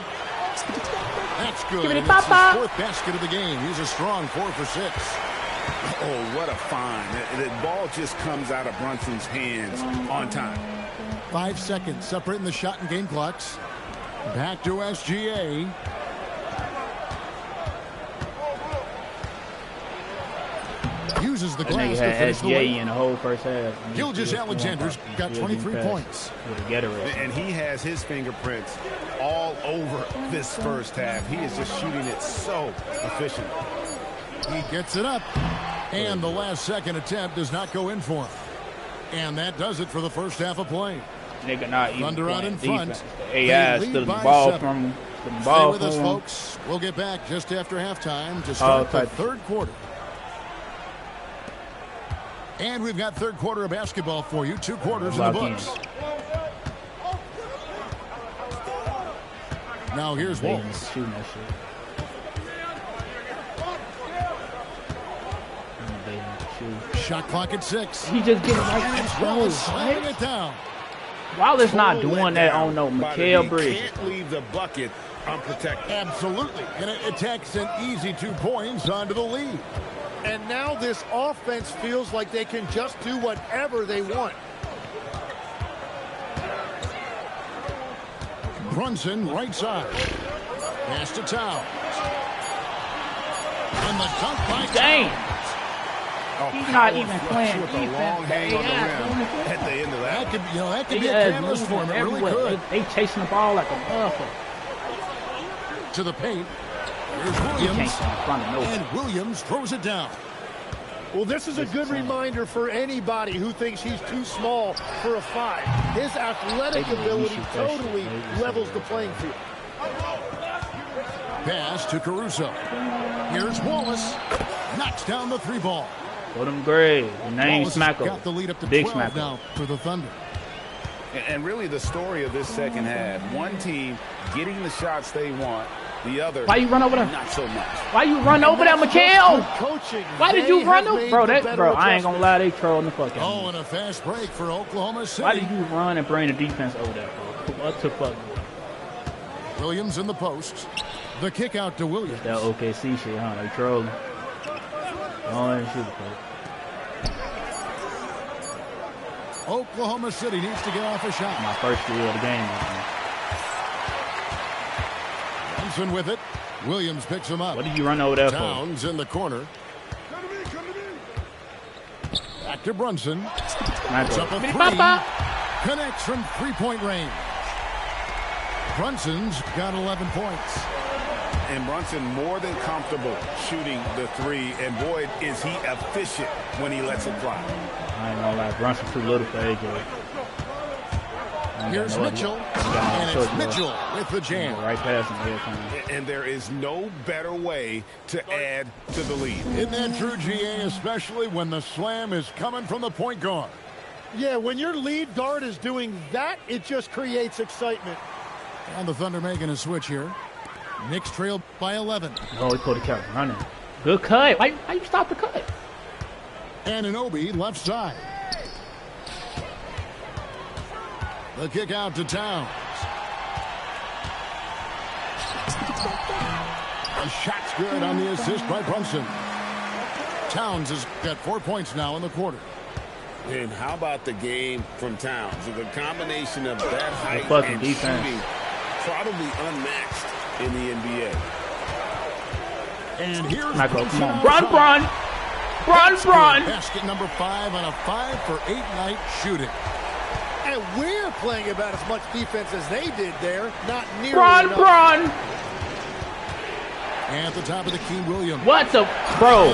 That's good. Give it a And it's his papa. 4th basket of the game. He's a strong 4 for 6. Oh, what a find. The ball just comes out of Brunson's hands on time. 5 seconds separating the shot and game clocks. Back to SGA. Uses the That glass nigga to had finish the SGA way. in the whole first half. Gilgeous Alexander's got 23 points. With a Gatorade. And he has his fingerprints all over this first half. He is just shooting it so efficient. He gets it up. And the last second attempt does not go in for him. And that does it for the first half of play. Nigga not even Thunder out in playing front. defense. The AI They lead stood the by ball 7. from him. The Stay ball with us, from him. folks. We'll get back just after halftime to start the third quarter. And we've got third quarter of basketball for you. 2 quarters in the books. Now here's Walls. Shooting that shit. Shot clock at 6. He just getting right It's to Wallace slamming it down. Wallace not Total doing that on no letdown, but Mikal he Bridges. can't leave the bucket unprotected. Absolutely. And it takes an easy 2 points onto the lead. And now this offense feels like they can just do whatever they want. Brunson, right side. Pass to Towns. And the dunk by Dang. Oh, He's not power even flush playing with a defense. long hang on the Yeah. rim at the end of that. That could, that could be a He canvas has for him. It really everywhere. could. They chasing the ball like a motherfucker. To the paint. Here's He can't Williams. stay in front of nobody. And Williams throws it down. Well, this is a good reminder for anybody who thinks he's too small for a 5. His athletic ability totally levels the playing field. Pass to Caruso. Here's Wallace. Knocks down the 3 ball. Put him great. The name Wallace Smacko. got the lead up to Big 12 Smacko. now for the Thunder. And really the story of this second half, one team getting the shots they want, the other Why you run over there? not so much. Why you run over there, Mikal? Coaching. Why did They you run have over? made Bro, the better I ain't gonna lie, they trolling the fuck out of Oh, me. and a fast break for Oklahoma City. Why did you run and bring the defense over there, bro? What the fuck? Williams in the post. The kick out to Williams. That OKC shit, huh? They trolling. Oh, and shoot, bro. Oklahoma City needs to get off a shot. My first year of the game. Thompson with it. Williams picks him up. What did you run over there for? Towns in the corner. Back to Brunson. It's up a 3. Connects from 3-point range. Brunson's got 11 points. And Brunson more than comfortable shooting the 3, and boy, is he efficient when he lets it fly. I ain't gonna lie, Brunson too little for AJ. Here's Mitchell. And it's Mitchell with the jam. Right past him every time. And there is no better way to add to the lead. Isn't that true, GA, especially when the slam is coming from the point guard? Yeah, when your lead guard is doing that, it just creates excitement. And the Thunder making a switch here. Knicks trail by 11. Oh, he pulled the count running. Good cut. Why you stop the cut? Anunoby left side. The kick out to Towns. The shot's good on the assist by Brunson. Towns has got 4 points now in the quarter. And how about the game from Towns? The combination of that height and defense. shooting, probably unmatched in the NBA. And here's Smacko, come on. Bron. Basket number 5 on a 5-for-8 night shooting. And we're playing about as much defense as they did there. Not nearly Bron. And at the top of the key, Williams. What the bro?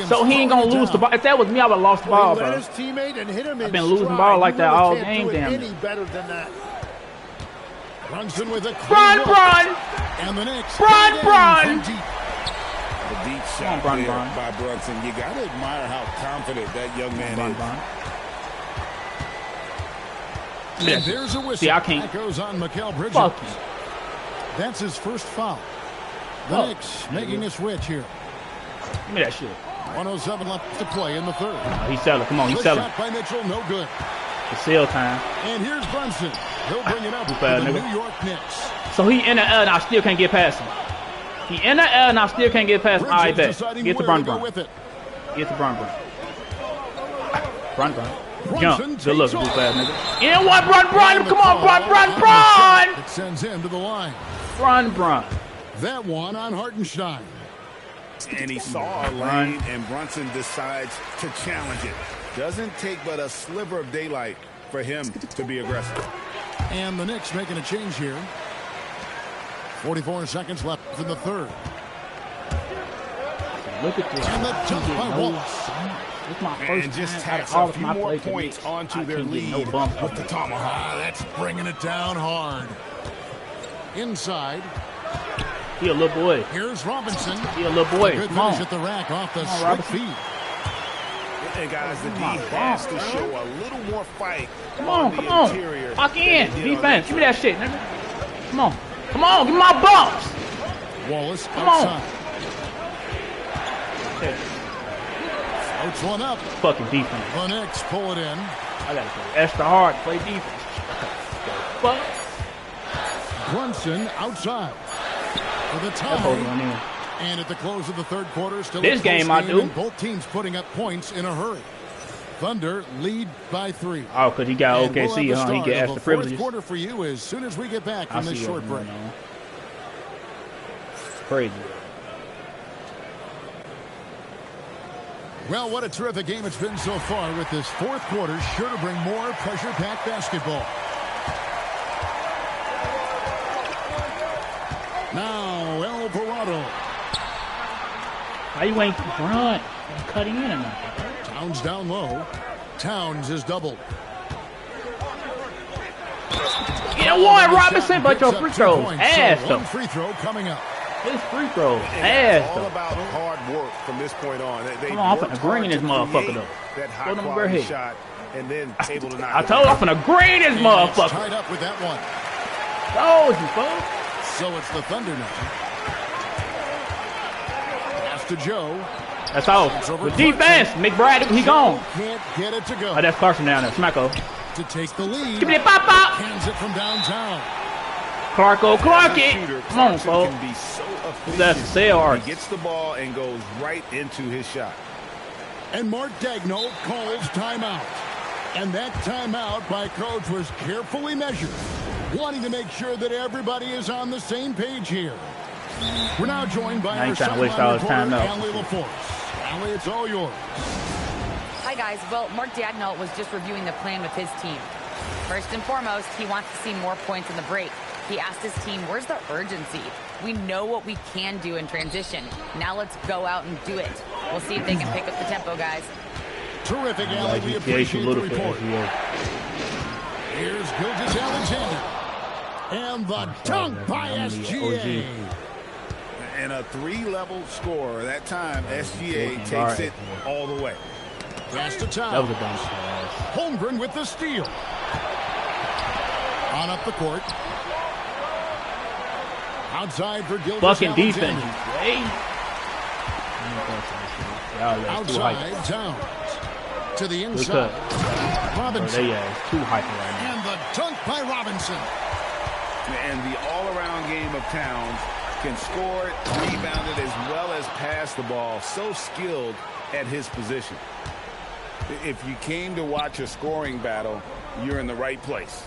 So he ain't gonna lose the ball. If that was me, I would have lost the ball, bro. His teammate and hit him I've been losing ball like that all game, damn. Any better than that. Brunson with a Bron. And the Knicks. Bron. The deep shot there by Brunson. You got to admire how confident that young man is. And there's a whistle. See, I can't. That goes on Mikal Bridges. Fuck you. That's his first foul. The Knicks making a switch here. Give me that shit. 107 left to play in the third. He's selling. Come on, he's selling. Shot by Mitchell, no good. It's sale time. And here's Brunson. He'll bring it up for the New York Knicks. So he in the air and I still can't get past him. He in the air and I still can't get past him. All right, bet. Get to Bron. Get to Bron. Jump. Good look, goof ass nigga. Yeah, what, Bron? Come on, Bron. It sends him to the line. Bron. That one on Hartenstein. And he saw a lane, and Brunson decides to challenge it. Doesn't take but a sliver of daylight for him to be aggressive. And the Knicks making a change here. 44 seconds left in the third. Look at this. And the jump by Wallace. It's my first and just time tacks all a of few my more play points onto their lead no bump with the tomahawk. That's bringing it down hard. Inside. He a little boy. Here's Robinson. He a little boy. Good Come on. finish at the rack off the slick feed. And guys, the D has to show a little more fight. Come on. Interior. Lock in. Defense. Give me that shit, nigga. Come on. Give me my bumps. Wallace Come outside. Okay. Outs one up. Fucking defense. The Knicks pull it in. I gotta play extra hard. Play defense. Fuck. Brunson outside. For the tie. And at the close of the third quarter, still this game I do. Both teams putting up points in a hurry. Thunder lead by 3. Oh, because he got OKC, we'll He get extra privileges. Fourth quarter for you as soon as we get back from this short break. Crazy. Well, what a terrific game it's been so far with this fourth quarter. Sure to bring more pressure-packed basketball. Now, Alvarado. Why you ain't front? I'm cutting in or nothing. Towns down low. Towns is doubled. You won, Robinson, but your free throws ass though. One free throw coming up. His free throws ass all though. about hard work from this point on. Come on, I'm finna green this motherfucker though. That high quality shot and then able to knock I told you I'm finna green this motherfucker. Tied up with that one. Told you, folks. So it's the Thunder now. Pass to Joe. That's all. With defense, McBride, he gone. Can't get it to go. Oh, that's Clarkson down there. Smacko. To take the lead. Give me that pop. Hands it from downtown. Clark it. Come on, folks. Can be so That's the sale art. He gets the ball and goes right into his shot. And Mark Daigneault calls timeout. And that timeout by coach was carefully measured, wanting to make sure that everybody is on the same page here. We're now joined by our sideline reporter, Allie LaForce. Allie, it's all yours. Hi, guys. Well, Mark Daigneault was just reviewing the plan with his team. First and foremost, he wants to see more points in the break. He asked his team, where's the urgency? We know what we can do in transition. Now let's go out and do it. We'll see if they can pick up the tempo, guys. Terrific, Allie. We appreciate the report. Here's Gilgeous-Alexander. And the dunk by SGA. And a 3-level score. That time, SGA takes it all the way. Pass to Tom. That was a dunk. Holmgren with the steal. On up the court. Outside for Gilgeous-Alexander. Fucking defense. Outside, Towns. To the inside. Robinson. Too hyper right now. And the dunk by Robinson. And the all-around game of Towns can score it, rebound it, as well as pass the ball. So skilled at his position. If you came to watch a scoring battle, you're in the right place.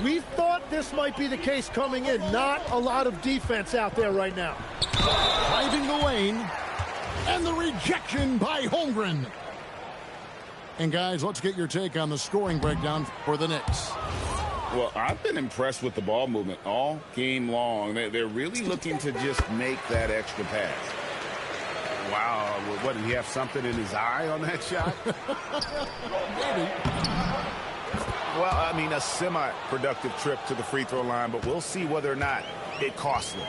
We thought this might be the case coming in. Not a lot of defense out there right now. Driving the lane. And the rejection by Holmgren. And guys, let's get your take on the scoring breakdown for the Knicks. Well, I've been impressed with the ball movement all game long. They're really looking to just make that extra pass. Wow, what, did he have something in his eye on that shot? Maybe. Well, I mean, a semi-productive trip to the free throw line, but we'll see whether or not it costs them.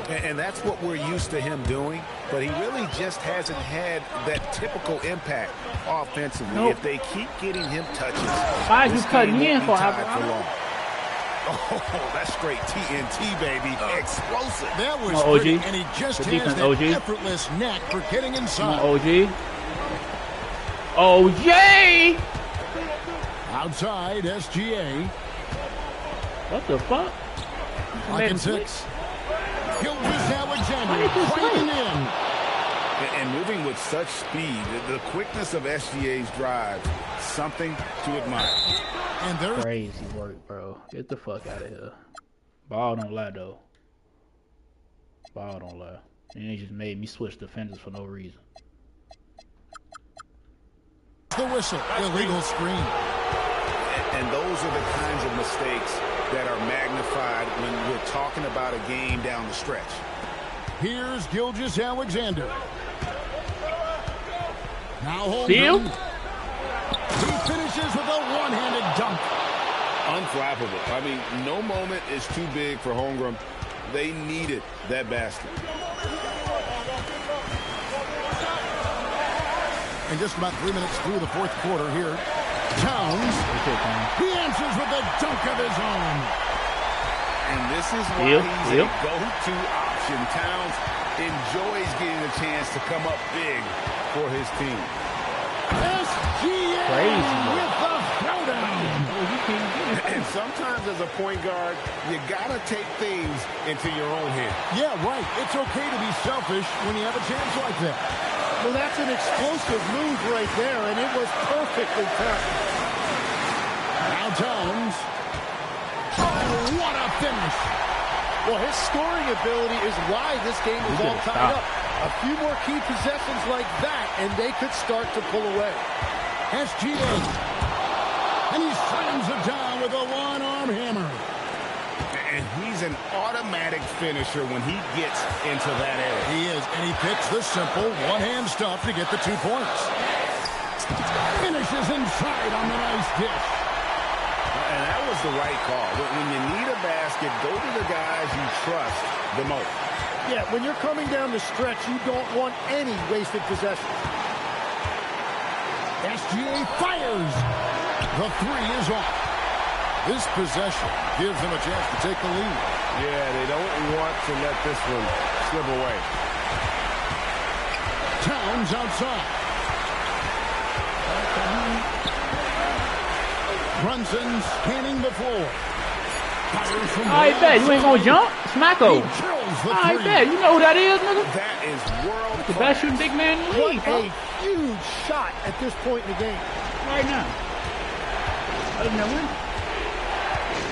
And that's what we're used to him doing, but he really just hasn't had that typical impact offensively. Nope. If they keep getting him touches, why are you this cutting game me in won't for be tied for long. Oh, that's straight TNT, baby. Explosive. That was OG. pretty, and he just Good has defense, that OG. effortless knack for getting Come inside. on, OG. OJ! Outside, SGA. What the fuck? Clock Man, at 6. Gilgis Why Alexander did you driving swing? in. And moving with such speed, the quickness of SGA's drive, something to admire. And there's Crazy work, bro. Get the fuck out of here. Ball don't lie, though. Ball don't lie. And they just made me switch defenders for no reason. the whistle. Illegal screen. And those are the kinds of mistakes that are magnified when we're talking about a game down the stretch. Here's Gilgeous Alexander. Now Steal? Holmgren. He finishes with a one-handed dunk. Unflappable. I mean, no moment is too big for Holmgren. They needed that basket. And just about 3 minutes through the fourth quarter here. Towns. He answers with a dunk of his own. And this is why he's a go-to option. Towns enjoys getting a chance to come up big for his team. SGA with the throwdown. And sometimes as a point guard, you got to take things into your own hand. Yeah, right. It's okay to be selfish when you have a chance like that. Well, that's an explosive move right there, and it was perfectly timed. Now Towns. Oh, what a finish. Well, his scoring ability is why this game is all tied up. A few more key possessions like that, and they could start to pull away. SGA. And he slams it down with a one-arm hammer. And he's an automatic finisher when he gets into that area. He is, and he picks the simple one-hand stuff to get the 2 points. Finishes inside on the nice dish. And that was the right call. When you need a basket, go to the guys you trust the most. Yeah, when you're coming down the stretch, you don't want any wasted possession. SGA fires. The 3 is off. This possession gives them a chance to take the lead. Yeah, they don't want to let this one slip away. Towns outside. Brunson scanning the floor. Fires from I bet you ain't gonna jump, Smacko. He drills the I 3. bet you know who that is, nigga. That is world The best shooting big man in the What league, a bro. huge shot at this point in the game. Right now. Other than that win.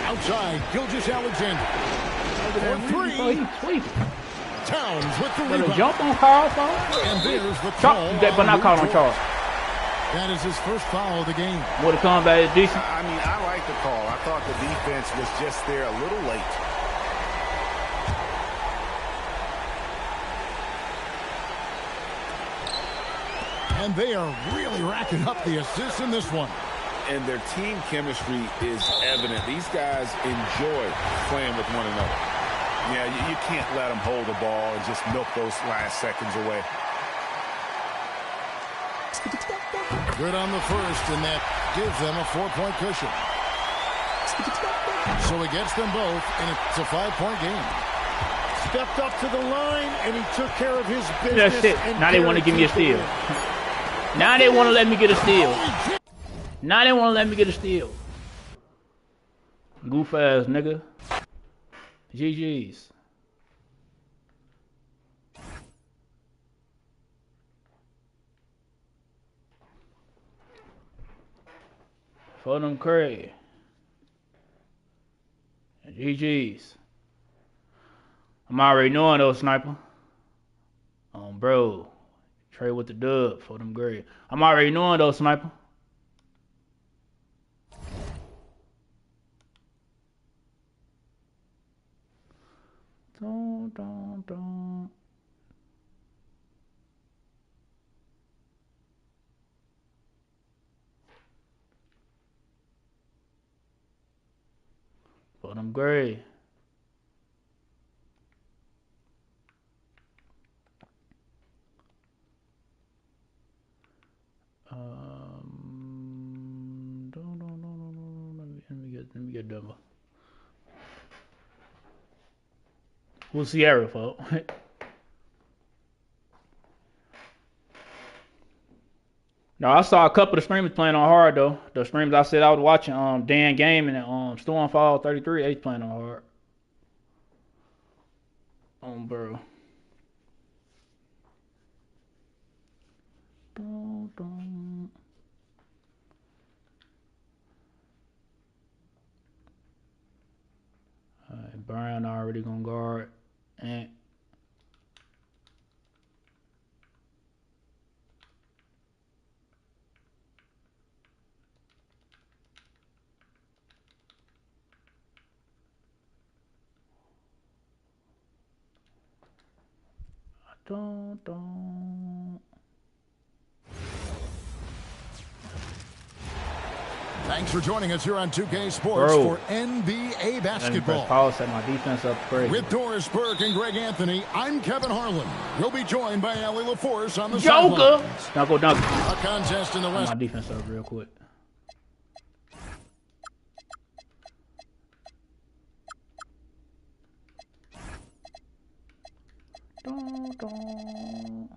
Outside, Gilgeous Alexander. Other than that win, bro, he's sweeping. Towns with the Better rebound. jump on Carl, bro. And there's the Charles, call. but not call on Charles. That is his first foul of the game. Would have come back is decent. I mean, I like the call. I thought the defense was just there a little late. And they are really racking up the assists in this one. And their team chemistry is evident. These guys enjoy playing with one another. Yeah, you can't let them hold the ball and just milk those last seconds away. Good on the first, and that gives them a 4-point cushion. So he gets them both, and it's a 5-point game. Stepped up to the line, and he took care of his That's business. it. Now they want to give me a steal. Now they want to let me get a steal. Now they want to let me get a steal. Goof ass nigga. GG's. For them Craig. And GG's. I'm already knowing those sniper. Bro. Trade with the dub for them Craig. I'm already knowing those sniper. Dun. For them Gray. Let me get Denver. Who's Sierra, folks? No, I saw a couple of the streamers playing on hard though. The streamers I said I was watching, Dan Game and Stormfall 33, they playing on hard. Bro. Alright, Brown already gonna guard. And Dun. Thanks for joining us here on 2K Sports for NBA basketball. Paul set my defense up crazy. With Doris Burke and Greg Anthony, I'm Kevin Harlan. We'll be joined by Allie LaForce on the Joker. sidelines. Dunk. A contest in the West. My defense up real quick. Dun.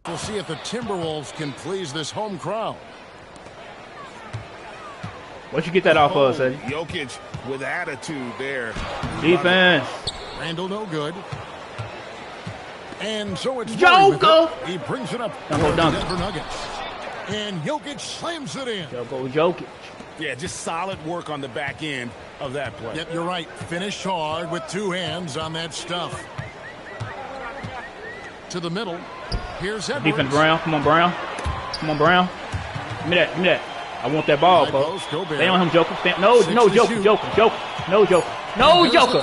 We'll see if the Timberwolves can please this home crowd. What'd you get that off of, Sadie? Jokic with attitude there. Defense. Randall no good. And so it's Joker. He brings it up to the Denver Nuggets. And Jokic slams it in. Jokic. Yeah, just solid work on the back end of that play. Yep, you're right. Finish hard with two hands on that stuff. To the middle. Here's Edwards. Defense, Brown. Come on, Brown. Come on, Brown. Give me that. I want that ball, folks. Stay on him, Joker. No, Joker. No, Joker.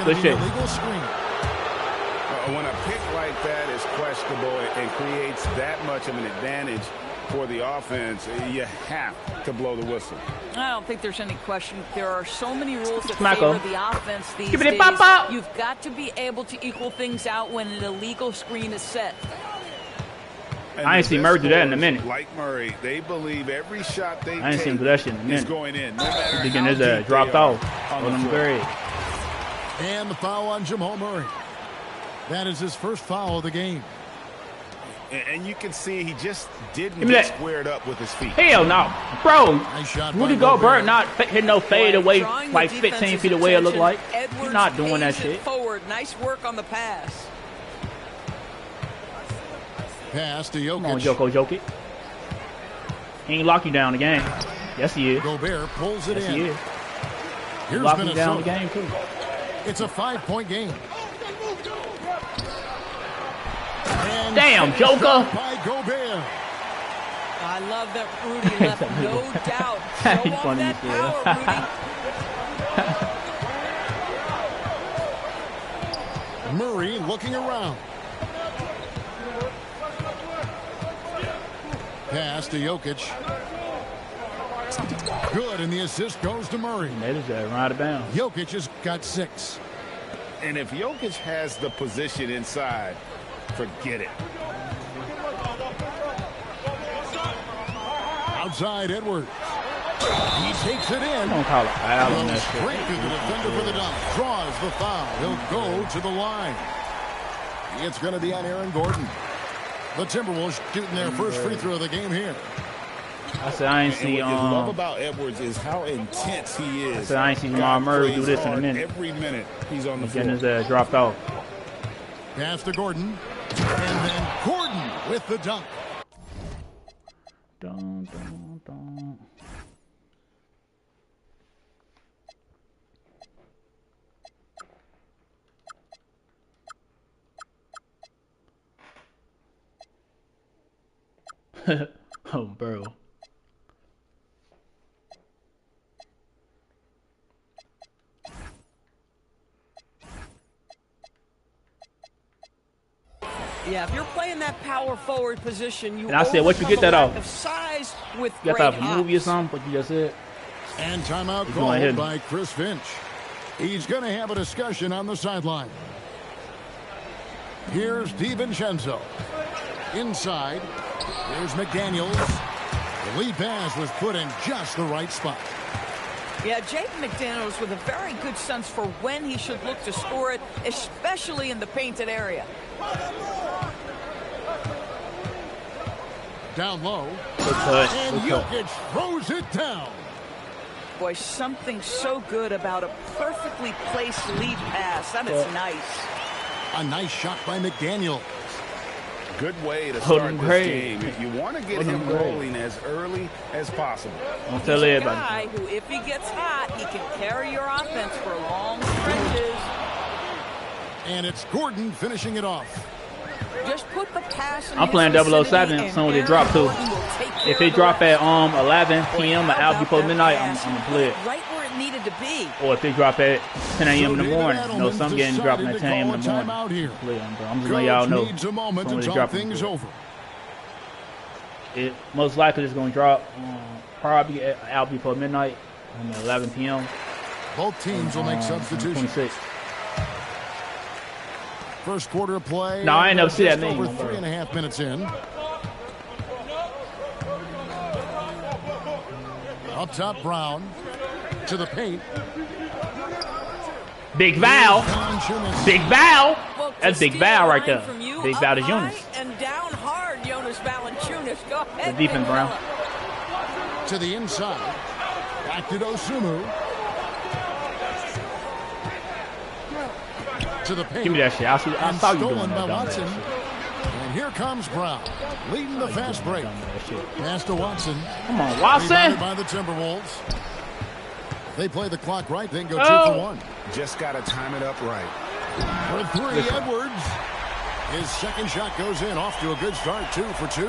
Good shit. When a pick like that is questionable and creates that much of an advantage for the offense, you have to blow the whistle. I don't think there's any question. There are so many rules that Smacko. favor the offense these Give me days. that pop. You've got to be able to equal things out when an illegal screen is set. And I ain't seen Murray do that in a minute. Like Murray, they believe every shot they I ain't seen him do that shit in a minute. is going in. No matter He's getting how his deep dropped they are off on on the them floor. grades. And the foul on Jamal Murray. That is his first foul of the game. And you can see he just didn't get squared up with his feet. Hell no. Bro, Nice shot Rudy by Gobert not hitting no fade away Drawing like the 15 feet defense's away, it looked like. attention, He's not doing that Edwards pays it shit. Forward. Nice work on the pass. Pass to Come on, Jokic. Jokic. He ain't lock you down the game. Yes, he is. Gobert pulls it Yes, in. he is. Here's Lock you down the Minnesota. game, too. It's a 5-point game. And Damn, finished Joker. off by Gobert. I love that Rudy left no doubt. Show He's off funny that as power, Rudy. Murray looking around. Pass to Jokic. Good, and the assist goes to Murray. That is right out of bounds. Jokic has got 6. And if Jokic has the position inside, forget it. Outside Edwards. He takes it in. Don't call it foul on that shit. Straight to the defender for the dunk. Draws the foul. He'll go to the line. It's going to be on Aaron Gordon. The Timberwolves shooting their first free throw of the game here. I said I ain't And see what you love about Edwards is how intense he is. I said I ain't see Jamal Murray do this in a minute. Every minute he's on the He's getting floor. his dropped off. Pass to Gordon. And then Gordon with the dunk. Dun, dun, dun. Oh, bro. Yeah, if you're playing that power forward position, you and I said, what you get that off? Of size with you got that from a movie or something? What you just said? And timeout called by Chris Finch. He's going to have a discussion on the sideline. Here's DiVincenzo. Inside. Here's McDaniels. The lead pass was put in just the right spot. Yeah, Jaden McDaniels with a very good sense for when he should look to score it, especially in the painted area. Down low. And Jokic throws it down. Boy, something so good about a perfectly placed lead pass. That is nice. A nice shot by McDaniel. Good way to start this game. You want to get him rolling as early as possible. Don't tell He's a everybody. guy who, if he gets hot, he can carry your offense for long stretches. And it's Gordon finishing it off. Just put the pass in I'm playing 007. Some of they drop too. If they drop at 11 p.m. or out before midnight, I'm gonna play it. Right where it needed to be. Or if they drop at 10 a.m. in the morning, you know some games dropping at 10 a.m. in the morning. Play them, bro. I'm just letting y'all know. Needs a moment to talk things over. It most likely is gonna drop probably out before midnight, 11 p.m. Both teams will make substitutions. 26. First quarter of play. No, I ain't never see that name. Over 3.5 minutes in. Up top, Brown to the paint. Big Val. Big Val. That's Big Val right there. Big Val to Jonas. And down hard, Jonas Valanciunas. Go ahead. The defense, Brown. To the inside. Back to Dosunmu. To the paint. Give me that shit. I saw you doing by that. Watson. And here comes Brown, leading the fast break. Pass to Watson. Come on, Watson. By the Timberwolves. They play the clock right, then go 2 for 1. Just got to time it up right. For 3, Edwards. His second shot goes in, off to a good start, 2 for 2.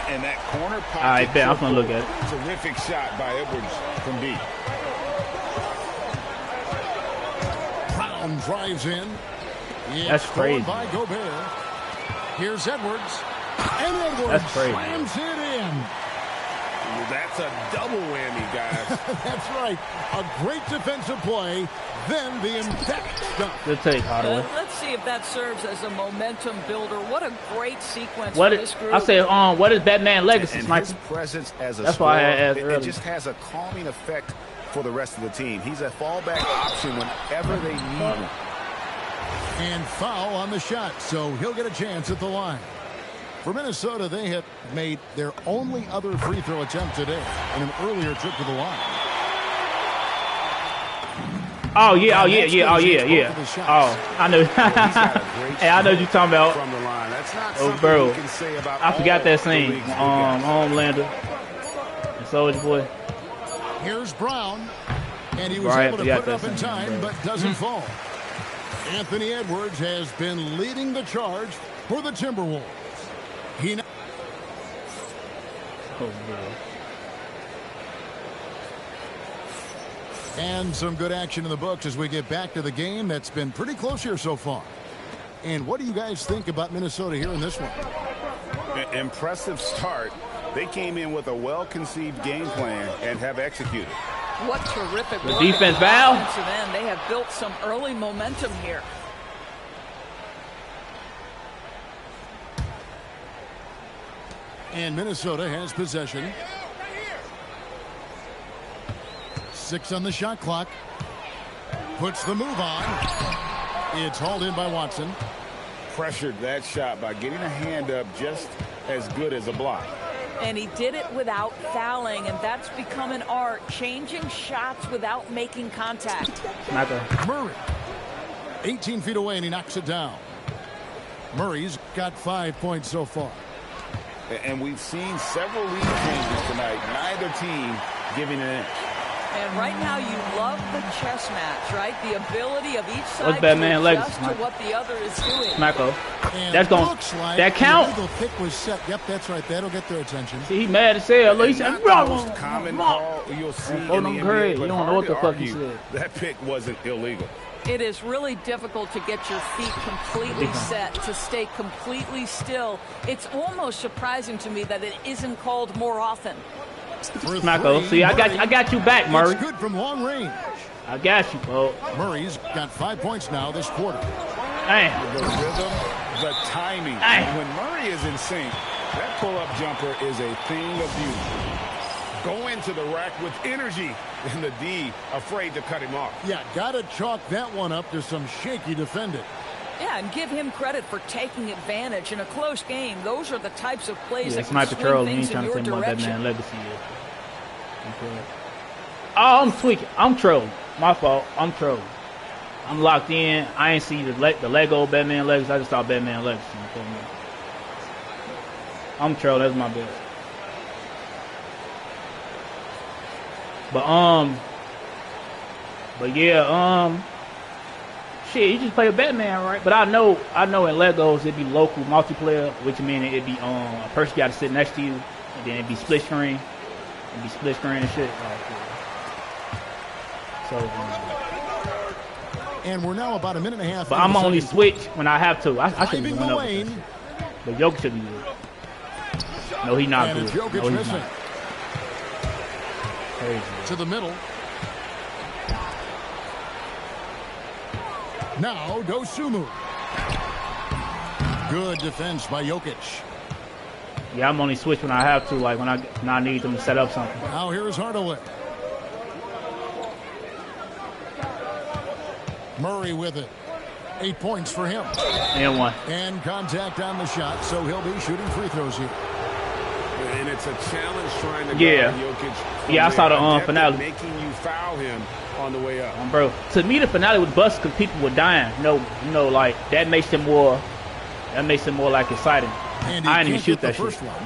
And that corner pocket. I bet I'm gonna look at it. Terrific shot by Edwards from deep. Brown drives in. That's crazy. By Gobert. Here's Edwards. And Edwards slams it in. That's a double whammy, guys. That's right. A great defensive play. Then the emphatic stuff. Good take, Hardaway. Let's see if that serves as a momentum builder. What a great sequence for this group. I said, what is Batman legacy, Smacko? His presence as a That's scorer, why I had asked it just has a calming effect for the rest of the team. He's a fallback option whenever they need him. And foul on the shot, so he'll get a chance at the line. For Minnesota, they have made their only other free throw attempt today in an earlier trip to the line. Oh, yeah. Oh, I know. Hey, I know what you're talking about. From the line. That's not oh, bro. you can say about I forgot that scene. Homelander. And Soldier Boy. Here's Brown. And he was able to put it up in time, but doesn't fall. Anthony Edwards has been leading the charge for the Timberwolves. And some good action in the books as we get back to the game that's been pretty close here so far. And what do you guys think about Minnesota here in this one? Impressive start. They came in with a well-conceived game plan and have executed. What terrific work. The defense, Val. They have built some early momentum here. And Minnesota has possession. 6 on the shot clock. Puts the move on. It's hauled in by Watson. Pressured that shot by getting a hand up just as good as a block. And he did it without fouling, and that's become an art, changing shots without making contact. Smacko. Murray. 18 feet away, and he knocks it down. Murray's got 5 points so far. And we've seen several lead changes tonight. Neither team giving an inch. And right now you love the chess match, right? The ability of each side Batman to legs, adjust to what the other is doing. Smacko. And That's going like that count. The pick was set. Yep, that's right. That'll get their attention. See, he mad as hell. Look, he said, Not the most common call you'll see in the NBA, You but don't know what the hard fuck to he argue said. that pick wasn't illegal. It is really difficult to get your feet completely set, to stay completely still. It's almost surprising to me that it isn't called more often. Smacko, see, I got you back, Murray. It's good from long range. I got you, bro. Murray's got 5 points now this quarter. Damn. The rhythm, the timing. Damn. When Murray is in sync, that pull-up jumper is a thing of beauty. Going to the rack with energy, and the D afraid to cut him off. Yeah, got to chalk that one up to some shaky defending. Yeah, and give him credit for taking advantage in a close game. Those are the types of plays that Sniper can troll. swing He ain't things in trying to your say my direction. Batman legacy is. Oh, I'm tweaking. I'm trolling. My fault. I'm trolling. I'm locked in. I ain't see the Lego Batman legacy. I just saw Batman legacy. You feel me? I'm trolling. That's my bad. But yeah, shit, you just play a Batman, right? But I know in Legos it'd be local multiplayer, which means it'd be a person got to sit next to you, and then it'd be split screen, and shit. So, and we're now about a minute and a half. But I'm only switch when I have to. I shouldn't Driving even went the up with lane. that shit. But Jokic should be good. No, he not And good. it's Jokic No, he's missing. not. Crazy. To the middle. Now Dosumu. Good defense by Jokic. Yeah, I'm only switch when I have to, like when I need them to set up something. Now here's Hardaway. Murray with it. 8 points for him. And one. And contact on the shot, so he'll be shooting free throws here. And it's a challenge trying to Yeah. guard Jokic. Yeah, I saw the Adept at finale. making you foul him on the way up. Bro, to me the finale was bust because people were dying. You know, like that makes it more like exciting. And I he didn't even can't shoot get the that first shit. one.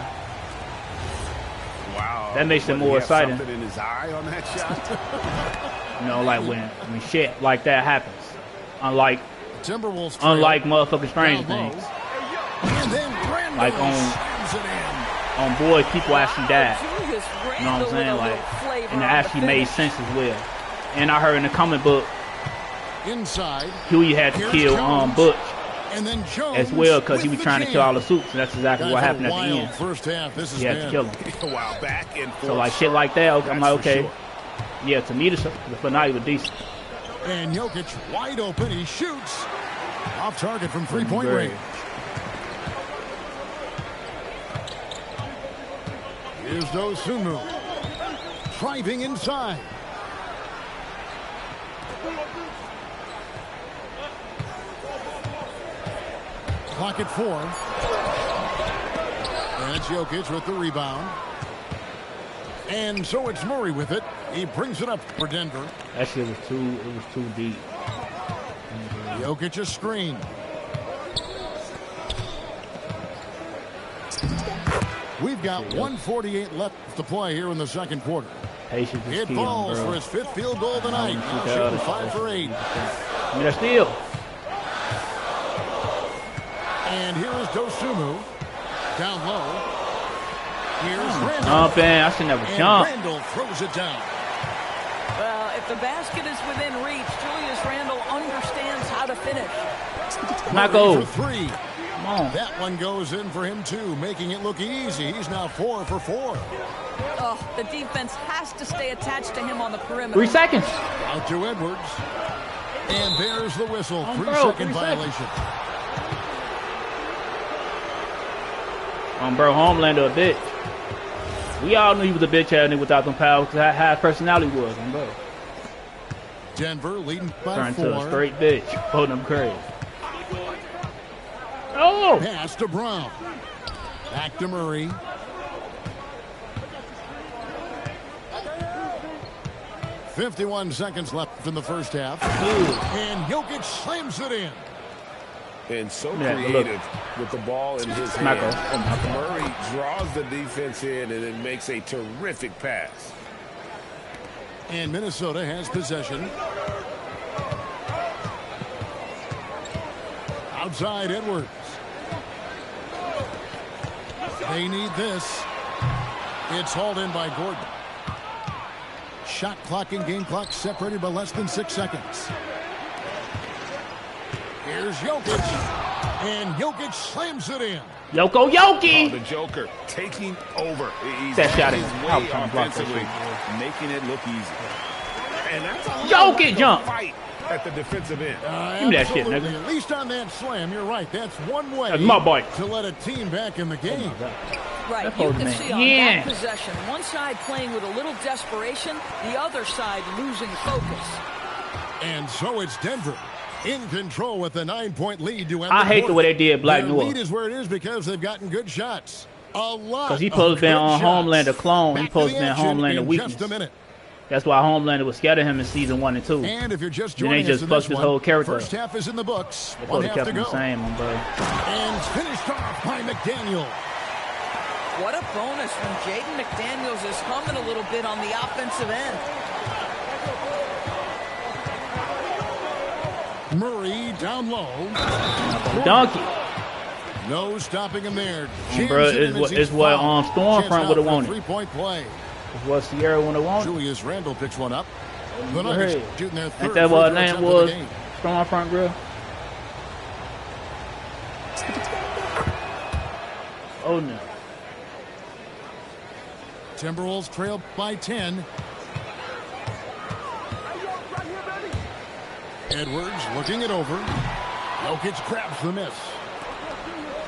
Wow. That makes it What, more he have exciting. Something in his eye on that shot. You know, like when shit like that happens. Unlike Timberwolves trail. motherfucking strange Down low. things. And then Randle Like slams it in. On boys, people actually died. Julius You know what I'm Randle with saying? a Like, little flavor and it on the actually made finish. sense as well. And I heard in the comic book, Inside. Huey had to Here's kill Jones. Butch And then Jones as well because he with was the trying to jam. kill all the suits, and that's exactly what Guys, happened a at the wild end. first half. This has He had to been. kill him. Wow, back and forth. So like shit like that, I'm like, That's for okay, sure. yeah. To me, the finale was decent. And Jokic wide open. He shoots. Off target from three-point Great. range. Here's Dosumu. Driving inside. Clock at 4. And it's Jokic with the rebound. And so it's Murray with it. He brings it up for Denver. That shit was too deep. Jokic a screen. We've got 1:48 left to play here in the second quarter. Patience is It key, falls bro. for his 5th field goal tonight. Now shooting 5 for 8. I mean, that's still. And here is Dosumu. Down low. Here's Randle. Jumping. I should never And jump. Randle throws it down. Well, if the basket is within reach, Julius Randle understands how to finish. Smacko. For 3. Come on. That one goes in for him too, making it look easy. He's now 4 for 4. Oh, the defense has to stay attached to him on the perimeter. 3 seconds. Out to Edwards. And there's the whistle. Oh, 3-second 3 seconds. violation. Bro, Homelander a bitch. We all knew he was a bitch ass nigga without them powers because how his personality was, bro. Denver leading by Turned 4. to a straight bitch. Holding him crazy. Oh! Pass to Brown. Back to Murray. .51 seconds left in the first half. And Jokic slams it in. And so Yeah, creative with the ball in his Smacko. hand. Murray draws the defense in and then makes a terrific pass. And Minnesota has possession. Outside Edwards. They need this. It's hauled in by Gordon. Shot clock and game clock separated by less than 6 seconds. Here's Jokic. And Jokic slams it in. Yoko Yoki! The Joker taking over. He's that shot his in. way offensively, making it look easy. And that's a Jokic jump. Fight at the defensive end. Give me that shit, nigga. At least on that slam, you're right. That's one way That's my boy. to let a team back in the game. Right, you can see on that possession, one side playing with a little desperation, the other side losing focus. And so it's Denver in control with a 9-point lead to end I hate the way they did Black Their Noir. lead is where it is because they've gotten good shots. A lot. Because he supposed to be on Homelander clone. He Back supposed to be on action Homelander in weakness. just a minute. That's why Homelander was scared of him in season 1 and 2. And if you're just then joining they us just in fucked this his whole character. First half is in the books. They One supposed to half kept to him go. the same, my bro. And finished off by McDaniel. What a bonus when Jaden McDaniels is humming a little bit on the offensive end. Murray down low. Donkey. No stopping him there. Bro, it's what Stormfront would have wanted. 3-point play. It's what Sierra would have wanted. Julius Randle picks one up. The Nuggets shooting their third. Ain't that what her free name throw was? attempt of the game. Stormfront, bro. Oh no. Timberwolves trail by 10. Edwards looking it over. Jokic grabs the miss.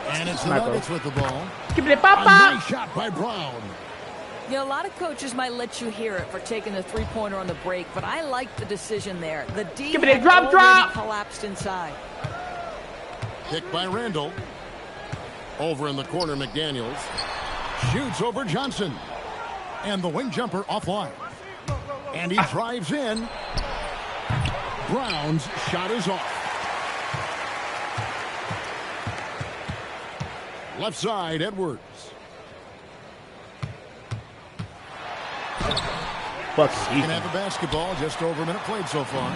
And it's the Smacko. Nuggets with the ball. Give me the A papa. nice shot by Brown. You know, a lot of coaches might let you hear it for taking the three-pointer on the break, but I like the decision there. The D Give me the had drop, already drop. collapsed inside. Picked by Randall. Over in the corner, McDaniels. Shoots over Johnson. And the wing jumper offline. And he drives in. Brown's shot is off. Left side, Edwards. Fuck You can have a basketball, just over a minute played so far.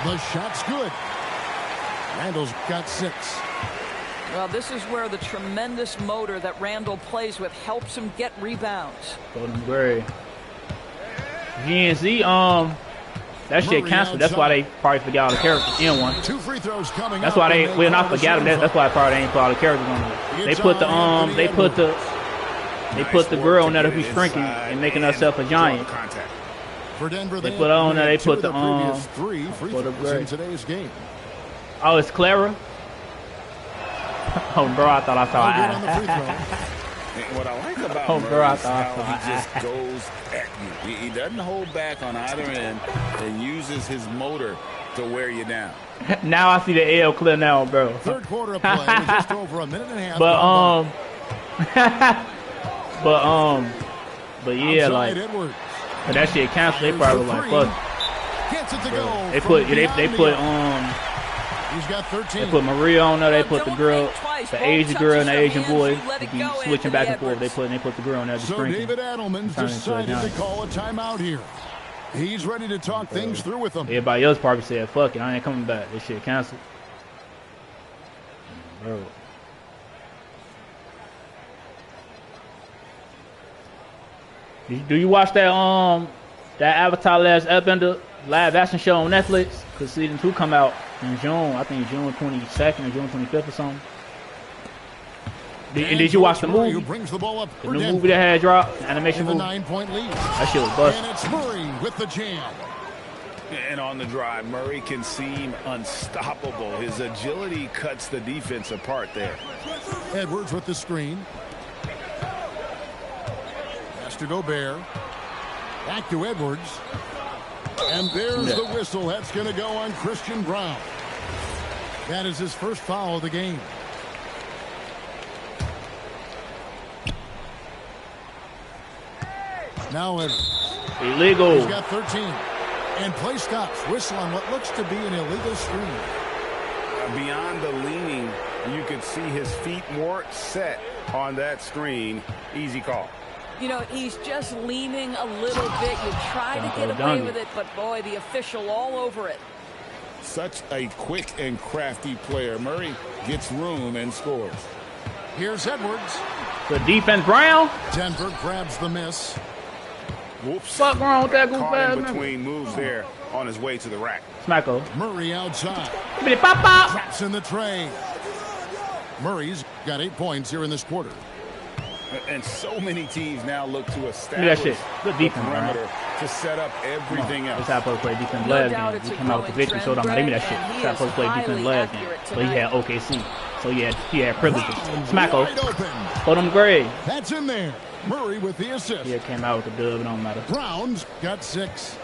The shot's good. Randall's got 6. Well, this is where the tremendous motor that Randall plays with helps him get rebounds. Golden Gray. GNC, that shit canceled. That's why they probably forgot all the characters in one. 2 free throws coming That's up, why and they well not call the forgot them. shooting That's why probably they ain't put all the characters on there. They put the girl on there to be shrinking and making herself a giant. For Denver, They put on there. They put the previous 3 free for the throws in break. today's game. Oh, it's Clara. Oh, bro, I thought I saw All good on the free her. throw. And what I like about Oh, Murray bro, I is thought I how saw he just that. goes at you. He doesn't hold back on either end and uses his motor to wear you down. Now I see the L clear now, bro. Third quarter of play, with just over a minute and a half. But yeah, Outside like, Edwards. but that shit canceled. They probably like, fuck. Gets it to go. They from put beyond they the put arc. He's got 13. they put Maria on there. They put the girl, Twice. the Ball Asian girl and the touches Asian her boy. hands, you let They it be go, switching back and Anthony forth. They put the girl on there just So drinking. David Adelman's Turn into a decided to giant. call a timeout here. He's ready to talk things through with them. Everybody else probably said, "Fuck it, I ain't coming back. This shit canceled." Bro. Do you watch that Avatar Last Airbender live action show on Netflix? Cause season 2 come out in June. I think June 22nd or June 25th or something. And did you watch the Murray, movie? who brings the ball up The for new Denver. movie that had dropped, the animation With a movie. 9-point lead. That shit was busted. And it's Murray with the jam. And on the drive, Murray can seem unstoppable. His agility cuts the defense apart there. Edwards with the screen. Has to Gobert. Back to Edwards. And there's the whistle. That's going to go on Christian Brown. That is his first foul of the game. Now Edwards. Illegal. He's got 13. And play stops. Whistle on what looks to be an illegal screen. Yeah, beyond the leaning, you could see his feet more set on that screen. Easy call. You know, he's just leaning a little bit. You try to get away with it, but boy, the official all over it. Such a quick and crafty player. Murray gets room and scores. Here's Edwards. Good defense, Brown. Denver grabs the miss. Whoops. Fuck wrong with that Caught goofy in ass between moves there on his way to the rack. Smacko. Murray outside. Pop, pop. Traps in the tray. Murray's got 8 points here in this quarter. And so many teams now look to establish Good the defense, perimeter to set up everything else. That's how supposed to play defense last game. He came out with the victory, so don't give me that shit. That's how supposed to play defense last game. But he had OKC, so he had privileges. Smacko. Put him Greg. That's in there. Murray with the assist. Yeah, came out with the dub. It don't matter. Brown's got 6.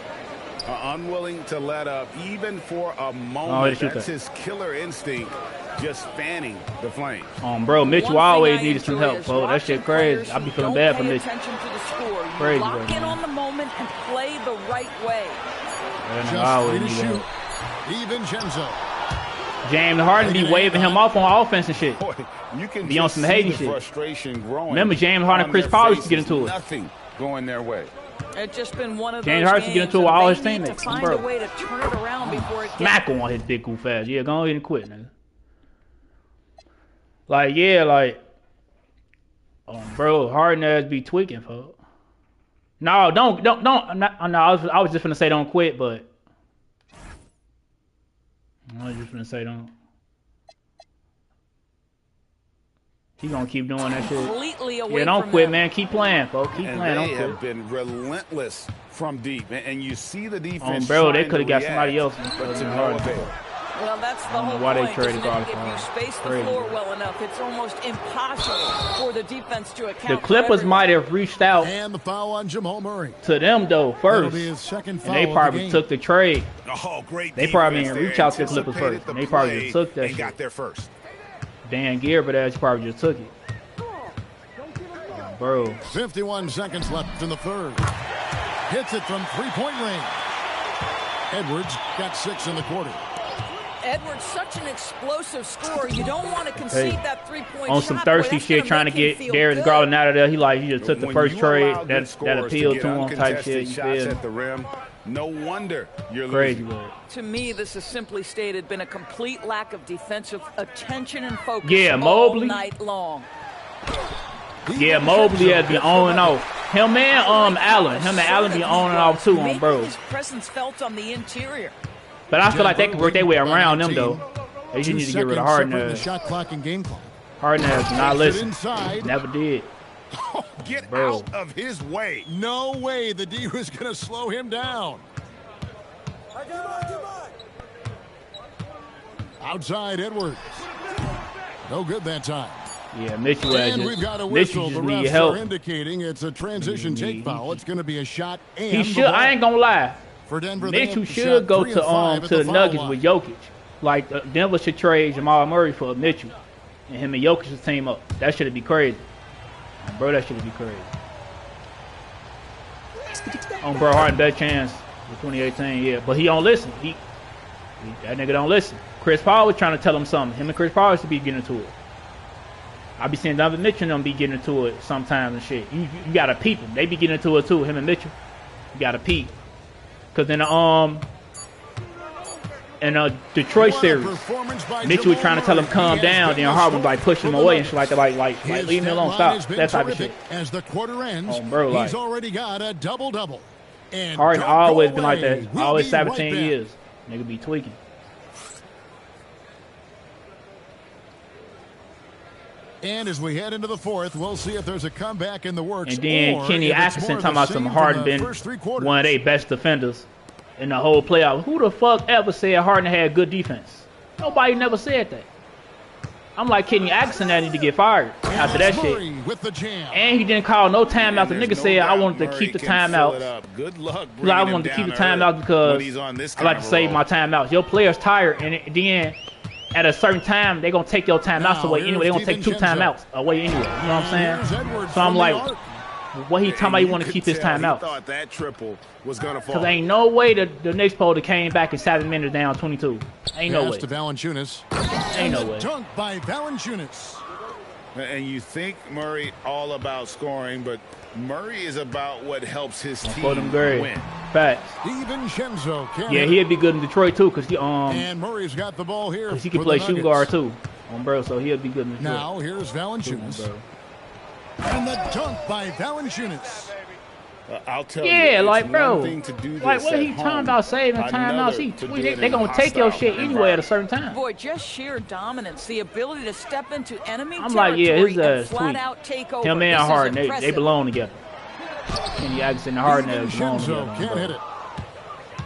Unwilling to let up even for a moment. That's his killer instinct, just fanning the flame. Bro, Mitchell always needed some help, bro. That shit crazy. I be feeling bad for Mitchell. Crazy, lock in on the moment and play the right way. Just free to shoot. DiVincenzo. James Harden be waving him off on offense and shit. Boy, you can be on some hating shit. Frustration growing. Remember James Harden and Chris Paul used to get into it. Nothing going their way. It's just been one of James those Harden to get into it with all his teammates. Find a way to turn it around before it gets Smacko on his big goof ass. Yeah, go ahead and quit, nigga. Like, yeah, like, bro, Harden ass be tweaking, folks. No, don't. No, I was just gonna say don't quit, but I was just gonna say don't. He gonna keep doing that shit. Yeah, don't quit, man. Keep playing, folks. Keep playing. Don't quit. They have been relentless from deep, and you see the defense. Bro, they could have got somebody else. But to no avail. Well, that's the whole why point. They traded If you space the floor well enough, it's almost impossible for the defense to account. The Clippers might have reached out and the foul on Jamal Murray to them though first, his second foul and they probably took the trade. Oh, great! They probably didn't reach out to the Clippers first. And they probably just took that. And got there first. Dan Gilbert ass probably just took it. Bro. 51 seconds left in the third. Hits it from three-point range. Edwards got 6 in the quarter. Edwards, such an explosive scorer. You don't want to concede that three-point shot. On some thirsty shit, trying to get Darius Garland out of there. He just took the first trade that appealed to him type shit. Shots at the rim. No wonder you're crazy. Losing. To me, this is simply stated been a complete lack of defensive attention and focus Mobley. all night long. Yeah, Mobley has been on and off. Him and Allen be on and off too, bro. His presence felt on the interior. But I feel like they can work their way around them though. They just need to get rid of Harden. The shot clock and game clock. Harden has not listened. Never did. Oh, get out of his way. No way the D was going to slow him down. Outside Edwards. No good that time. Yeah, Mitchell and we've got a whistle. The refs are indicating it's a transition take foul. It's going to be a shot. And he should. I ain't gonna lie. For Denver, Mitchell should go to the Nuggets with Jokic. Like Denver should trade Jamal Murray for Mitchell, and him and Jokic should team up. That should be crazy, bro. That should be crazy. Bro, Harden better chance for 2018. Yeah, but he don't listen. That nigga don't listen. Chris Paul was trying to tell him something. Him and Chris Paul used to be getting into it. I be seeing Donovan Mitchell and them be getting into it sometimes and shit. You gotta peep them. They be getting into it too. Him and Mitchell. You gotta peep. Cause in the Detroit series, Mitchell was trying to tell him calm down. Then Harden was like pushing him away and shit like that. Like leave me alone. Stop. That type of shit. As the quarter ends, bro, he's already got a double-double. Harden always been like that. Always 17 years. Nigga be tweaking. And as we head into the fourth, we'll see if there's a comeback in the works. And then Kenny Atkinson talking about some Harden been one of their best defenders in the whole playoff. Who the fuck ever said Harden had good defense? Nobody never said that. I'm like Kenny Atkinson that need to get fired after that shit. And he didn't call no timeout. The nigga said I wanted to keep the timeouts. Good luck. I wanted to keep the timeouts because I like to save my timeouts. Your player's tired, and then at a certain time, they're going to take your timeouts away anyway. They're going to take 2 timeouts away anyway. You know what I'm saying? So I'm like, what he talking about, he want to keep his timeout. He thought that triple was going to fall. Because ain't no way the Knicks supposed to came back in 7 minutes down 22. Ain't no way. To Valanciunas. Ain't no way. Dunk by Valanciunas. And you think Murray all about scoring, but Murray is about what helps his team win. Facts. DiVincenzo yeah, he'd be good in Detroit too, because and Murray's got the ball here. Because he can play shooting guard too, bro. So he'll be good in Detroit. Now here's Valanciunas. And the dunk by Valanciunas. I'll tell you. Yeah, like, bro. To do this like, what are he talking about saving timeouts? They going to take your shit anyway at a certain time. Boy, just sheer dominance. The ability to step into enemy I'm territory like, yeah, his flat out take over. Him and Harden, they belong together. Kenny Atkinson and Harden belong together. Can't hit it.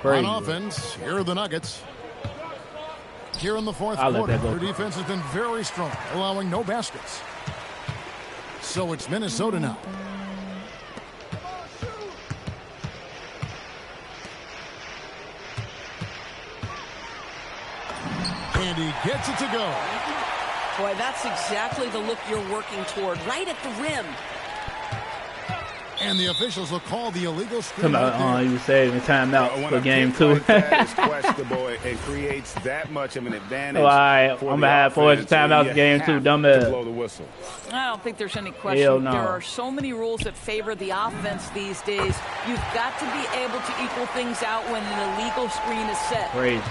Crazy. On offense, here are the Nuggets. Here in the fourth quarter, their defense has been very strong, allowing no baskets. So it's Minnesota now. And he gets it to go. Boy, that's exactly the look you're working toward, right at the rim. And the officials will call the illegal screen. Come on, he was saving timeout for game 2. Like that is questionable. It creates that much of an advantage. All right, I'm going to have 4 timeouts game 2. Dumbass. Blow the whistle. I don't think there's any question. No. There are so many rules that favor the offense these days. You've got to be able to equal things out when an illegal screen is set. Crazy.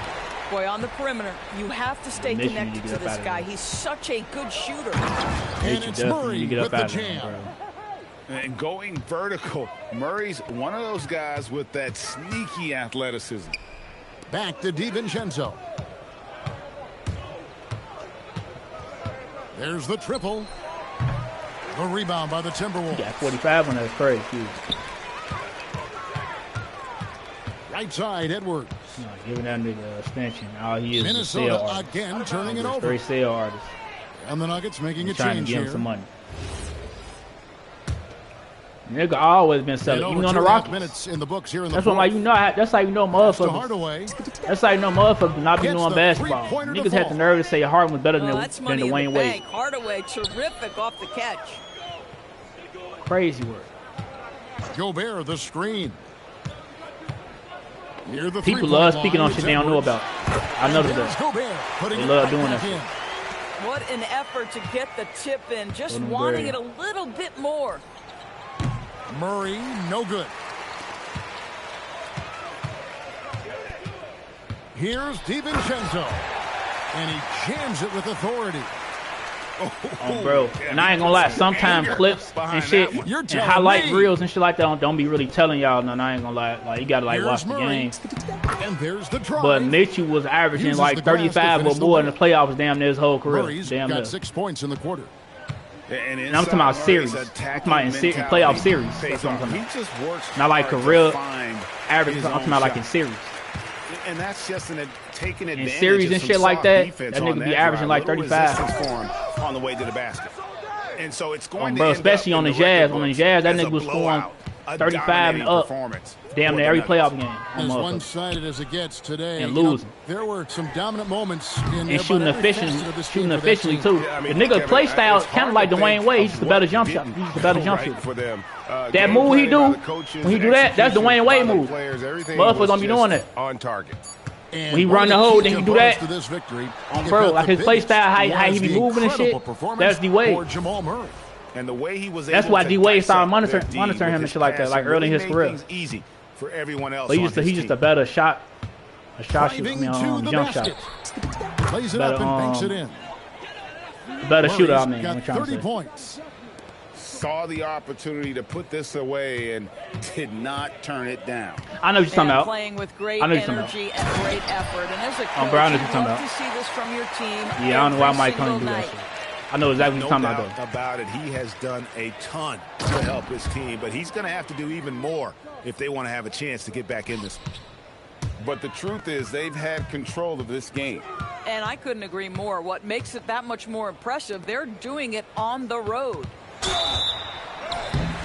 Boy, on the perimeter, you have to stay connected to this guy. He's such a good shooter. And it's Murray with the jam. And going vertical, Murray's one of those guys with that sneaky athleticism. Back to DiVincenzo. There's the triple. The rebound by the Timberwolves. Yeah, 45 on that. Crazy. Right side, Edwards. No, giving that nigga extension. All he is Minnesota again turning it over. Straight sale artist. And the Nuggets making a change here. Trying to give him some money. Nigga always been selling, even on the Rockets. Minutes in the books here in the that's what, like, you know. That's how you know motherfuckers. That's how you know motherfuckers not be doing basketball. Niggas had the nerve to say Harden was better than Dwayne Wade. Hardaway, terrific off the catch. Crazy work. Gobert, the screen. People love speaking on shit they don't know about. I know that. They love doing that shit. What an effort to get the tip in, just wanting it a little bit more. Murray, no good. Here's DiVincenzo. And he jams it with authority. Oh, bro. And I ain't gonna lie, sometimes clips and shit, and highlight reels and shit like that don't be really telling y'all nothing. I ain't gonna lie. Like, you gotta, like, watch the game. And there's the drive. But Mitchell was averaging like 35 or more in the playoffs damn near his whole career. Murray's damn got near. 6 points in the quarter. And I'm talking about series. I'm talking about in playoff series. That's what I'm talking about. Not like career average. I'm talking about like in series. And that's just taking advantage in series and shit like that. That nigga be averaging like 35 on the way to the basket. And so it's going bro, especially on the Jazz. On the Jazz, that nigga was scoring 35 and up. Damn near every playoff game. As one-sided as it gets today. And losing. There were some dominant moments in and shooting efficiently too. The nigga play style kind of like Dwayne Wade. He's just a better jump shot. He's just a better jump shooter. That move he do, when he do that, that's Dwayne Wade move. Motherfuckers don't be doing that. On target. When he run the hole, then he do that. Bro, like his play style, how he be moving and shit. That's D-Wade. And the way he was that's why D-Wade started monitoring him and shit like that, like early in his career. Easy for everyone else. But he's just a better shot. A shot shooter, jump shot. Plays it up and banks it in. Better shooter, I mean. Got 30 points. Saw the opportunity to put this away and did not turn it down. I know what you're talking about. Playing with great energy and great effort. And as a coach, you love to see this from your team. Yeah, I don't know why Mike couldn't do that shit. I know exactly what you're talking about it. He has done a ton to help his team, but he's going to have to do even more if they want to have a chance to get back in this. But the truth is they've had control of this game. And I couldn't agree more. What makes it that much more impressive, they're doing it on the road.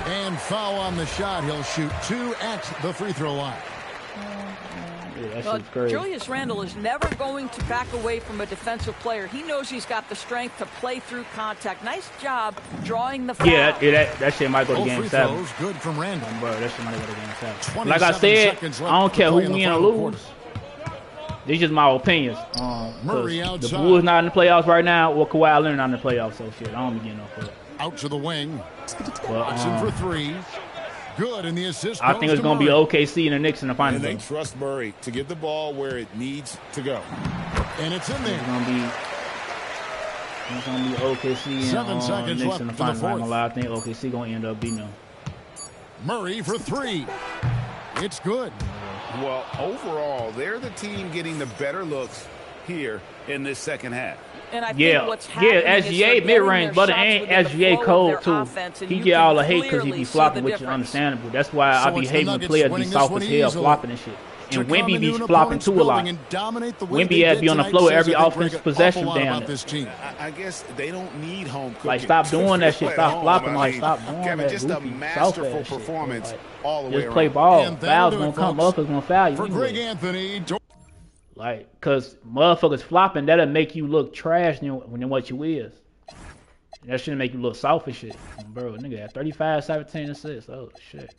And foul on the shot. He'll shoot 2 at the free throw line. that shit's crazy. Julius Randle is never going to back away from a defensive player. He knows he's got the strength to play through contact. Nice job drawing the foul. Yeah, that shit might go to game 7. Good from Randle. Bro, that shit might go to game 7. Like I said, I don't care who win or lose. These just my opinions. The Bulls not in the playoffs right now, or Kawhi Leonard not in the playoffs, so shit, I don't be getting no fuck. Out to the wing. But, for 3. Good in the assist. I think it's going to be OKC and the Knicks in the finals. And they trust Murray to get the ball where it needs to go. And it's in there. It's going to be OKC and Knicks in the finals. I think OKC going to end up beating them. Murray for 3. It's good. Well, overall, they're the team getting the better looks here in this second half. And I think what's happening SGA mid-range, but it ain't SGA cold too. He get all the hate because he be flopping, which is understandable. That's why I be hating when players be soft as hell flopping and shit. And Wemby be flopping too a lot. Wemby had to be on the floor every offensive possession down there. I guess they don't need home cooking. Like, stop doing that shit. Stop flopping. Like, stop doing Kevin, that just a masterful performance all the way around. Just play ball. Fouls gonna come. Motherfuckers gonna foul you. For Greg Anthony. Like, cause motherfuckers flopping, that'll make you look trash than what you is. That shouldn't make you look soft and shit. Bro, nigga had 35, 17, and 6. Oh shit.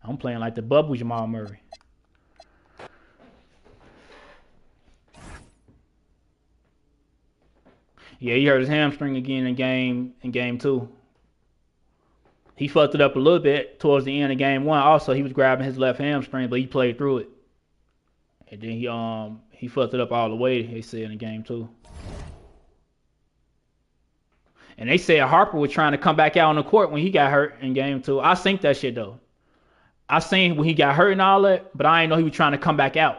I'm playing like the bubble Jamal Murray. Yeah, he hurt his hamstring again in game 2. He fucked it up a little bit towards the end of game 1. Also, he was grabbing his left hamstring, but he played through it. And then he fucked it up all the way, they said, in game 2. And they said Harper was trying to come back out on the court when he got hurt in game 2. I synced that shit, though. I seen when he got hurt and all that, but I didn't know he was trying to come back out.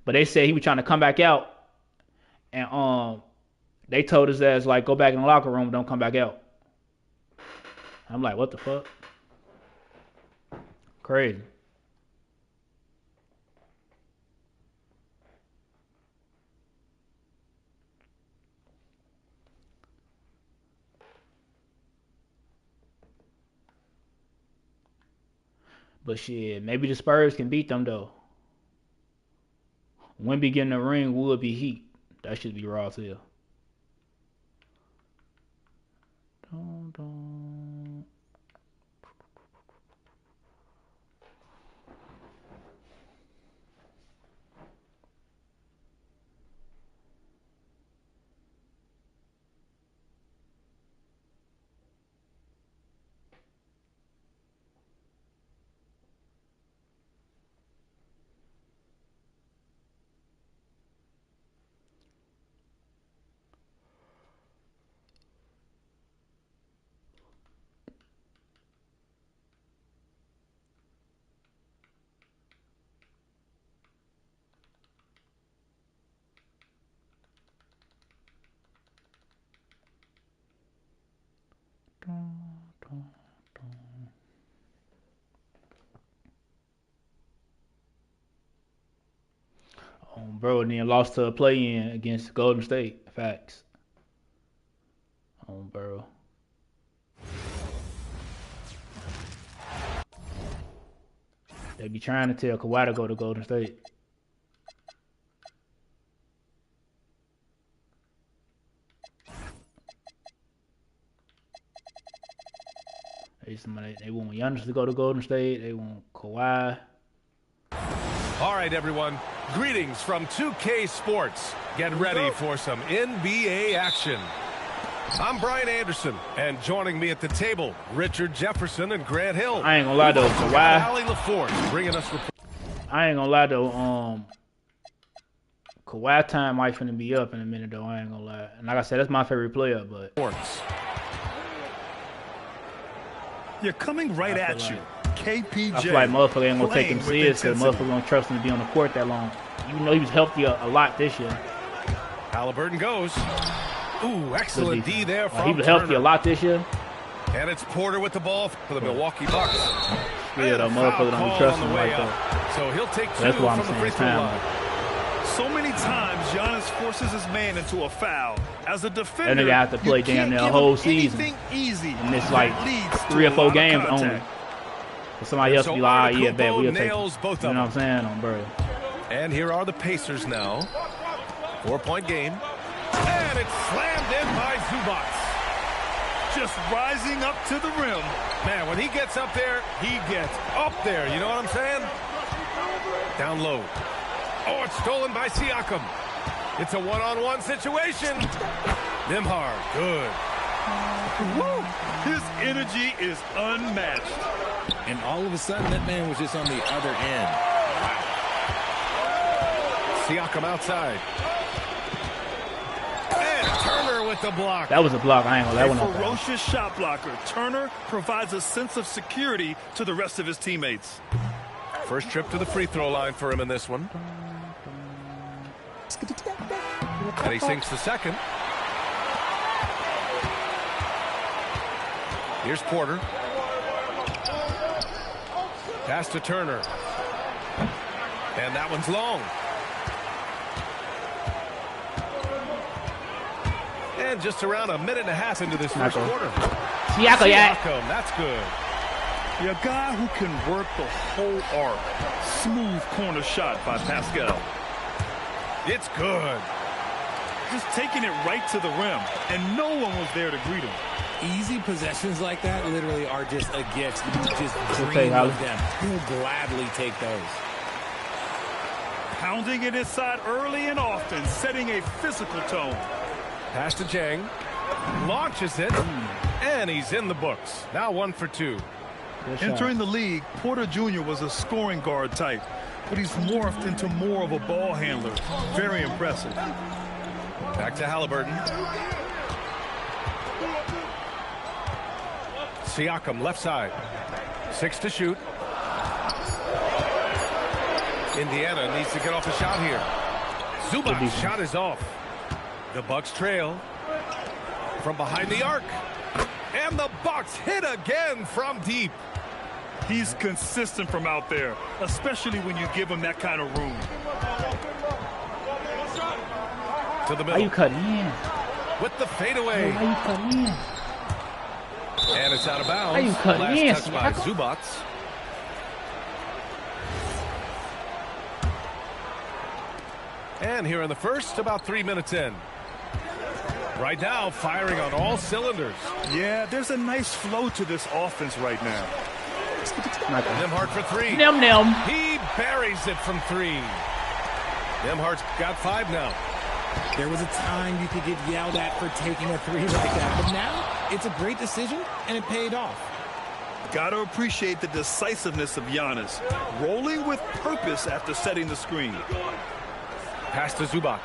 But they said he was trying to come back out. And they told his ass, like, go back in the locker room, don't come back out. I'm like, what the fuck? Crazy. But shit, maybe the Spurs can beat them, though. Wemby getting the ring would be heat. That should be raw as hell. Dun, dun. Bro, and then lost to a play-in against Golden State. Facts. Bro. They be trying to tell Kawhi to go to Golden State. They want Giannis to go to Golden State. They want Kawhi. All right, everyone. Greetings from 2K Sports. Get ready for some NBA action. I'm Brian Anderson, and joining me at the table, Richard Jefferson and Grant Hill. I ain't gonna lie though, Kawhi. Allie LaForge bringing us. I ain't gonna lie though. Kawhi time might finna be up in a minute though. I ain't gonna lie. And like I said, that's my favorite player, but. You're coming right at you. KPJ. I feel like motherfucker ain't gonna take him serious because motherfucker don't trust him to be on the court that long. Even though he was healthy a lot this year. Halliburton goes. Ooh, excellent D there from he was healthy a lot this year. And it's Porter with the ball for the Milwaukee Bucks. Yeah, the motherfucker don't trust him like that. So he'll take 2 that's why I'm from the saying free throw line. So many times Giannis forces his man into a foul. As a defender, that nigga have to play damn near a whole season. Easy and it's like 3 or 4 games only. For somebody else to be like, yeah, bet we'll take it. You know what I'm saying? Bro. And here are the Pacers now. 4-point game. And it's slammed in by Zubac. Just rising up to the rim. Man, when he gets up there, he gets up there. You know what I'm saying? Down low. Oh, it's stolen by Siakam. It's a one-on-one situation. Nembhard, good. Woo! His energy is unmatched. And all of a sudden, that man was just on the other end. Siakam outside. And Turner with the block. That was a block. I ain't gonna. That one. A ferocious shot blocker. Turner provides a sense of security to the rest of his teammates. First trip to the free throw line for him in this one. And he sinks the second. Here's Porter. Pass to Turner. And that one's long. And just around a minute and a half into this first quarter. Siakam, that's good. A guy who can work the whole arc. Smooth corner shot by Pascal. It's good. Just taking it right to the rim, and no one was there to greet him. Easy possessions like that literally are just a gift. You just dream of them. You'll gladly take those. Pounding it inside early and often, setting a physical tone. Pass to Jang. Launches it, and he's in the books. Now 1 for 2. Entering the league, Porter Jr. was a scoring guard type, but he's morphed into more of a ball handler. Very impressive. Back to Halliburton. Siakam left side. 6 to shoot. Indiana needs to get off a shot here. Zubac's shot is off. The Bucks trail from behind the arc. And the Bucks hit again from deep. He's consistent from out there, especially when you give him that kind of room. To the middle. Why you cutting in? With the fadeaway. Why you cutting in? And it's out of bounds. Why you cutting in? Last touch by Zubac. And here in the first, about 3 minutes in. Right now, firing on all cylinders. Yeah, there's a nice flow to this offense right now. Nembhard for 3. He buries it from 3. Nembhard's got 5 now. There was a time you could get yelled at for taking a 3 like that, but now it's a great decision, and it paid off. Got to appreciate the decisiveness of Giannis, rolling with purpose after setting the screen. Pass to Zubac.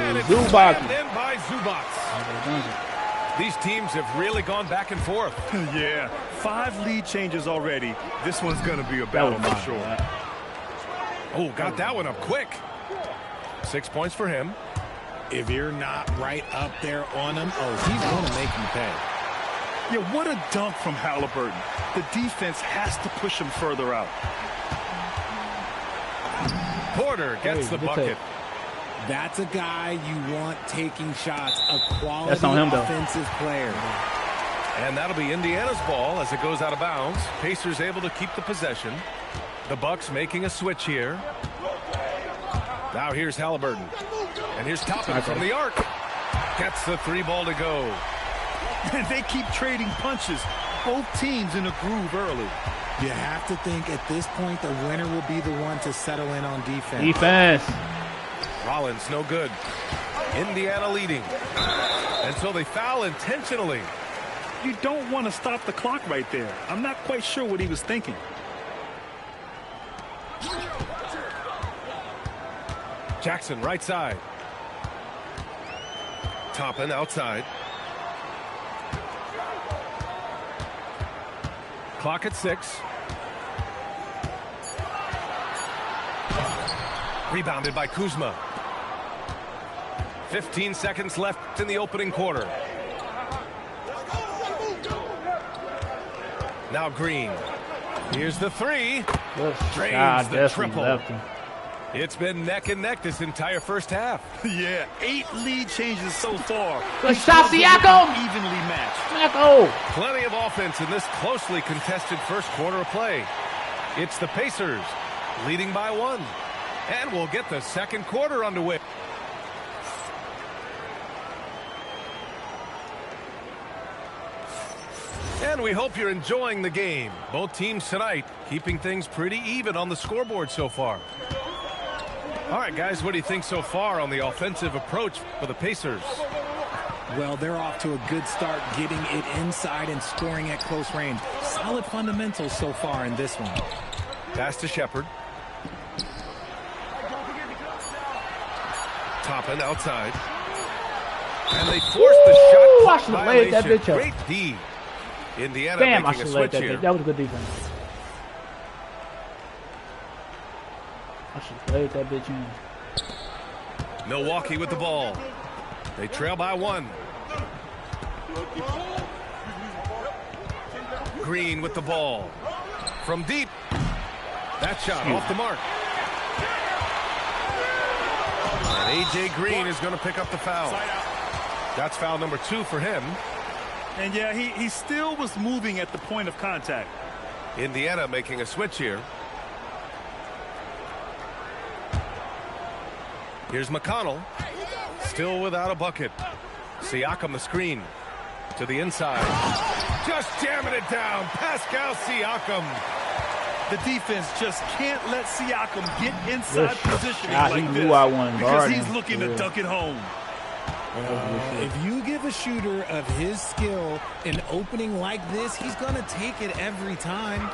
And it's Zubac. in by Zubac. These teams have really gone back and forth. Yeah, 5 lead changes already. This one's going to be a battle for sure. Oh, got that one up quick. 6 points for him. If you're not right up there on him, he's going to make you pay. Yeah, what a dunk from Halliburton. The defense has to push him further out. Porter gets the bucket. That's a guy you want taking shots, a quality That's on him, though. offensive player. And that'll be Indiana's ball as it goes out of bounds. Pacers able to keep the possession. The Bucks making a switch here. Now here's Halliburton. And here's Toppin from the arc. Gets the 3 ball to go. And they keep trading punches. Both teams in a groove early. You have to think at this point the winner will be the one to settle in on defense. Defense. Rollins no good. Indiana leading. And so they foul intentionally. You don't want to stop the clock right there. I'm not quite sure what he was thinking. Jackson right side. Toppin outside. Clock at 6. Rebounded by Kuzma. 15 seconds left in the opening quarter. Now Green. Here's the 3. Drains the triple. It's been neck and neck this entire first half. Yeah, 8 lead changes so far. Good shot, Siakam. Evenly matched. Smacko. Plenty of offense in this closely contested first quarter of play. It's the Pacers leading by 1. And we'll get the second quarter underway. And we hope you're enjoying the game. Both teams tonight keeping things pretty even on the scoreboard so far. All right, guys, what do you think so far on the offensive approach for the Pacers? Well, they're off to a good start, getting it inside and scoring at close range. Solid fundamentals so far in this one. Pass to Shepard. Toppin outside. And they force the shot clock violation. That bitch up. Great D. Indiana Damn, I making a should have switch that here. bitch. That was a good defense. I should have laid that bitch in. Milwaukee with the ball. They trail by 1. Green with the ball. From deep. That shot off the mark. And A.J. Green is going to pick up the foul. That's foul number 2 for him. And yeah, he still was moving at the point of contact. Indiana making a switch here. Here's McConnell. Still without a bucket. Siakam the screen. To the inside. Just jamming it down. Pascal Siakam. The defense just can't let Siakam get inside positioning like this because he's looking to dunk it home. If you give a shooter of his skill an opening like this, he's going to take it every time.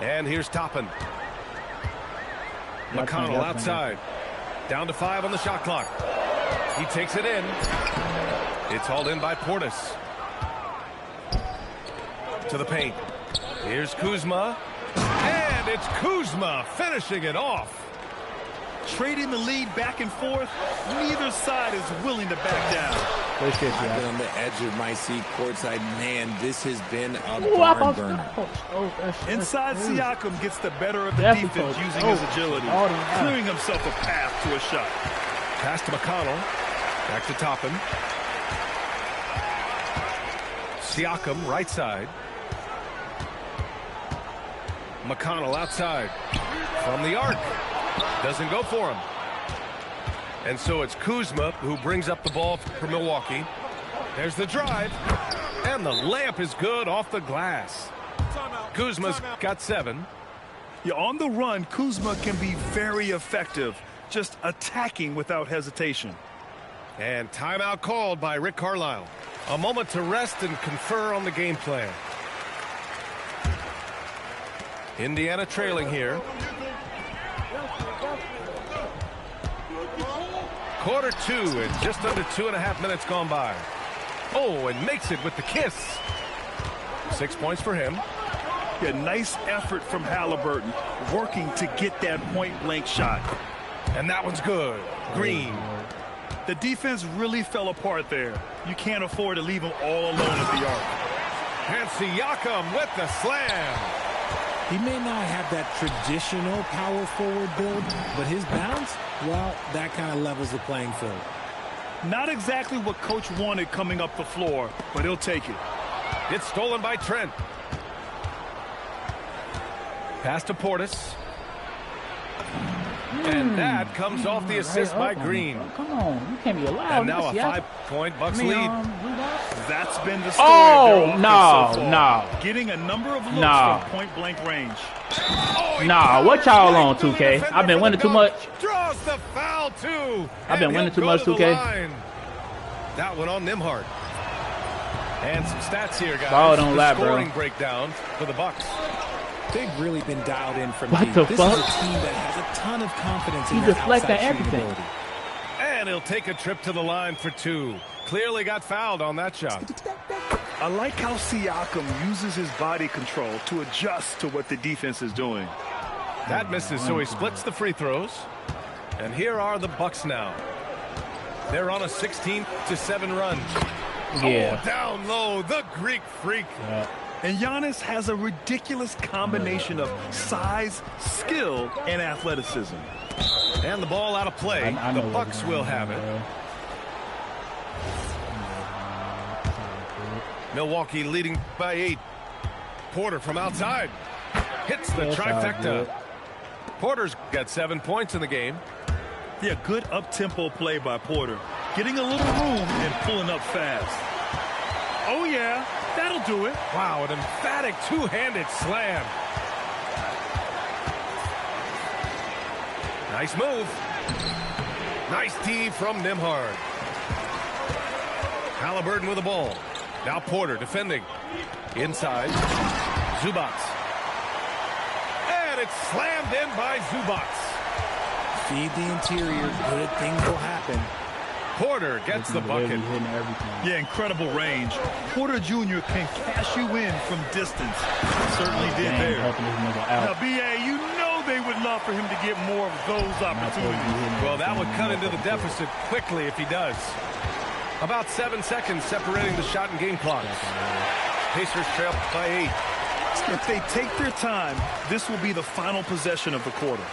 And here's Toppin. McConnell outside. Down to 5 on the shot clock. He takes it in. It's hauled in by Portis. To the paint. Here's Kuzma. And it's Kuzma finishing it off. Trading the lead back and forth, neither side is willing to back down. I've been on the edge of my seat courtside. Man, this has been a barn burner. Inside, Siakam gets the better of the defense using his agility, clearing himself a path to a shot. Pass to McConnell. Back to Toppin. Siakam right side. McConnell outside. From the arc. Doesn't go for him. And so it's Kuzma who brings up the ball for Milwaukee. There's the drive. And the layup is good off the glass. Kuzma's got 7. Yeah, on the run, Kuzma can be very effective, just attacking without hesitation. And timeout called by Rick Carlisle. A moment to rest and confer on the game plan. Indiana trailing here. Quarter 2 and just under 2.5 minutes gone by. Oh, and makes it with the kiss. 6 points for him. Yeah, nice effort from Halliburton, working to get that point-blank shot. And that one's good. Green. The defense really fell apart there. You can't afford to leave them all alone at the arc. And Siakam with the slam. He may not have that traditional power forward build, but his bounce, well, that kind of levels the playing field. Not exactly what coach wanted coming up the floor, but he'll take it. It's stolen by Trent. Pass to Portis. And that comes off the assist by Green. Come on, you can't be allowed. And now a 5-point Bucks lead. That's been the story of their offense so far. Getting a number of looks from point-blank range. What y'all on, 2K? I've been winning too much. Draws the foul, too. I've been winning too much, 2K. That one on Nembhard. And some stats here, guys. Ball don't lie, bro. Scoring breakdown for the Bucks. They've really been dialed in from deep. This is a team that has a ton of confidence in their outside shooting ability. And he'll take a trip to the line for 2. Clearly got fouled on that shot. I like how Siakam uses his body control to adjust to what the defense is doing. That misses, so he splits the free throws. And here are the Bucks now. They're on a 16-7 run. Yeah. Oh, down low, the Greek freak. Yeah. And Giannis has a ridiculous combination of size, skill, and athleticism. And the ball out of play. The Bucks will have it. Milwaukee leading by 8. Porter from outside. Hits the trifecta. Porter's got 7 points in the game. Yeah, good up-tempo play by Porter. Getting a little room and pulling up fast. Oh, yeah, that'll do it. Wow, an emphatic two-handed slam. Nice move. Nice D from Nembhard. Halliburton with the ball. Now Porter defending. Inside. Zubac. And it's slammed in by Zubac. Feed the interior. Good things will happen. Porter gets the bucket. Yeah, incredible range. Porter Jr. can cash you in from distance. Certainly did there. Now, B.A., you know they would love for him to get more of those opportunities. Well, that would cut into the deficit quickly if he does. About 7 seconds separating the shot and game clock. Pacers trail by 8. If they take their time, this will be the final possession of the quarter.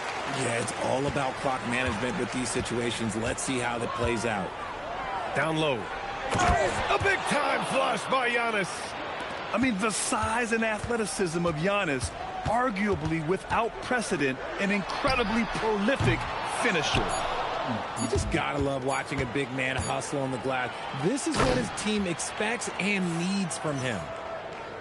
Yeah, it's all about clock management with these situations. Let's see how that plays out. Down low. A big-time flush by Giannis. I mean, the size and athleticism of Giannis, arguably without precedent, an incredibly prolific finisher. You just gotta love watching a big man hustle on the glass. This is what his team expects and needs from him.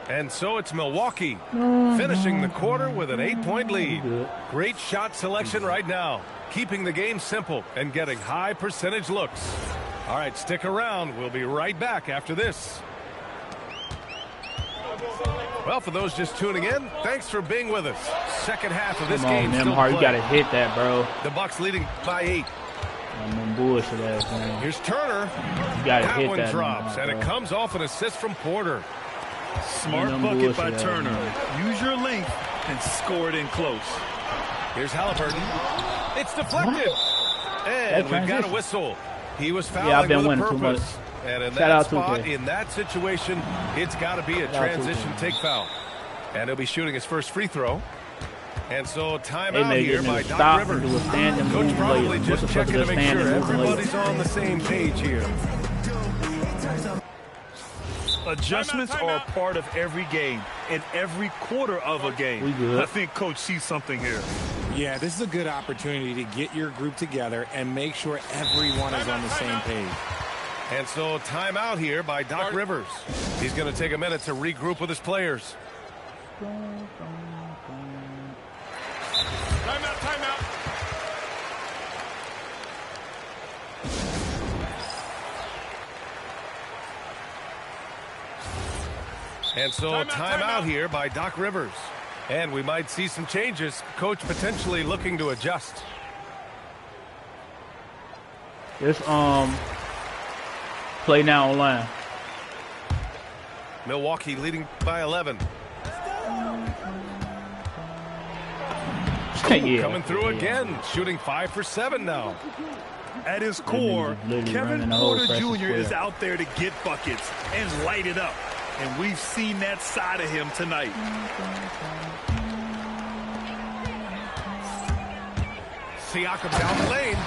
And so it's Milwaukee finishing the quarter with an 8-point lead. Great shot selection right now, keeping the game simple and getting high percentage looks. All right, stick around. We'll be right back after this. Well, for those just tuning in, thanks for being with us. Second half of this game still Nembhard, you gotta hit that, bro. The Bucks leading by 8. Bullshit ass, man. Here's Turner. You gotta that hit one that drops, man, and it comes off an assist from Porter. Smart bucket by Turner. Use your length and score it in close. Here's Halliburton. It's deflected. And we've got a whistle. He was fouling I've been with a winning too much. purpose. And in Shout that out spot, 2K. in that situation, it's got to be a transition take foul. And he'll be shooting his first free throw. And so timeout here by Doc Rivers. Coach probably just checking to make sure everybody's on the same page here. Adjustments are a part of every game and every quarter of a game. I think Coach sees something here. Yeah, this is a good opportunity to get your group together and make sure everyone is on the same page. And so timeout here by Doc Rivers. He's going to take a minute to regroup with his players. Timeout. And so timeout here by Doc Rivers. And we might see some changes. Coach potentially looking to adjust. This play now online. Milwaukee leading by 11. Coming through again, shooting 5 for 7 now. At his core, Kevin Porter Jr. is out there to get buckets and light it up. And we've seen that side of him tonight. Siakam down the lane.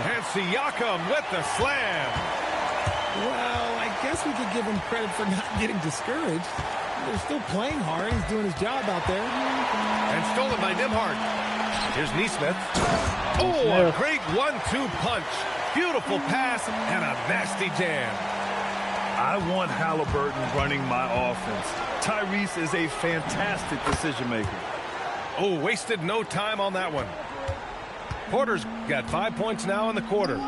And Siakam with the slam. Well, I guess we could give him credit for not getting discouraged. They're still playing hard. He's doing his job out there. And stolen by Nembhard. Here's Nesmith. Oh, a great 1-2 punch. Beautiful pass and a nasty jam. I want Halliburton running my offense. Tyrese is a fantastic decision maker. Oh, wasted no time on that one. Porter's got 5 points now in the quarter.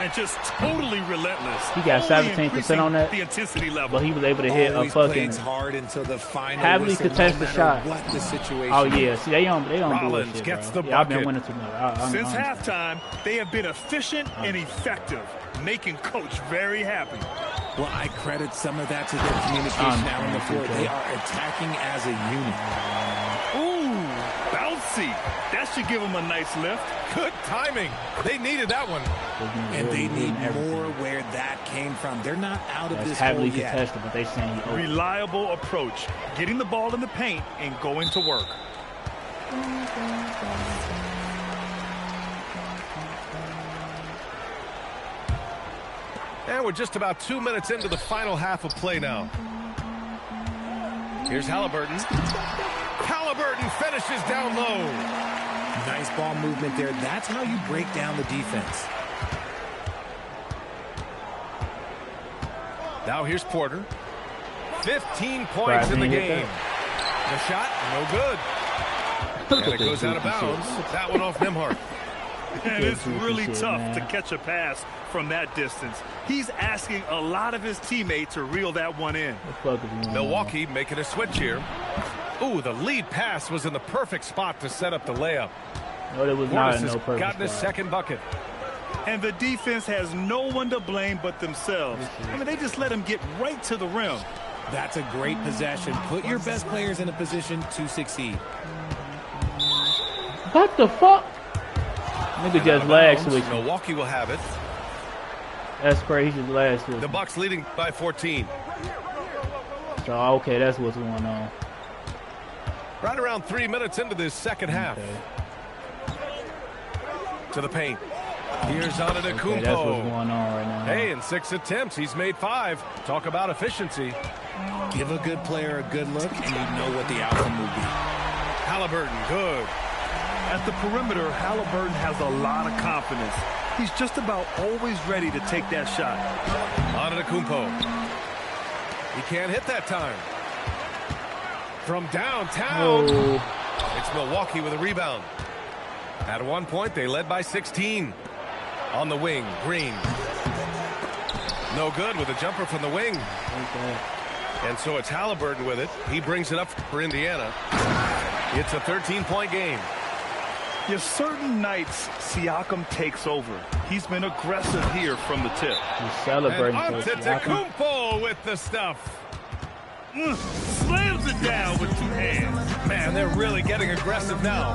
And just totally relentless. He got 17% on that. The intensity level. But he was able to hit a fucking hard until the final heavily contested shot. What the situation. Oh yeah, see they don't Rollins do it. Gets bro. the I've been bucket. winning too much. Since halftime, they have been efficient and effective, making Coach very happy. Well, I credit some of that to their communication out on the floor. They are attacking as a unit. Ooh, bouncy. That should give them a nice lift. Good timing. They needed that one. And they need more where that came from. They're not out of this heavily hole yet. contested, but they saying reliable approach, getting the ball in the paint and going to work. And we're just about 2 minutes into the final half of play now. Here's Halliburton. Halliburton finishes down low. Nice ball movement there. That's how you break down the defense. Now here's Porter. 15 points in the game. The shot, no good. And it goes out of bounds. That one off Nembhard. And it's really tough to catch a pass from that distance. He's asking a lot of his teammates to reel that one in. Milwaukee making a switch here. Ooh, the lead pass was in the perfect spot to set up the layup. No, it was not no perfect gotten his spot. second bucket. And the defense has no one to blame but themselves. I mean, they just let him get right to the rim. That's a great possession. Put your best players in a position to succeed. What the fuck? Nigga just lag switch. Milwaukee will have it. That's crazy. Lag switch. The Bucks leading by 14. So okay, that's what's going on. Right around 3 minutes into this second half. To the paint. Here's Antetokounmpo. Okay, that's what's going on right now. Hey, in 6 attempts, he's made 5. Talk about efficiency. Give a good player a good look, and you know what the outcome will be. Halliburton, good. At the perimeter, Halliburton has a lot of confidence. He's just about always ready to take that shot. Antetokounmpo. He can't hit that time. From downtown. Oh. It's Milwaukee with a rebound. At one point, they led by 16. On the wing, Green. No good with a jumper from the wing. And so it's Halliburton with it. He brings it up for Indiana. It's a 13-point game. There's certain nights Siakam takes over. He's been aggressive here from the tip. He's celebrating. And Antetokounmpo with the stuff. Slams it down with 2 hands. Man, they're really getting aggressive now.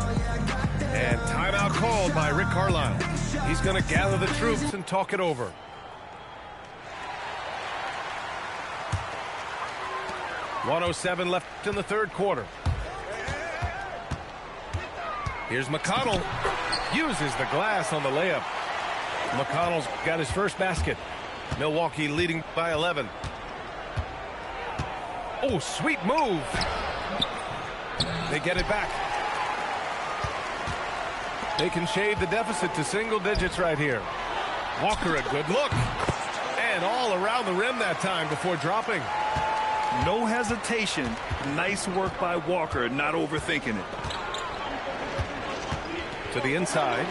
And timeout called by Rick Carlisle. He's going to gather the troops and talk it over. .107 left in the third quarter. Here's McConnell. Uses the glass on the layup. McConnell's got his first basket. Milwaukee leading by 11. Oh, sweet move. They get it back. They can shave the deficit to single digits right here. Walker, a good look. And all around the rim that time before dropping. No hesitation. Nice work by Walker, not overthinking it. To the inside.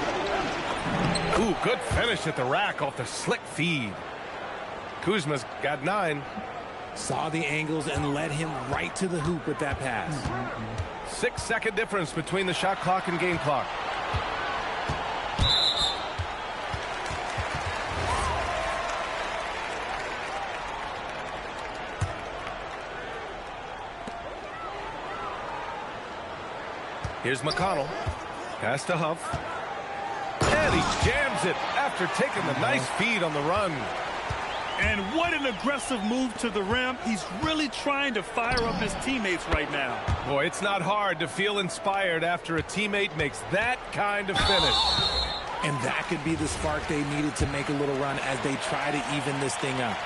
Ooh, good finish at the rack off the slick feed. Kuzma's got 9. Saw the angles and led him right to the hoop with that pass. 6-second difference between the shot clock and game clock. Here's McConnell. Pass to Huff. And he jams it after taking the nice feed on the run. And what an aggressive move to the rim. He's really trying to fire up his teammates right now. Boy, it's not hard to feel inspired after a teammate makes that kind of finish. And that could be the spark they needed to make a little run as they try to even this thing up.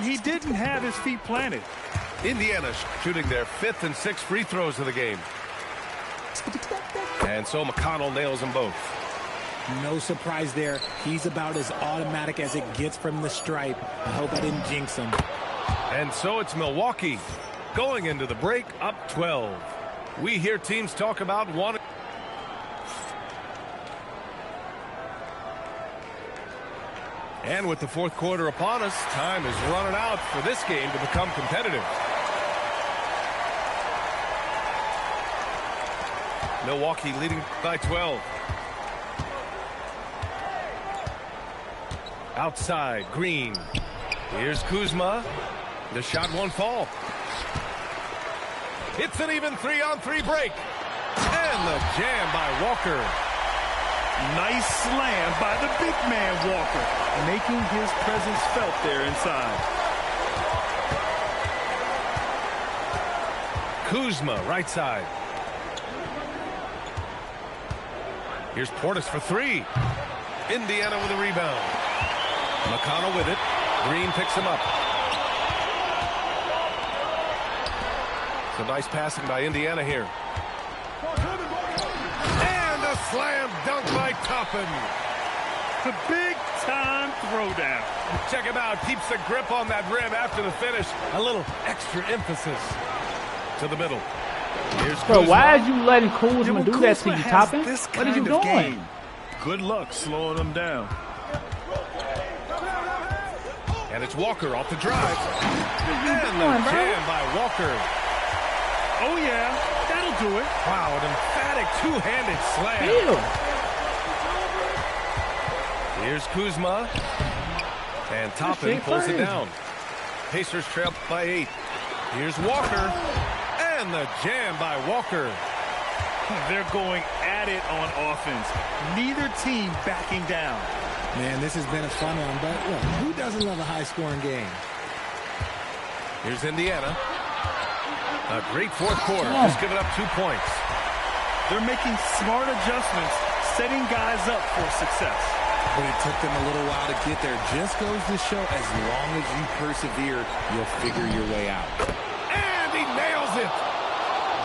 He didn't have his feet planted. Indiana shooting their 5th and 6th free throws of the game. And so McConnell nails them both. No surprise there. He's about as automatic as it gets from the stripe. I hope I didn't jinx him. And so it's Milwaukee going into the break up 12. We hear teams talk about one. And with the fourth quarter upon us, time is running out for this game to become competitive. Milwaukee leading by 12. Outside, Green. Here's Kuzma. The shot won't fall. It's an even 3-on-3 break. And the jam by Walker. Nice slam by the big man, Walker, making his presence felt there inside. Kuzma, right side. Here's Portis for 3. Indiana with a rebound. McConnell with it. Green picks him up. Some nice passing by Indiana here. And a slam dunk by Toppin. The big-time throwdown. Check him out. Keeps the grip on that rim after the finish. A little extra emphasis. To the middle. Here's Bro, Kuzma. why is you letting Kuzma do that to you, Toppin? What are you doing? Game. Good luck slowing them down. And it's Walker off the drive. And the jam by Walker. Oh, yeah. That'll do it. Wow, an emphatic two-handed slam. Ew. Here's Kuzma. And Toppin pulls it down. Pacers trail by 8. Here's Walker. And the jam by Walker. They're going at it on offense. Neither team backing down. Man, this has been a fun one, but look, who doesn't love a high-scoring game? Here's Indiana. A great fourth quarter. Just giving up 2 points. They're making smart adjustments, setting guys up for success. But it took them a little while to get there. Just goes to show as long as you persevere, you'll figure your way out. And he nails it.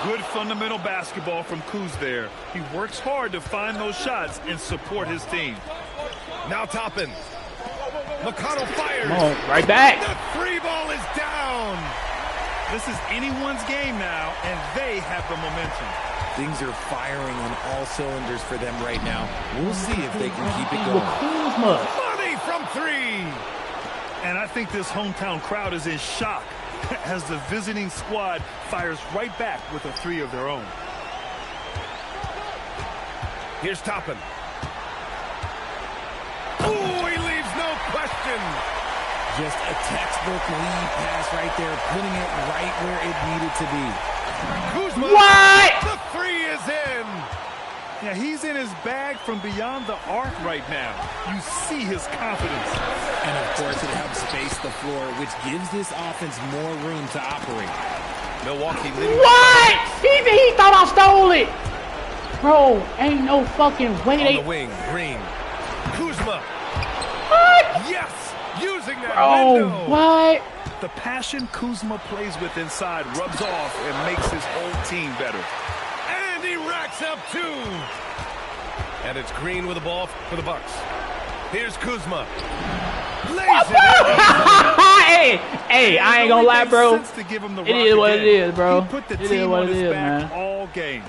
Good fundamental basketball from Kuz there. He works hard to find those shots and support his team. Now Toppin. McConnell fires. Come on, right back. The free ball is down. This is anyone's game now, and they have the momentum. Things are firing on all cylinders for them right now. We'll see if they can keep it going. Money from 3. And I think this hometown crowd is in shock as the visiting squad fires right back with a 3 of their own. Here's Toppin. Oh, he leaves no question. Just a textbook lead pass right there, putting it right where it needed to be. Kuzma. What? The 3 is in. Yeah, he's in his bag from beyond the arc right now. You see his confidence. And, of course, it helps space the floor, which gives this offense more room to operate. Milwaukee leading. What? He thought I stole it. Bro, ain't no fucking way. On the wing, Green. Kuzma. What? Yes, using that Bro, window. what? The passion Kuzma plays with inside rubs off and makes his whole team better. And he racks up 2. And it's Green with the ball for the Bucks. Here's Kuzma. Lays it hey, I ain't gonna lie, bro. It is what it is, bro. It is what it is, man. All game.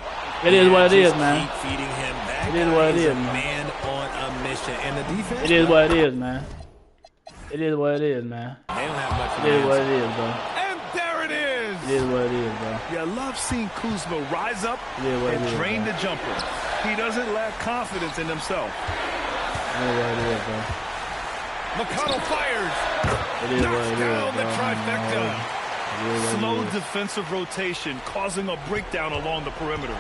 It is what it is, man. Keep feeding him. That It is what it guy is, a man. man on a mission. And the defense? It is what it is, man. It is what it is, man. They don't have much. It is what it is, bro. And there it is. It is what it is, bro. Yeah, I love seeing Kuzma rise up and drain the jumper. He doesn't lack confidence in himself. It is what it is, bro. McConnell fires. It is what Knocks it is, down bro. the trifecta. It is what Slow it is. defensive rotation causing a breakdown along the perimeter.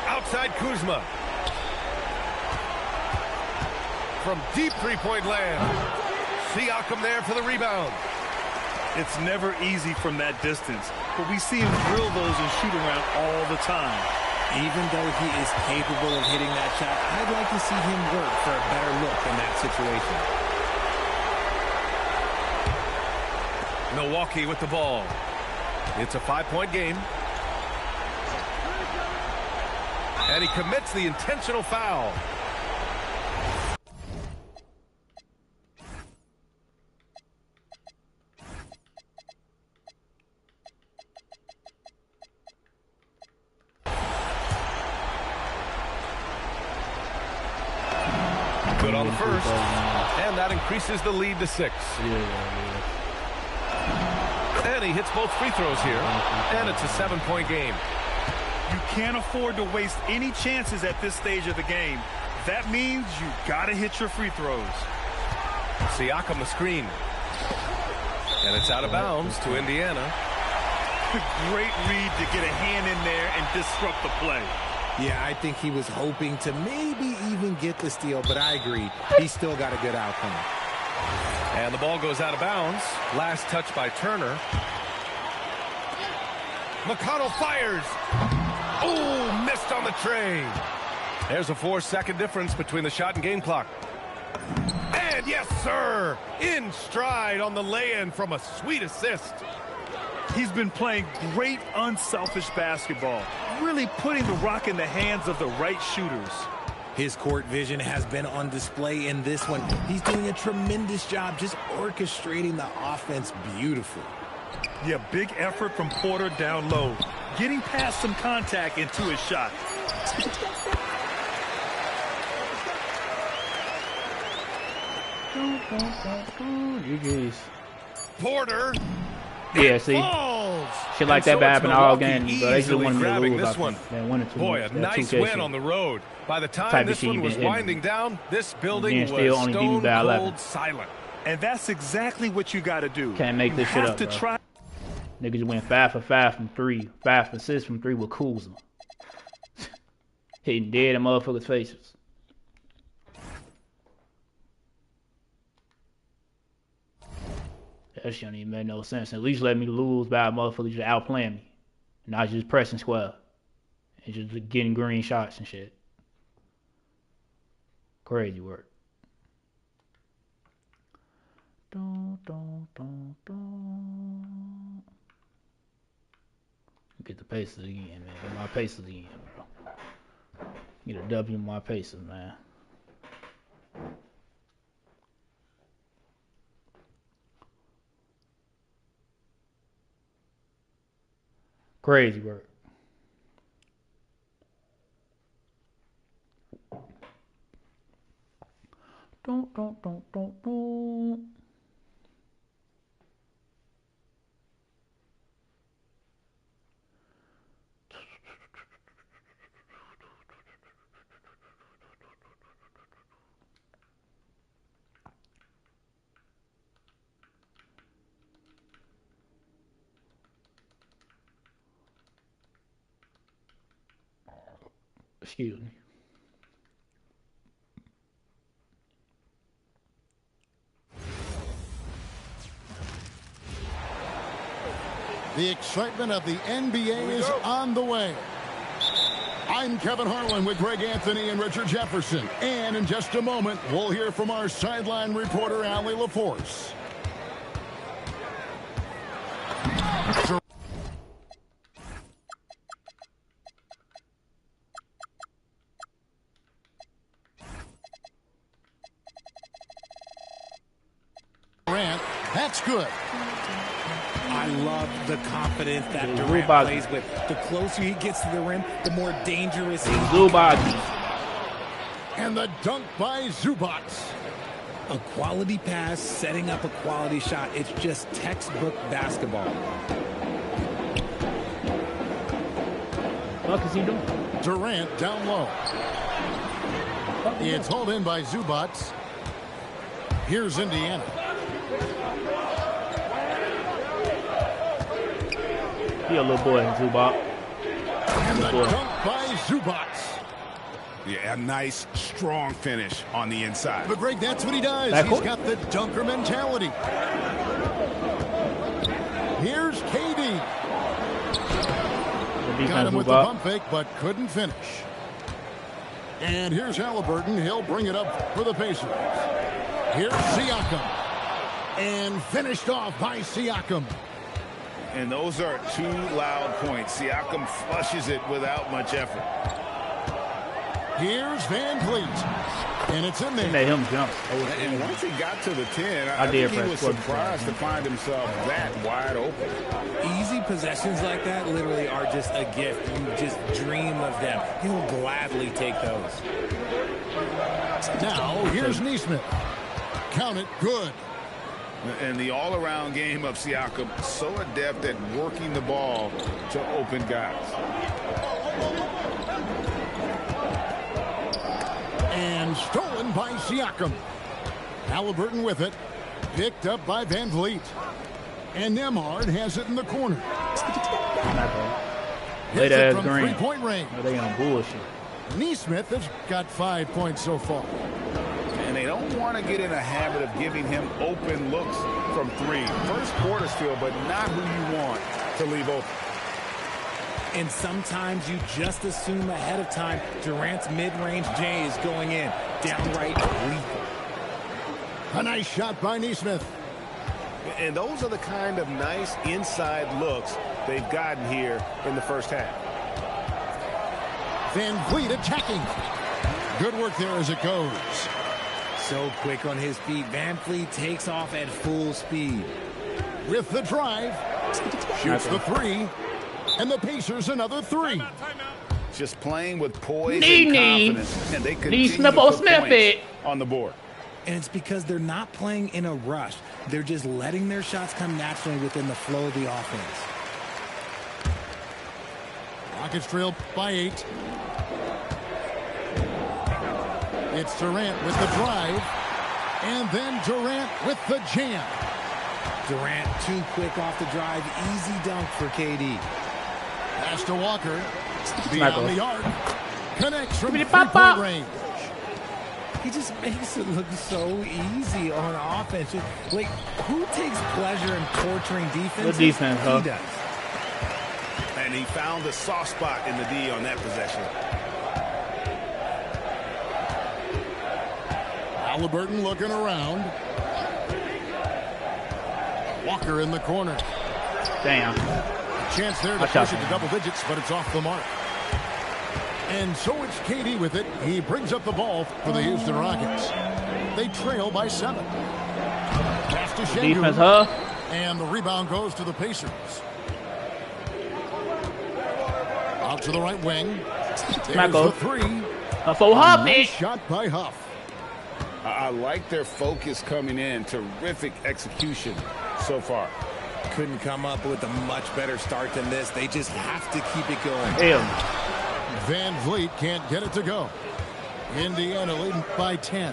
Outside Kuzma. From deep three-point land. Siakam there for the rebound. It's never easy from that distance, but we see him drill those and shoot around all the time. Even though he is capable of hitting that shot, I'd like to see him work for a better look in that situation. Milwaukee with the ball. It's a 5-point game. And he commits the intentional foul. Good on the first. And that increases the lead to 6. And he hits both free throws here. And it's a 7-point game. You can't afford to waste any chances at this stage of the game. That means you got to hit your free throws. Siakam the screen. And it's out of bounds to Indiana. Great read to get a hand in there and disrupt the play. Yeah, I think he was hoping to maybe even get the steal, but I agree. He still got a good outcome. And the ball goes out of bounds. Last touch by Turner. McConnell fires. Oh, missed on the tray. There's a 4-second difference between the shot and game clock. And yes, sir, in stride on the lay-in from a sweet assist. He's been playing great, unselfish basketball, really putting the rock in the hands of the right shooters. His court vision has been on display in this one. He's doing a tremendous job just orchestrating the offense beautifully. Yeah, big effort from Porter down low, getting past some contact into his shot. GG's. Porter. Yeah, see, shit like that happen all game, but they just wanted to lose. This one. Boy, a nice win on the road. By the time this one was winding down, this building was stone cold silent. And that's exactly what you got to do. Can't make this shit up, bro. Niggas just went 5 for 5 from 3, 5 for 6 from 3 with Kuzma. Hitting dead in motherfuckers' faces. That shit don't even make no sense. At least let me lose by a motherfucker just outplaying me. Not just pressing square. And just getting green shots and shit. Crazy work. Get the Pacers again, man. Get my Pacers again, bro. Get a W in my Pacers, man. Crazy work. Don't. Excuse me. The excitement of the NBA is on the way. I'm Kevin Harlan with Greg Anthony and Richard Jefferson. And in just a moment, we'll hear from our sideline reporter, Allie LaForce. Durant, that's good. I love the confidence that Durant plays with. The closer he gets to the rim, the more dangerous he is. And the dunk by Zubac. A quality pass, setting up a quality shot. It's just textbook basketball. What is he doing? Durant down low. It's hauled in by Zubac. Here's Indiana. He a little boy, Zubac. And the dunk by Zubac. Yeah, a nice, strong finish on the inside. But Greg, that's what he does. He's got the dunker mentality. Here's KD. Got him with the pump fake, but couldn't finish. And here's Halliburton. He'll bring it up for the Pacers. Here's Siakam. And finished off by Siakam. And those are two loud points. Siakam flushes it without much effort. Here's Van Vliet. And it's in there. Made him jump. And once he got to the 10, I think he was surprised to find himself that wide open. Easy possessions like that literally are just a gift. You just dream of them. He'll gladly take those. Now, here's Neesmith. Count it, good. And the all-around game of Siakam, so adept at working the ball to open guys. And stolen by Siakam. Halliburton with it. Picked up by Van Vliet. And Nembhard has it in the corner. Hits it from three-point range. They on bullshit. Neesmith has got 5 points so far. And they don't want to get in a habit of giving him open looks from three. First quarter still, but not who you want to leave open. And sometimes you just assume ahead of time Durant's mid-range J is going in. Downright lethal. A nice shot by Neesmith. And those are the kind of nice inside looks they've gotten here in the first half. Van Vliet attacking. Good work there as it goes. So quick on his feet. Van Vliet takes off at full speed. With the drive. Shoots the three. And the Pacers another three. Just playing with poise and confidence. And they continue to put points on the board. And it's because they're not playing in a rush. They're just letting their shots come naturally within the flow of the offense. Rockets trail by 8. It's Durant with the drive. And then Durant with the jam. Durant too quick off the drive. Easy dunk for KD. Pass to Walker. Beyond the arc. Connects from three-point range. He just makes it look so easy on offense. Like, who takes pleasure in torturing defense? Good defense, huh? He does. And he found the soft spot in the D on that possession. Halliburton looking around. Walker in the corner. Damn. Chance there to push it to double digits, but it's off the mark. And so it's KD with it. He brings up the ball for the Houston Rockets. They trail by 7. Pass to Şengün. Defense, huh? And the rebound goes to the Pacers. Out to the right wing. There's the three. Nice shot by Huff. I like their focus coming in. Terrific execution so far. Couldn't come up with a much better start than this. They just have to keep it going. Damn. Van Vliet can't get it to go. Indiana leading by 10.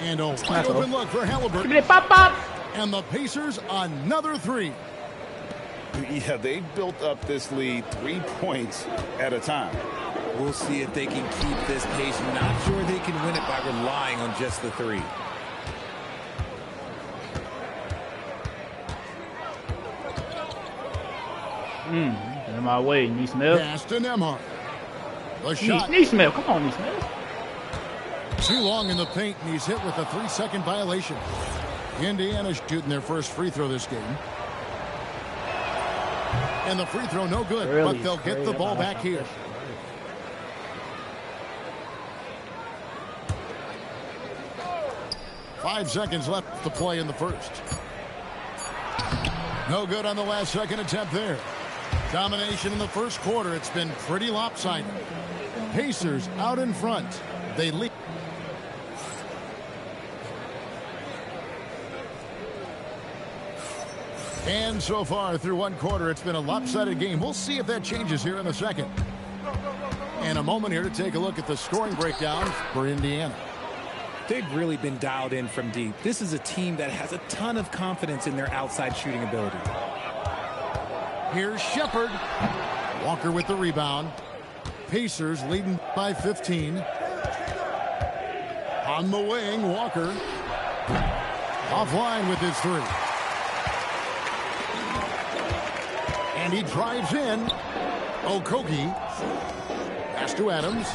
And a wide open look for Halliburton. And the Pacers another three. Yeah, they built up this lead 3 points at a time. We'll see if they can keep this pace. Not sure they can win it by relying on just the three. In my way, Neesmith. Pass to Nembhard. The shot. Neesmith, come on, Neesmith. Too long in the paint, and he's hit with a 3-second violation. Indiana shooting their first free throw this game. And the free throw no good, but they'll get the ball back here. Five seconds left to play in the first. No good on the last second attempt there. Domination in the first quarter. It's been pretty lopsided. Pacers out in front. They lead. And so far through one quarter, it's been a lopsided game. We'll see if that changes here in the second. And a moment here to take a look at the scoring breakdown for Indiana. They've really been dialed in from deep. This is a team that has a ton of confidence in their outside shooting ability. Here's Shepherd. Walker with the rebound. Pacers leading by 15. On the wing, Walker. Offline with his three. And he drives in. Okogie. Pass to Adams.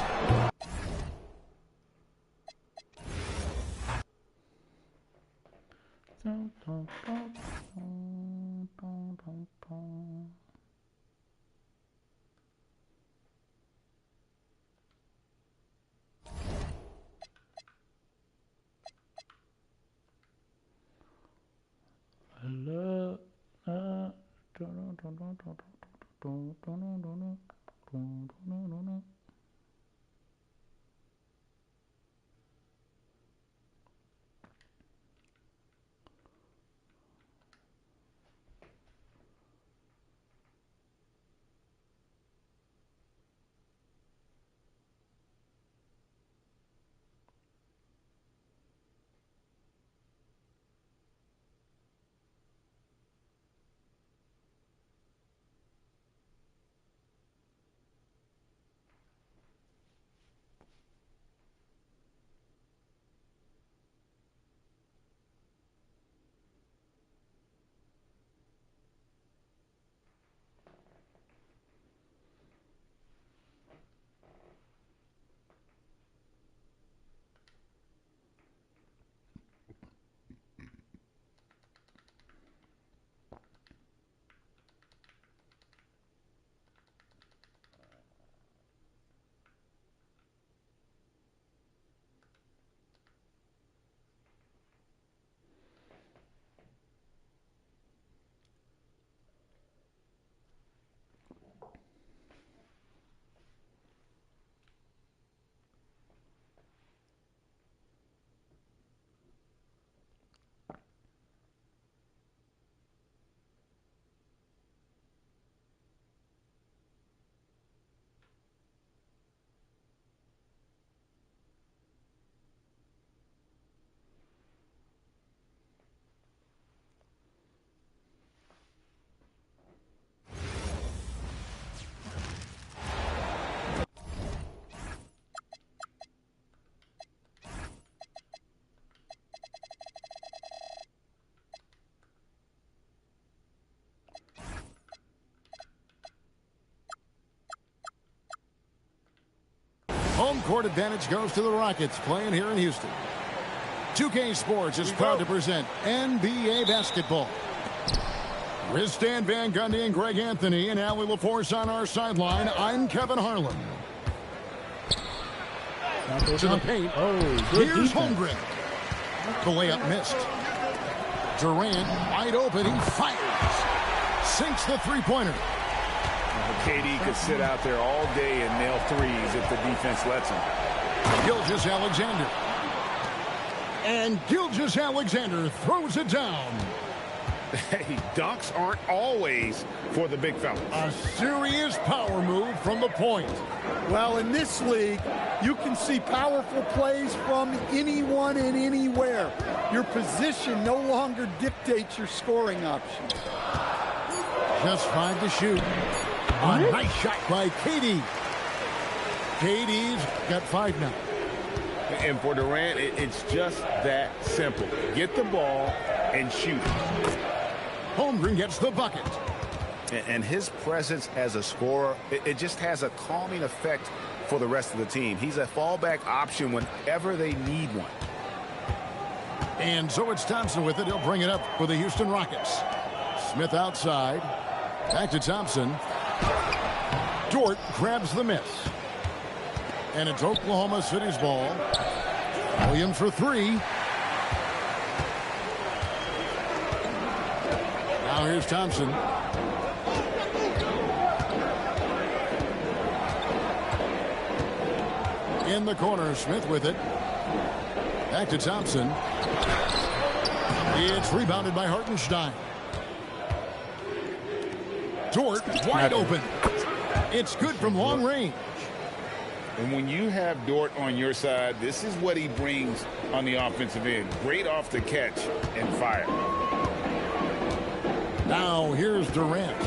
Home court advantage goes to the Rockets playing here in Houston. 2K Sports is proud to present NBA basketball. With Stan Van Gundy and Greg Anthony and Allie LaForce on our sideline, I'm Kevin Harlan. To the paint. Here's Holmgren. The layup missed. Durant wide open. He fires. Sinks the three-pointer. KD could sit out there all day and nail threes if the defense lets him. Gilgeous-Alexander. And Gilgeous-Alexander throws it down. Hey, dunks aren't always for the big fellas. A serious power move from the point. Well, in this league, you can see powerful plays from anyone and anywhere. Your position no longer dictates your scoring options. Just 5 to shoot. A nice shot by KD. KD's got 5 now. And for Durant, it's just that simple. Get the ball and shoot. Holmgren gets the bucket. And his presence as a scorer, it just has a calming effect for the rest of the team. He's a fallback option whenever they need one. And so it's Thompson with it. He'll bring it up for the Houston Rockets. Smith outside. Back to Thompson. Dort grabs the miss. And it's Oklahoma City's ball. Williams for 3. Now here's Thompson. In the corner, Smith with it. Back to Thompson. It's rebounded by Hartenstein. Dort wide open. It's good from long range. And when you have Dort on your side, this is what he brings on the offensive end. Great off the catch and fire. Now here's Durant.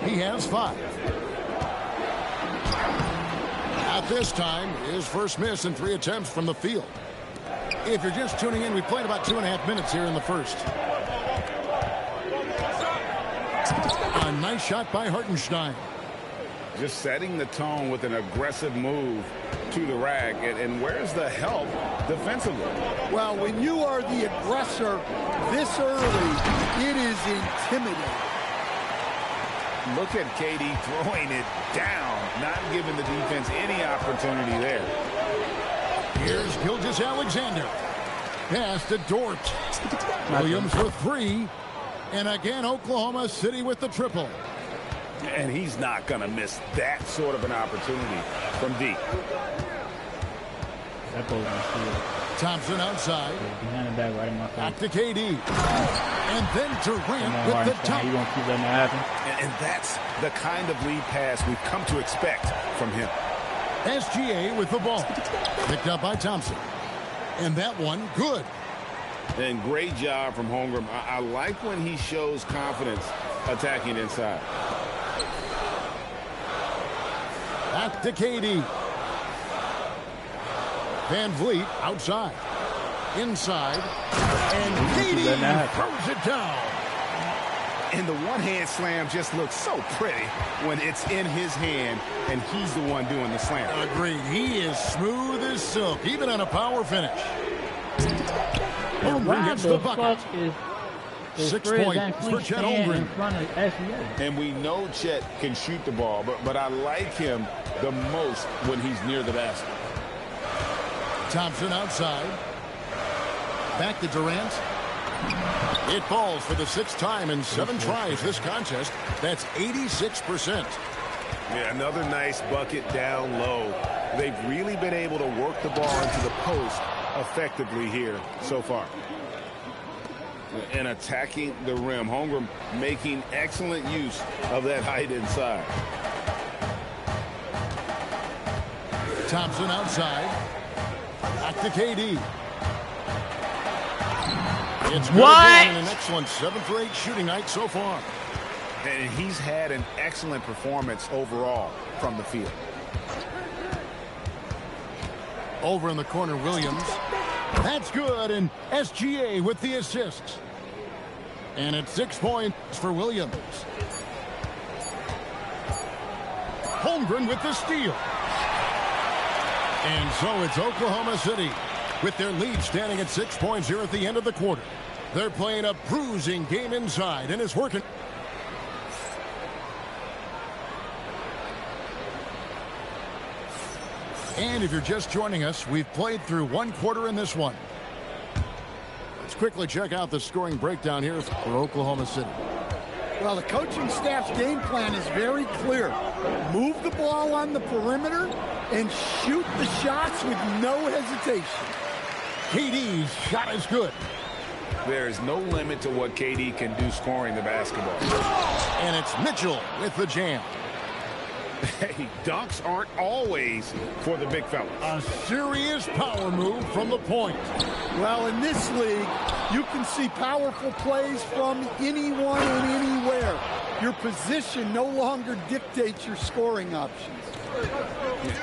He has 5. At this time, his first miss in 3 attempts from the field. If you're just tuning in, we played about 2.5 minutes here in the first. A nice shot by Hartenstein. Just setting the tone with an aggressive move to the rack. And where's the help defensively? Well, when you are the aggressor this early, it is intimidating. Look at KD throwing it down, not giving the defense any opportunity there. Here's Gilgeous-Alexander. Pass to Dort. Williams for 3. And again, Oklahoma City with the triple. And he's not going to miss that sort of an opportunity from deep. Thompson outside. Behind the back, right in my face. Back to KD. And then Durant with the dunk. You won't keep letting that happen. And that's the kind of lead pass we've come to expect from him. SGA with the ball. Picked up by Thompson. And that one, good. And great job from Holmgren. I like when he shows confidence attacking inside. Back to KD. Van Vliet outside. Inside. And KD throws it down. And the one-hand slam just looks so pretty when it's in his hand and he's the one doing the slam. Agreed. He is smooth as silk, even on a power finish. Holmgren gets the bucket. 6 points for Chet Holmgren. And we know Chet can shoot the ball, but I like him the most when he's near the basket. Thompson outside. Back to Durant. It falls for the 6th time in 7 tries this contest. That's 86%. Yeah, another nice bucket down low. They've really been able to work the ball into the post effectively here so far. And attacking the rim. Holmgren making excellent use of that height inside. Thompson outside. Back to KD. It's good again, an excellent 7 for 8 shooting night so far. And he's had an excellent performance overall from the field. Over in the corner, Williams. That's good, and SGA with the assists. And it's 6 points for Williams. Holmgren with the steal. And so it's Oklahoma City with their lead standing at 6 points here at the end of the quarter. They're playing a bruising game inside, and it's working. And if you're just joining us, we've played through one quarter in this one. Let's quickly check out the scoring breakdown here for Oklahoma City. Well, the coaching staff's game plan is very clear. Move the ball on the perimeter and shoot the shots with no hesitation. KD's shot is good. There is no limit to what KD can do scoring the basketball. And it's Mitchell with the jam. Hey, dunks aren't always for the big fellas. A serious power move from the point. Well, in this league, you can see powerful plays from anyone and anywhere. Your position no longer dictates your scoring options.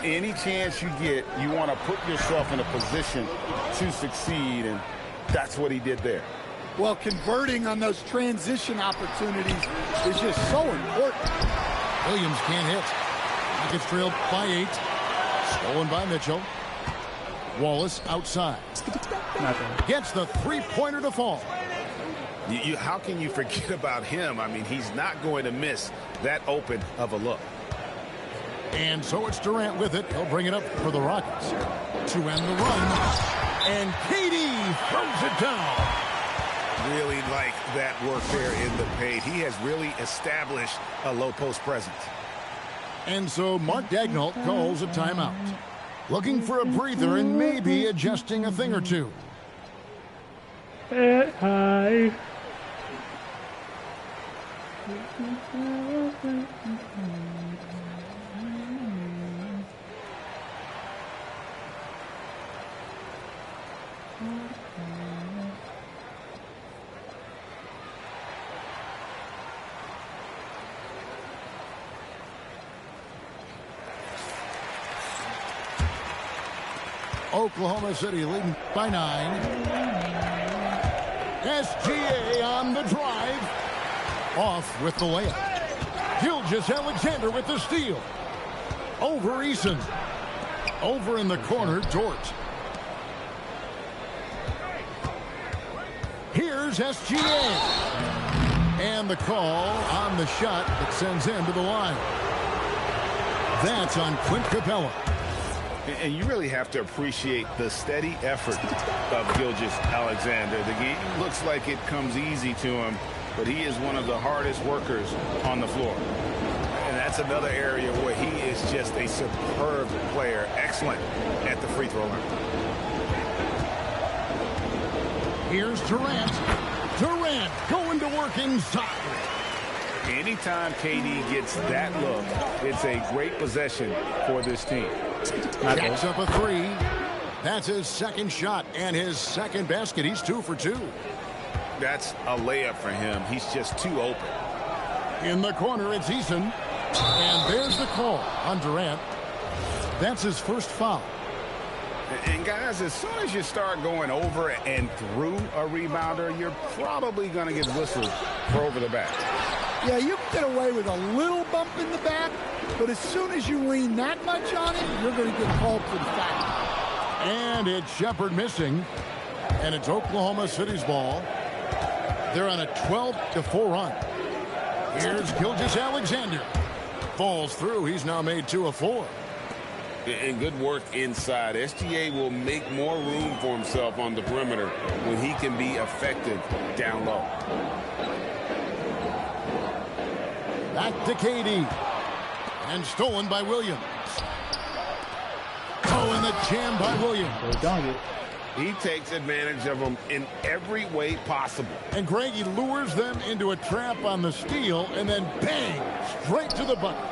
Any chance you get, you want to put yourself in a position to succeed, and that's what he did there. Well, converting on those transition opportunities is just so important. Williams can't hit. Rockets trailed by 8. Stolen by Mitchell. Wallace outside. Gets the three-pointer to fall. How can you forget about him? I mean, he's not going to miss that open of a look. And so it's Durant with it. He'll bring it up for the Rockets to end the run. And KD throws it down. Really like that work there in the paint. He has really established a low post presence. And so Mark Daigneault calls a timeout. Looking for a breather and maybe adjusting a thing or two. Hi. Oklahoma City leading by 9. SGA on the drive. Off with the layup. Gilgeous-Alexander with the steal. Over Eason. Over in the corner, Dort. Here's SGA. And the call on the shot that sends him to the line. That's on Clint Capella. And you really have to appreciate the steady effort of Gilgeous-Alexander. The game looks like it comes easy to him, but he is one of the hardest workers on the floor. And that's another area where he is just a superb player, excellent at the free throw line. Here's Durant. Durant going to work inside. Anytime KD gets that look, it's a great possession for this team. Jacks up a 3. That's his second shot and his second basket. He's 2 for 2. That's a layup for him. He's just too open. In the corner, it's Eason. And there's the call on Durant. That's his first foul. And guys, as soon as you start going over and through a rebounder, you're probably going to get whistled for over the back. Yeah, you can get away with a little bump in the back, but as soon as you lean that much on it, you're going to get called for the foul. And it's Shepard missing, and it's Oklahoma City's ball. They're on a 12-4 run. Here's Gilgeous-Alexander. Falls through. He's now made 2 of 4. And good work inside. SGA will make more room for himself on the perimeter when he can be effective down low. Back to KD. And stolen by Williams. Oh, and the jam by Williams. He takes advantage of them in every way possible. And Greg, he lures them into a trap on the steal, and then bang, straight to the bucket.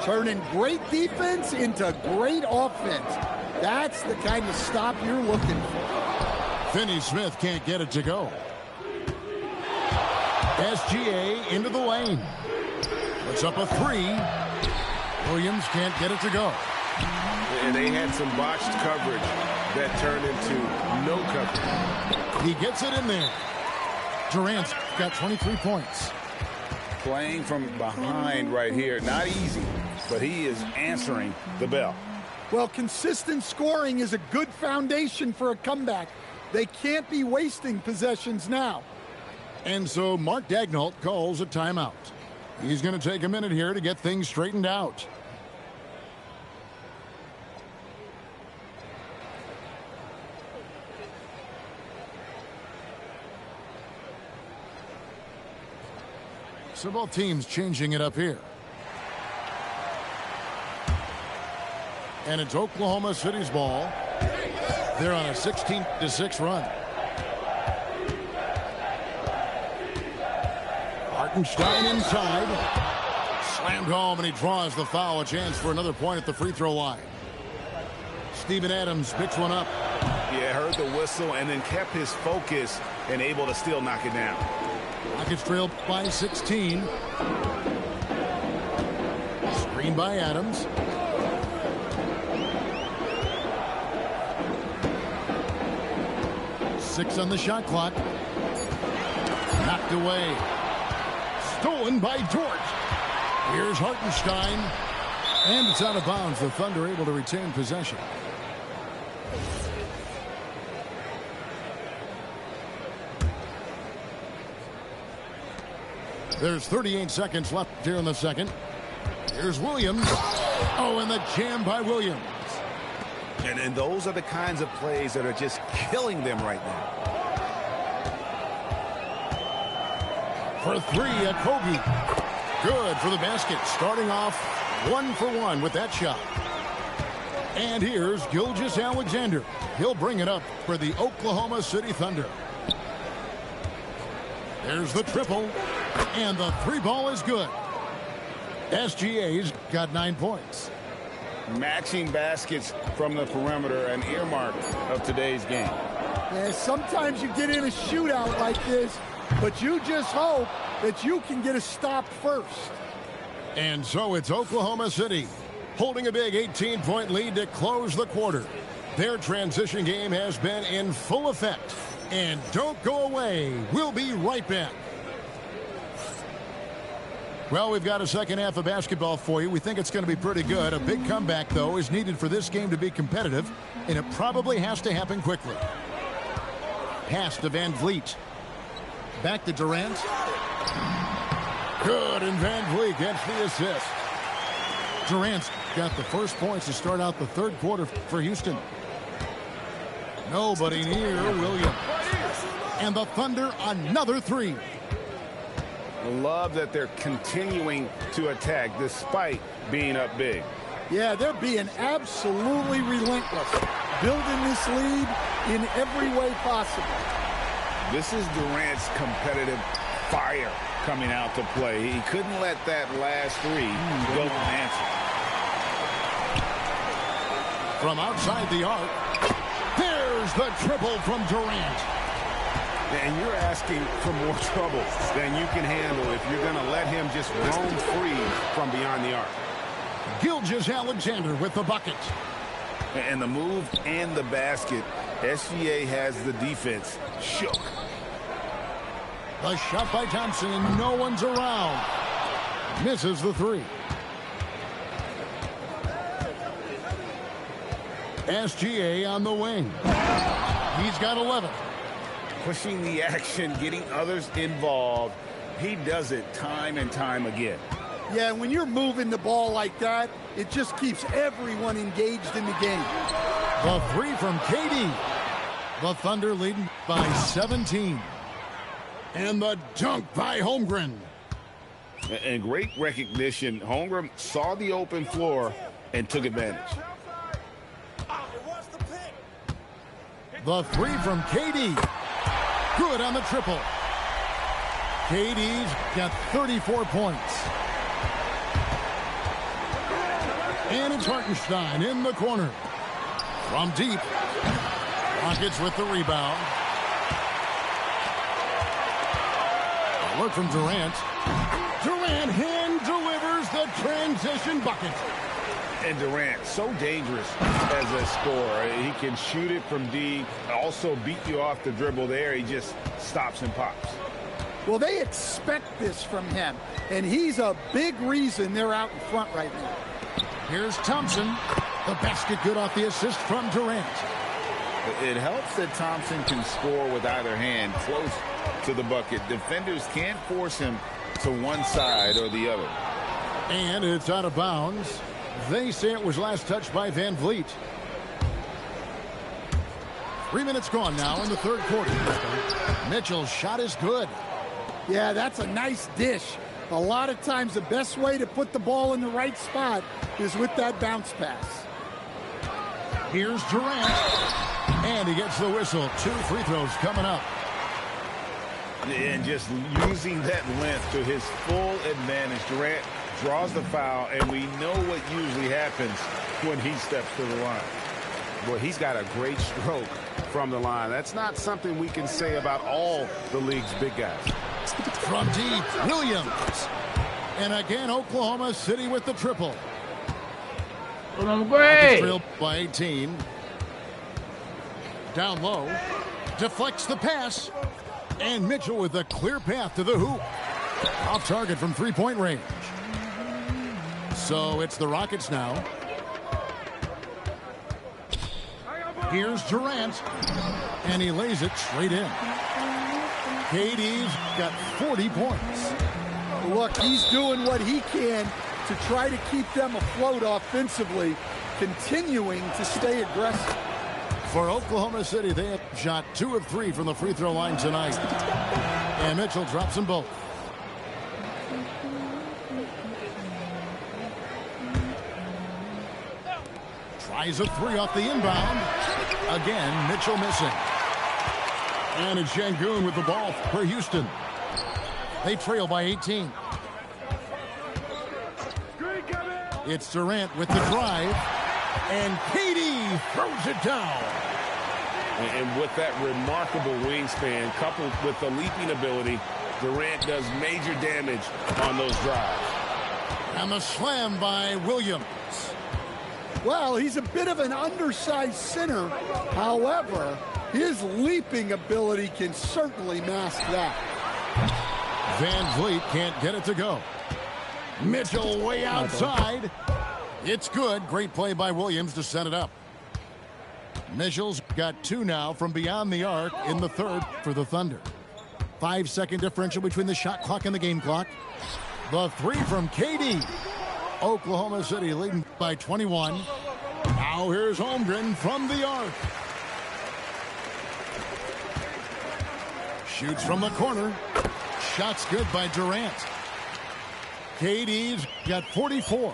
Turning great defense into great offense. That's the kind of stop you're looking for. Finney-Smith can't get it to go. SGA into the lane. Puts up a 3. Williams can't get it to go. And they had some botched coverage that turned into no coverage. He gets it in there. Durant's got 23 points. Playing from behind right here. Not easy, but he is answering the bell. Well, consistent scoring is a good foundation for a comeback. They can't be wasting possessions now. And so Mark Daignault calls a timeout. He's going to take a minute here to get things straightened out. So both teams changing it up here. And it's Oklahoma City's ball. They're on a 16-6 run. Hartenstein inside. Slammed home, and he draws the foul. A chance for another point at the free throw line. Steven Adams picks one up. Yeah, heard the whistle and then kept his focus and able to still knock it down. Rockets trail by 16. Screen by Adams. Six on the shot clock. Knocked away. Stolen by George. Here's Hartenstein. And it's out of bounds. The Thunder able to retain possession. There's 38 seconds left here in the second. Here's Williams. Oh, and the jam by Williams. And those are the kinds of plays that are just killing them right now. For three, Kobe. Good for the basket. Starting off 1 for 1 with that shot. And here's Gilgeous-Alexander. He'll bring it up for the Oklahoma City Thunder. There's the triple. And the three ball is good. SGA's got 9 points. Matching baskets from the perimeter, an earmark of today's game. Yeah, sometimes you get in a shootout like this, but you just hope that you can get a stop first. And so it's Oklahoma City holding a big 18-point lead to close the quarter. Their transition game has been in full effect. And don't go away. We'll be right back. Well, we've got a second half of basketball for you. We think it's going to be pretty good. A big comeback, though, is needed for this game to be competitive, and it probably has to happen quickly. Pass to Van Vliet. Back to Durant. Good, and Van Vliet gets the assist. Durant's got the first points to start out the third quarter for Houston. Nobody near Williams. And the Thunder, another three. Love that they're continuing to attack despite being up big. Yeah, they're being absolutely relentless, building this lead in every way possible. This is Durant's competitive fire coming out to play. He couldn't let that last three go unanswered. From outside the arc, there's the triple from Durant. And you're asking for more trouble than you can handle if you're going to let him just roam free from beyond the arc. Gilgeous-Alexander with the bucket. And the move and the basket, SGA has the defense shook. The shot by Thompson, and no one's around. Misses the three. SGA on the wing. He's got 11. Pushing the action, getting others involved. He does it time and time again. Yeah, when you're moving the ball like that, it just keeps everyone engaged in the game. The three from KD. The Thunder leading by 17. And the dunk by Holmgren. And great recognition. Holmgren saw the open floor and took advantage. The three from KD. Good on the triple. KD's got 34 points. And it's Hartenstein in the corner. From deep. Rockets with the rebound. Look from Durant. Durant hand delivers the transition bucket. And Durant, so dangerous as a scorer. He can shoot it from deep, also beat you off the dribble there. He just stops and pops. Well, they expect this from him, and he's a big reason they're out in front right now. Here's Thompson. The basket good off the assist from Durant. It helps that Thompson can score with either hand close to the bucket. Defenders can't force him to one side or the other. And it's out of bounds. They say it was last touched by Van Vliet. 3 minutes gone now in the third quarter. Mitchell's shot is good. Yeah, that's a nice dish. A lot of times the best way to put the ball in the right spot is with that bounce pass. Here's Durant. And he gets the whistle. 2 free throws coming up. And just using that length to his full advantage. Durant draws the foul, and we know what usually happens when he steps to the line. Well, he's got a great stroke from the line. That's not something we can say about all the league's big guys. From deep, Williams. And again, Oklahoma City with the triple. Great. Trailed by 18. Down low. Deflects the pass. And Mitchell with a clear path to the hoop. Off target from three-point range. So it's the Rockets now. Here's Durant. And he lays it straight in. KD's got 40 points. Look, he's doing what he can to try to keep them afloat offensively, continuing to stay aggressive. For Oklahoma City, they have shot 2 of 3 from the free throw line tonight. And Mitchell drops them both. Tries a 3 off the inbound. Again, Mitchell missing. And it's Şengün with the ball for Houston. They trail by 18. It's Durant with the drive. And KD throws it down. And with that remarkable wingspan, coupled with the leaping ability, Durant does major damage on those drives. And the slam by Williams. Well, he's a bit of an undersized center. However, his leaping ability can certainly mask that. Van Vliet can't get it to go. Mitchell way outside. It's good. Great play by Williams to set it up. Mitchell's got 2 now from beyond the arc in the third for the Thunder. 5-second differential between the shot clock and the game clock. The 3 from KD. Oklahoma City leading by 21. Now here's Holmgren from the arc. Shoots from the corner. Shot's good by Durant. KD's got 44.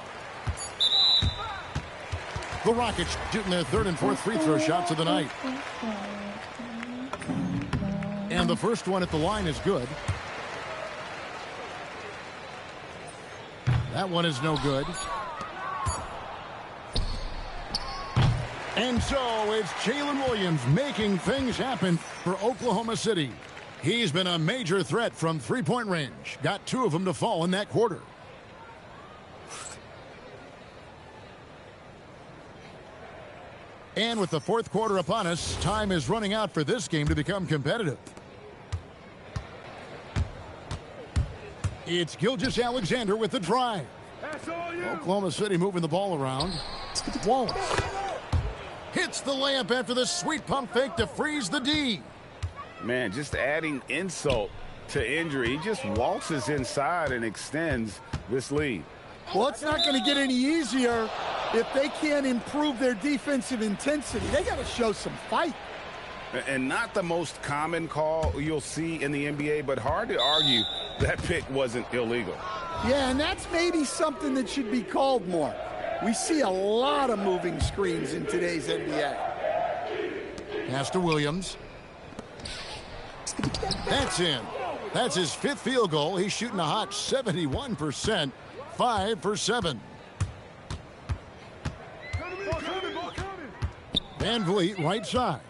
The Rockets shooting their 3rd and 4th free throw shots of the night. And the first one at the line is good. That one is no good. And so it's Jalen Williams making things happen for Oklahoma City. He's been a major threat from three-point range. Got 2 of them to fall in that quarter. And with the 4th quarter upon us, time is running out for this game to become competitive. It's Gilgeous-Alexander with the drive. Oklahoma City moving the ball around. Wallace hits the layup after the sweet pump fake to freeze the D. Man, just adding insult to injury. He just waltzes inside and extends this lead. Well, it's not going to get any easier if they can't improve their defensive intensity. They got to show some fight. And not the most common call you'll see in the NBA, but hard to argue that pick wasn't illegal. Yeah, and that's maybe something that should be called more. We see a lot of moving screens in today's NBA. Pass to Williams. That's in. That's his 5th field goal. He's shooting a hot 71%. 5 for 7. Van Vliet right side.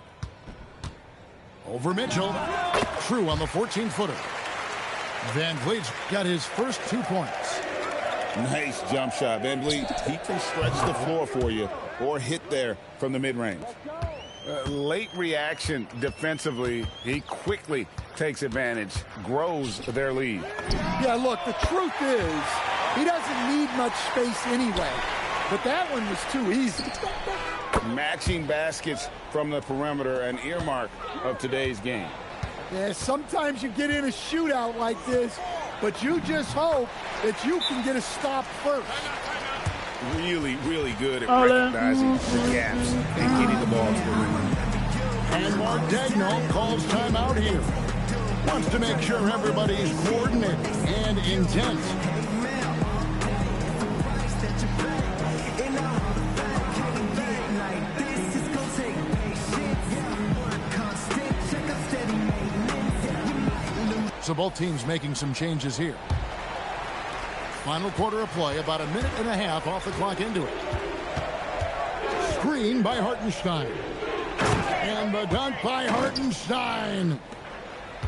Over Mitchell. True on the 14-footer. Van Vliet's got his first 2 points. Nice jump shot. Van Vliet, he can stretch the floor for you or hit there from the mid-range. Late reaction defensively. He quickly takes advantage, grows their lead. Yeah, look, the truth is he doesn't need much space anyway. but that one was too easy. Matching baskets from the perimeter, an earmark of today's game. Yeah, sometimes you get in a shootout like this, but you just hope that you can get a stop first. Really, really good at recognizing the gaps and getting the ball to the rim. And Martegno calls timeout here. Wants to make sure everybody's coordinated and intent. So both teams making some changes here. Final quarter of play, about a minute and a half off the clock into it. Screen by Hartenstein. And the dunk by Hartenstein.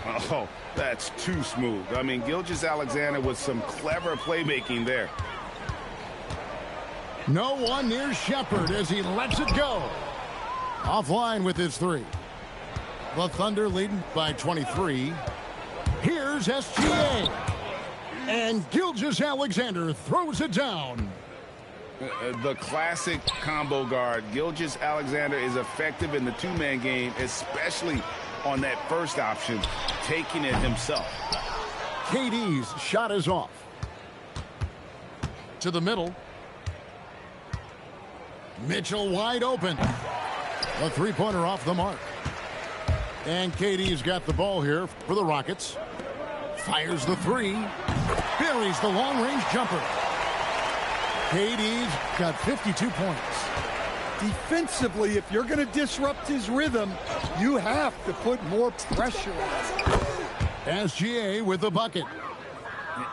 Oh, that's too smooth. I mean, Gilgeous-Alexander with some clever playmaking there. No one near Shepard as he lets it go. Offline with his three. The Thunder leading by 23. Here's SGA. And Gilgeous-Alexander throws it down. The classic combo guard. Gilgeous-Alexander is effective in the two-man game, especially on that first option, taking it himself. KD's shot is off. To the middle. Mitchell wide open. A three-pointer off the mark. And KD's got the ball here for the Rockets. Fires the three. Buries the long-range jumper. KD's got 52 points. Defensively, if you're going to disrupt his rhythm, you have to put more pressure on him. SGA with the bucket.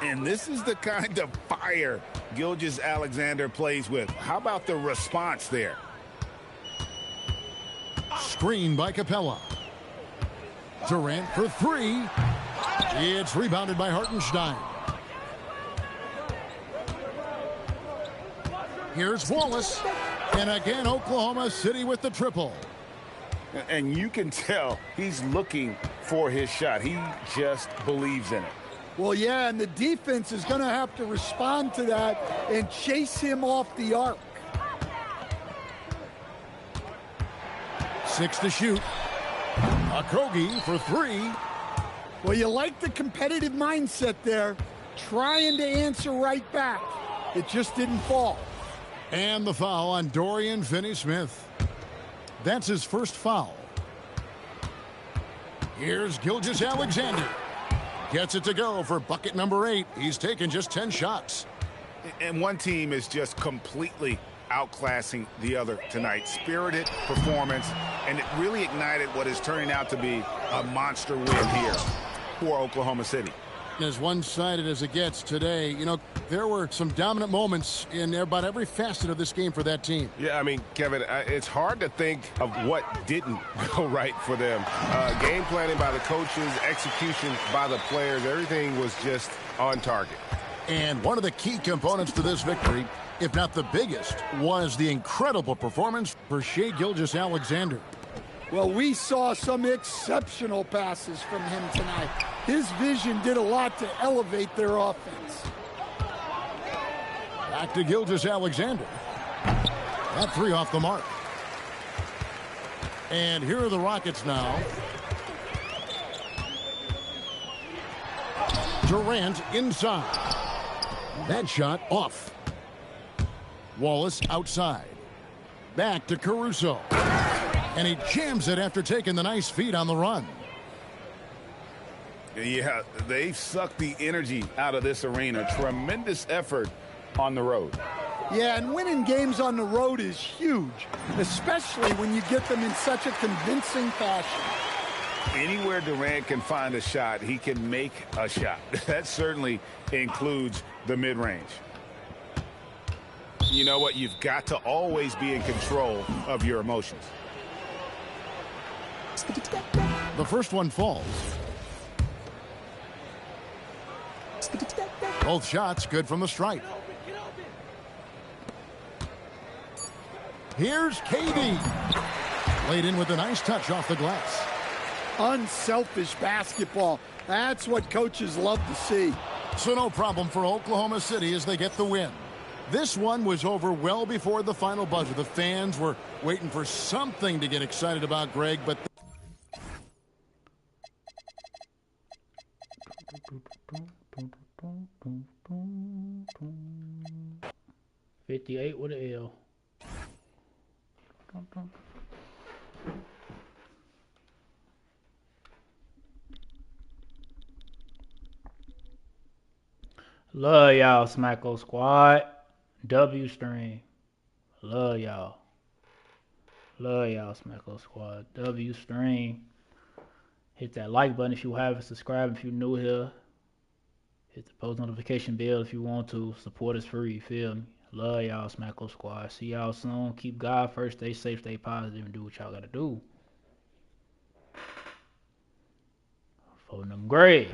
And this is the kind of fire Gilgeous-Alexander plays with. How about the response there? Screen by Capella. Durant for three. It's rebounded by Hartenstein. Here's Wallace. And again, Oklahoma City with the triple. And you can tell he's looking for his shot. He just believes in it. Well, yeah, and the defense is going to have to respond to that and chase him off the arc. 6 to shoot. Okogie for three. Well, you like the competitive mindset there, trying to answer right back. It just didn't fall. And the foul on Dorian Finney-Smith. That's his first foul. Here's Gilgeous-Alexander. Gets it to go for bucket number 8. He's taken just 10 shots. And one team is just completely outclassing the other tonight. Spirited performance, and it really ignited what is turning out to be a monster win here for Oklahoma City. As one-sided as it gets today, you know, there were some dominant moments in about every facet of this game for that team. Yeah, I mean, Kevin, it's hard to think of what didn't go right for them. Game planning by the coaches, execution by the players, everything was just on target. And one of the key components to this victory, if not the biggest, was the incredible performance for Shai Gilgeous-Alexander. Well, we saw some exceptional passes from him tonight. His vision did a lot to elevate their offense. Back to Gilgeous-Alexander. That three off the mark. And here are the Rockets now. Durant inside. That shot off. Wallace outside. Back to Caruso. And he jams it after taking the nice feed on the run. Yeah, they've sucked the energy out of this arena. Tremendous effort on the road. Yeah, and winning games on the road is huge, especially when you get them in such a convincing fashion. Anywhere Durant can find a shot, he can make a shot. That certainly includes the mid-range. You know what? You've got to always be in control of your emotions. The first one falls. Both shots good from the stripe. Here's KD. Laid in with a nice touch off the glass. Unselfish basketball. That's what coaches love to see. So no problem for Oklahoma City as they get the win. This one was over well before the final buzzer. The fans were waiting for something to get excited about, Greg, but 58 with an L. Love y'all, Smacko Squad. W stream. Love y'all. Love y'all, Smacko Squad. W stream. Hit that like button if you haven't. Subscribe if you're new here. Hit the post notification bell if you want to. Support is free, you feel me? Love y'all, Smacko Squad. See y'all soon. Keep God first. Stay safe, stay positive, and do what y'all gotta do. For them grades.